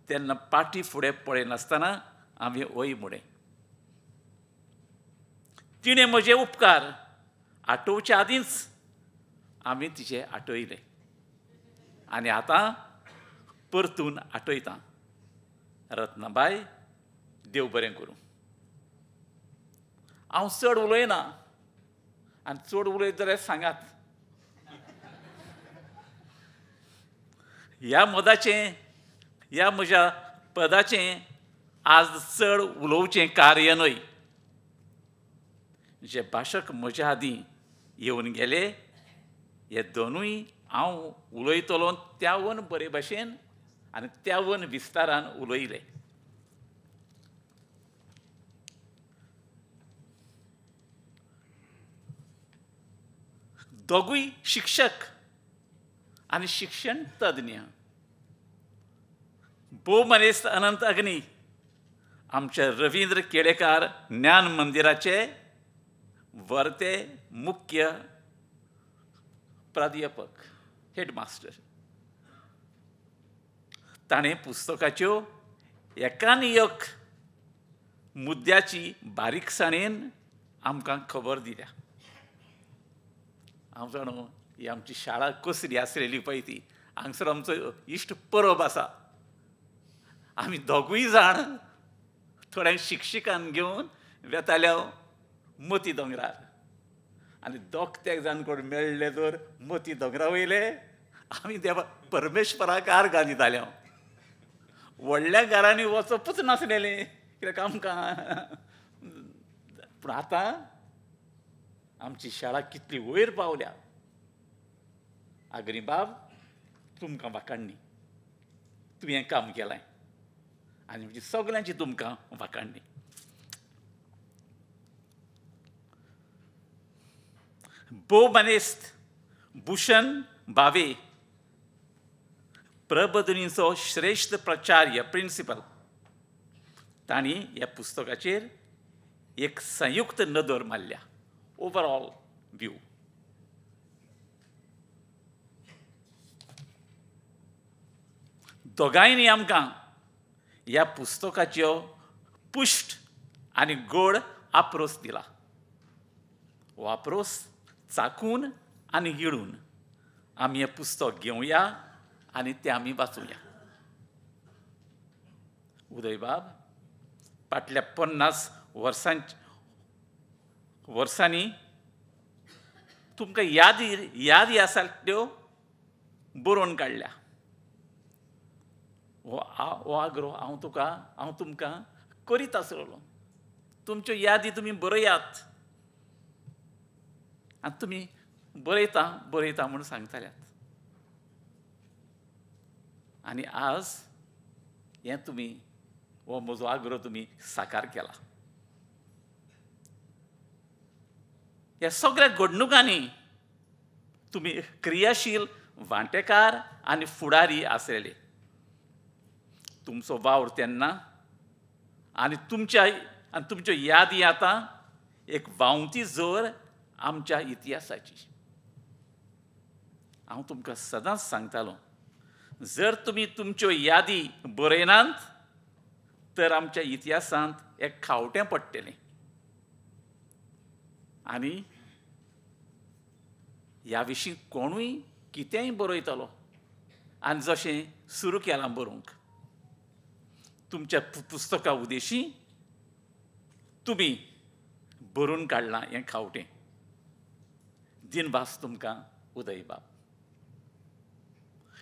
तेन्ना पाटी फुडें पळयनासतना हांवें ओय म्हणलें. तिणें म्हजे उपकार आठोवचे आदींच हांवें तिचे आठयले आनी आतां परतून आठयतां. रत्नाबाई, देव बरें करूं. हांव चड उलयना, आनी चड उलयत जाल्यार सांगात. ह्या म्हज्या पदाचें आज चड उलोवचें कार्य न्हय. जे भाशक म्हज्या आदीं येवन गेले, हे दोनूय हांव उलयतलो त्या वन बरे भाशेन आनी त्या वन विस्तारान उलयले. दोगूय शिक्षक आनी शिक्षण तज्ञ. भोव मनीस अनंत अग्नी आमचे रवींद्र केळेकार ज्ञान मंदिराचे वर्ते मुख्य प्राध्यापक, हेडमास्टर. ताणें पुस्तकाच्यो एकान एक मुद्द्याची बारीकसाणेन आमकां खबर दिल्या. हांव जाणो ही आमची शाळा कसली आसलेली पळय ती. हांगसर आमचो इश्ट परब आसा. आमी दोगूय जाण थोड्या शिक्षकांक घेवन वेताले मोती दोंगरार. आनी दोग जाण कोण मेळ्ळे तर मोती दोंगरा वयले आमी देवा परमेश्वराक आर्गां दिताले. व्हडल्या घरांनी वचपूच नासलेलें कित्याक आमकां. पूण आतां आमची शाळा कितली वयर पावल्या. आगरी बाब, तुमकां वाखाणणी. तुवें हें काम केलां आनी म्हणजे सगल्यांची तुमकां वाखाणणी. भोव मनीस भूषण भावे प्रबोधिनीचो श्रेष्ठ प्राचार्य, प्रिंसिपल, तांणी ह्या पुस्तकाचेर एक संयुक्त नदर मारल्या. Overall view. दोगांयनी आमकां ह्या पुस्तकाच्यो पुश्ट आनी गोड आप्रोस दिला. हो आप्रोस चाखून आनी गिळून आमी हें पुस्तक घेवया आनी तें आमी वाचुया. उदय बाब, फाटल्या 50 वर्सांनी तुमकां यादी आसा त्यो बरोवन काडल्या. हो आग्रो हांव तुमकां करीत आसलोलो. तुमच्यो यादी तुमी बरयात आनी तुमी बरयता म्हूण सांगताल्यात. आनी आज हें तुमी, हो म्हजो आग्रो तुमी साकार केला. ह्या सगळ्या घडणुकांनी तुमी क्रियाशील वांटेकार आनी फुडारी आसलेले. तुमचो वावर तेन्ना आनी तुमच्यो यादी आतां एक व्हांवती झर आमच्या इतिहासाची. हांव तुमकां सदांच सांगतालो, जर तुमी तुमच्यो यादी बरयनात तर आमच्या इतिहासांत एक खावटें पडटलें. आनी ह्या विशीं कोणूय कितेंय बरयतलो आनी जशें सुरू केलां बरोवंक. तुमच्या पुस्तका उदेशी तुमी बरोवन काडलां हें खावटें. दिनवास तुमकां उदय बाब.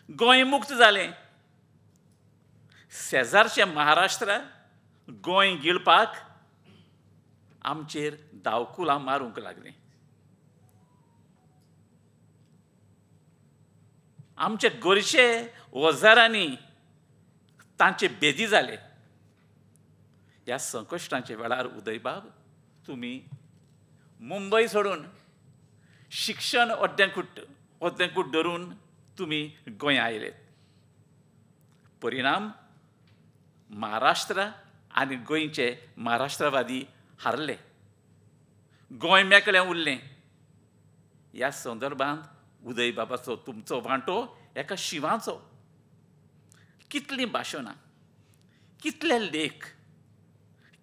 गोंय मुक्त जालें. शेजारच्या महाराष्ट्रा गोंय गिळपाक आमचेर दावकुलां मारूंक लागलें. आमचे गोरशे ओजारांनी तांचे बेदी जाले. ह्या संकश्टांच्या वेळार उदय बाब, तुमी मुंबय सोडून शिक्षण ओद्देंकूट धरून तुमी गोंय आयले. परिणाम महाराष्ट्र आनी गोंयचे महाराष्ट्रवादी हारले. गोंय मेकळें उरलें. ह्या संदर्भांत उदय बाबाचो तुमचो वांटो एका शिवाचो. कितलीं भाशणां, कितले लेख,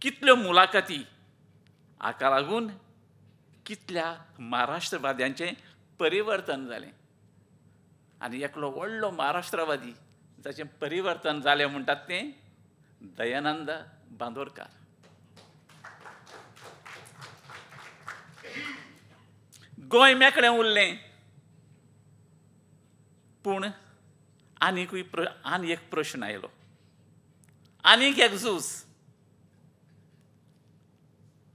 कितल्यो मुलाखती, हाका लागून कितल्या महाराष्ट्रवाद्यांचें परिवर्तन जालें. आनी एकलो व्हडलो महाराष्ट्रवादी जाचें परिवर्तन जालें म्हणटात तें दयानंद बांदोडकार. गोंय मेकळें उरलें, पूण आनी एक प्रश्न आयलो, आनीक एक झूज.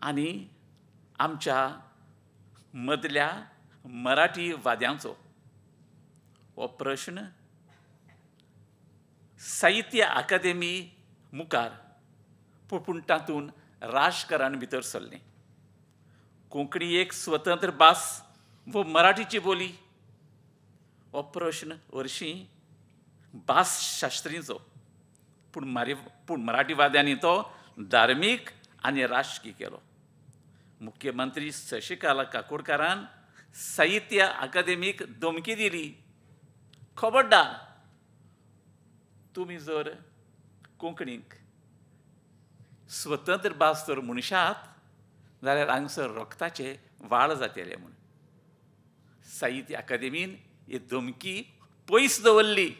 आनी आमच्या मदल्या मराठी वाद्यांचो हो प्रश्न साहित्य अकादेमी मुखार, पूण तातूंत राजकारण भितर सरलें. कोंकणी एक स्वतंत्र भास वो मराठीची बोली हो प्रश्न हरशीं भास शास्त्रीचो, पूण मराठीवाद्यांनी तो धार्मीक आनी राजकीय केलो. मुख्यमंत्री शशिकांत काकोडकरान साहित्य अकादेमीक धमकी दिली, खबरदार तुमी जर कोंकणीक स्वतंत्र भास जर म्हणशात जाल्यार हांगसर रक्ताचे वाळ जातले म्हूण. साहित्य अकादेमीन ही धमकी पयस दवरली.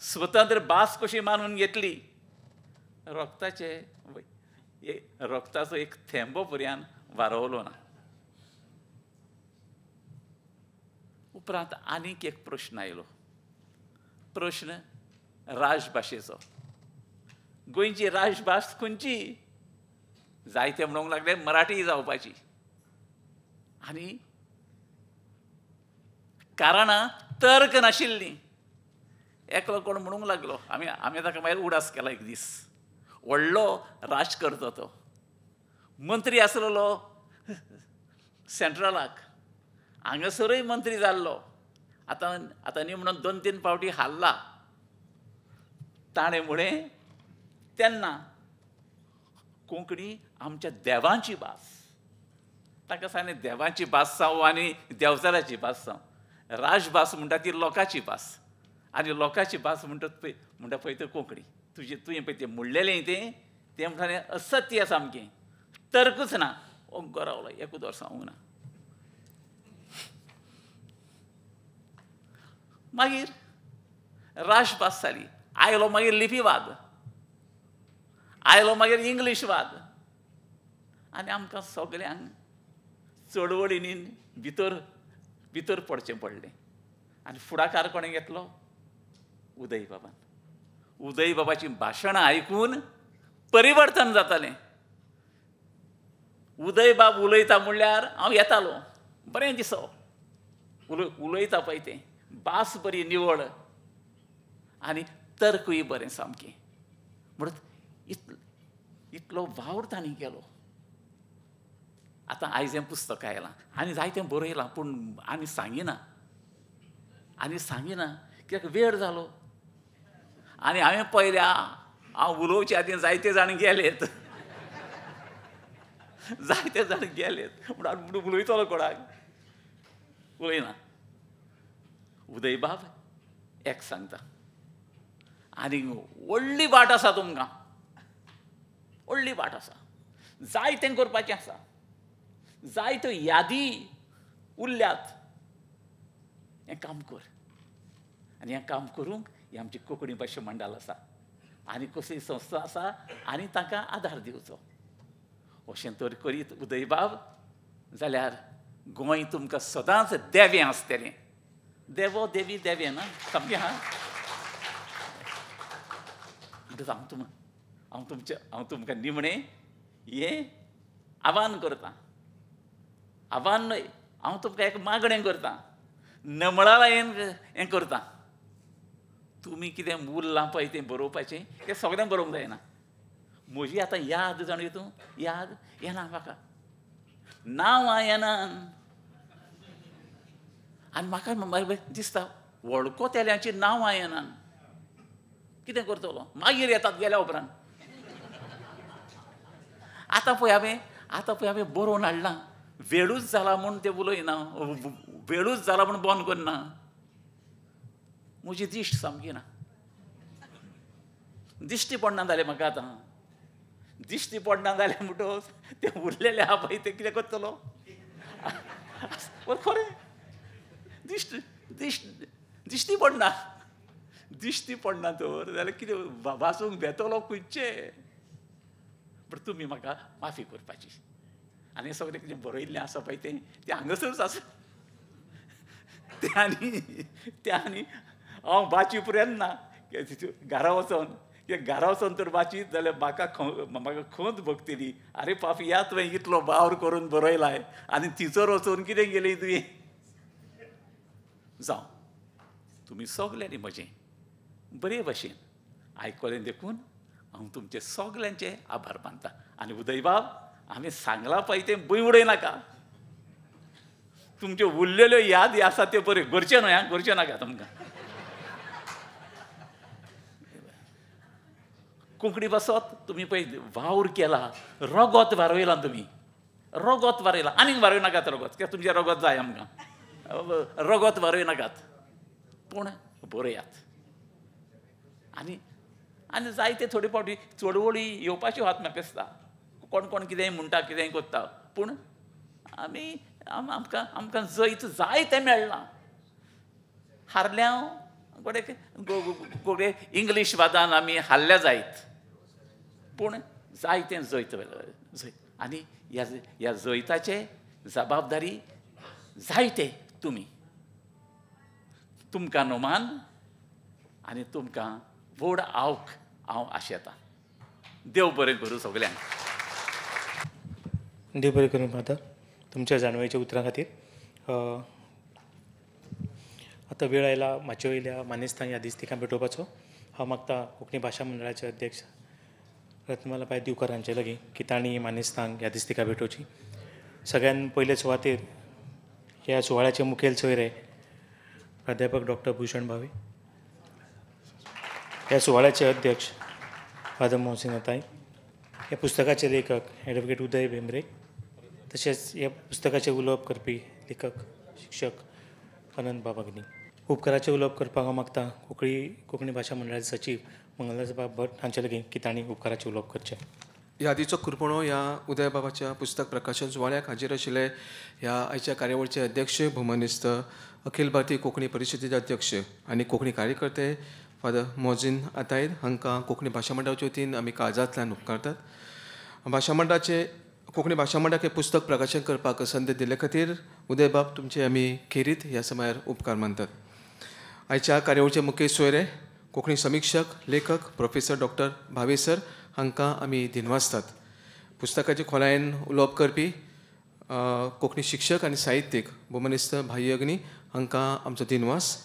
स्वतंत्र भास कशी मानून घेतली, रक्ताचो एक थेंबो पर्यंत वारवलो ना. उपरांत आनीक एक प्रश्न आयलो, प्रश्न राजभाशेचो. गोंयची राजभास खंयची? जायते म्हणूंक लागले मराठी जावपाची. आनी कारणां तर्क नाशिल्लीं. एकलो कोण म्हणूंक लागलो, आमी ताका मागीर उडास केला एक दीस. व्हडलो राजकर्तो तो, मंत्री आसलेलो सेंट्रलाक, हांगासरूय मंत्री जाल्लो. आतां न्ही म्हणून 2-3 फावटी हारला. ताणें म्हळें तेन्ना कोंकणी आमच्या देवांची भास. ताका सांगलें देवांची भास जावं आनी देंवचाराची भास जावं. राजभास म्हणटा ती लोकांची भास, आनी लोकांची भास म्हणटा पळय तो कोंकणी. तुवें पळय तें म्हणलेलें तें म्हणटालें असत्य सामकें, तर्कूच ना. ओग्गो रावलो, एकूच वर्स हांवूंक ना. मागीर राजभास जाली. आयलो मागीर लिपीवाद, आयलो मागीर इंग्लीशवाद, आनी आमकां सगल्यांक चळवळींनी भितर पडचें पडलें. आनी फुडाकार कोणें घेतलो? उदय बाबान. उदय बाबाची भाशणां आयकून परिवर्तन जातालें. उदय बाब उलयता म्हणल्यार हांव येतालो, बरें दिसो. उलयता पळय तें, भास बरी निवळ आनी तर्कूय बरें सामकें. म्हणून इतलो वावर तांणी केलो. आतां आयज हें पुस्तक आयलां आनी जायतें बरयलां, पूण आनी सांगिना कित्याक वेळ जालो. आनी हांवें पळयल्या, हांव उलोवचे आदीं जायते जाण गेलेत. म्हणून उलयतलो कोणाक? उलयना. उदय बाब एक सांगता, आनी व्हडली वाट आसा तुमकां, व्हडली वाट आसा. जायतें करपाचें आसा, जायत्यो यादी उरल्यात. हें काम कर. आनी हें काम करूंक ही आमची कोंकणी भाशा मंडळ आसा, आनी कसली संस्था आसा, आनी ताका आदार दिवचो. अशें तर करीत उदय बाब, जाल्यार गोंय तुमकां सदांच देवें आसतलें. देवो देवी देवें ना सामकें. हांव तुमकां निमणें हें आव्हान करतां. आव्हान न्हय, हांव तुमकां एक मागणें करतां, नमळाला हें करतां. तुमी कितें उरलां पळय तें बरोवपाचें, तें सगळें बरोवंक जायना. म्हजी आतां याद जाण येतूं, याद येना म्हाका, नांवां येना. आनी म्हाका दिसता व्हडको तेल्यांची नांवां येनात. कितें करतलो? मागीर येतात गेल्या उपरांत. आतां पळय हांवें बरोवन हाडलां, वेळूच जाला म्हूण तें उलयना, वेळूच जाला म्हूण बंद करना. म्हजी दिश्ट सामकी ना. दिश्टी पडना जालें म्हाका आतां. दिश्टी पडना जालें म्हणटच तें उरलेलें आहा पळय तें कितें करतलो? खरें दिश्टी पडना तर जाल्यार कितें वाचूंक भेटलो खंयचे? पण तुमी म्हाका माफी करपाची आनी सगळें कितें बरयल्लें आसा पळय तें हांगासरूच आसा ते आनी हांव बाची पर्यंत ना घरा वचोन तर बाची जाल्यार म्हाका खंत भोगतली आरे पाप या तुवें इतलो वावर करून बरयलाय आनी तिचोर वचून कितें केलें तुवें जावं तुमी सगल्यांनी म्हजें बरे भशेन आयकलें देखून हांव तुमचे सगल्यांचे आभार मानता आनी उदय बाब हांवें सांगलां पळय तें भंय उडयनाका तुमच्यो उरलेल्यो यादी आसा त्यो बऱ्यो करच्यो न्हय करच्यो नाका तुमकां कोंकणी बसत तुमी पळय वावर केला रगत वारयलां तुमी रगत वारयलां आनीक वारय नाकात रगत कित्याक तुमचें रगत जाय आमकां रगत वारय नाकात पूण बरयात आनी जायते थोडे फावटी चळवळी येवपाच्यो आहात म्हाका दिसता कोण कोण कितेंय म्हणटा कितेंय करता पूण आमकां जैत जाय तें मेळना हारल्या गोडे इंग्लीश वादान आमी हारल्या जायत पूण जाय तें जैत आनी ह्या जैताचे जबाबदारी जायते तुमकां नोमान आनी तुमकां व्हड आवक हांव आशेतां देव बरें करूं सगल्यांक देव बरें करूं माता तुमच्या जाणवेच्या उतरां खातीर आतां वेळ आयला म्हाजे वयल्या मानेस्तां ह्या दिसतिकां भेटोवपाचो हांव मागतां कोंकणी भाशा मंडळाचे अध्यक्ष रत्नमालाबाई दिवकर हांचे लागीं की तांणी मानेस्तांक ह्या दिसतिका भेटोवची सगळ्यान पयले सुवातेर ह्या सुवाळ्याचे मुखेल सोयरे प्राध्यापक डॉक्टर भूषण भावे ह्या सुवाळ्याचे अध्यक्ष फादर मोहसिन अताय ह्या पुस्तकाचे लेखक ॲडव्होकेट उदय भेंब्रे तशेंच ह्या पुस्तकाचे उलोवप करपी लेखक शिक्षक अनंत बाबागनी उपकाराचे उलोवप करपाक हांव मागतां कोंकणी भाशा मंडळाचे सचीव मंगलदास बाब भट हांचे लागीं की तांणी उपकाराचे उलोवप करचें यादीचो खुरपणो ह्या उदय बाबाच्या पुस्तक प्रकाशन सुवाळ्याक हाजीर आशिल्ले ह्या आयच्या कार्यावळीचे अध्यक्ष भौमनिस्त अखिल भारतीय कोंकणी परिशदेचे अध्यक्ष आनी कोंकणी कार्यकर्ते फादर मोहसिन अताय हांकां कोंकणी भाशा मंडळाच्या वतीन आमी काळजांतल्यान उपकारतात कोंकणी भाशा मंडळाक हें पुस्तक प्रकाशन करपाक संद दिले खातीर उदय बाब तुमचे आमी खेरीत ह्या समयार उपकार मानतात आयच्या कार्यावळीचे मुखेल सोयरे कोंकणी समीक्षक लेखक प्रोफेसर डॉक्टर भावे सर हांकां आमी दिनवासतात पुस्तकाचे खोलायेन उलोवप करपी कोंकणी शिक्षक आनी साहित्यीक भौमनिस्त भाई अग्नी हांकां आमचो दिनवास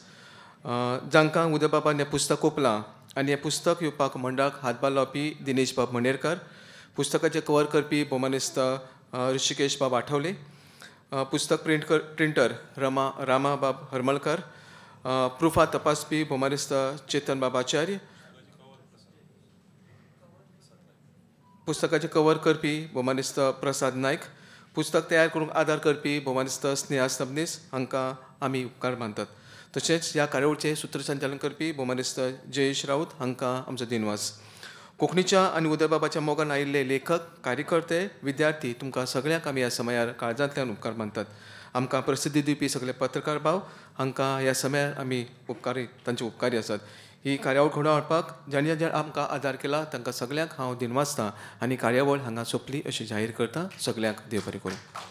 जांकां उदय बाबान हें पुस्तक ओपलां आनी हें पुस्तक येवपाक मंडळाक हातभार लावपी दिनेश बाब मणेरकार पुस्तकाचे कवर करपी भौमनिस्त ऋषिकेश बाब आठवले पुस्तक प्रिंटर रामा बाब हरमळकर प्रुफा तपासपी भौमनिस्त चेतन बाब आचार्य पुस्तकाचे कवर करपी भौमनिस्त प्रसाद नायक पुस्तक तयार करूंक आदार करपी भौमनिस्त स्नेहा सबनीस हांकां आमी उपकार मानतात तशेंच ह्या कार्यावळीचें सूत्रसंचालन करपी भौमनिस्त जयेश राऊत हांकां आमचो दिनवास कोंकणीच्या आनी उदय बाबाच्या मोगान आयिल्ले लेखक कार्यकर्ते विद्यार्थी तुमकां सगळ्यांक आमी ह्या समयार काळजांतल्यान उपकार मानतात आमकां प्रसिद्धी दिवपी सगळे पत्रकार भाव हांकां ह्या समयार आमी तांचे उपकारी आसात ही कार्यावळ घडोवन हाडपाक ज्यांनी आमकां आदार केला तांकां सगळ्यांक हांव दिनवासतां आनी कार्यावळ हांगा सोंपली अशी जाहीर करता सगळ्यांक देव बरें करूं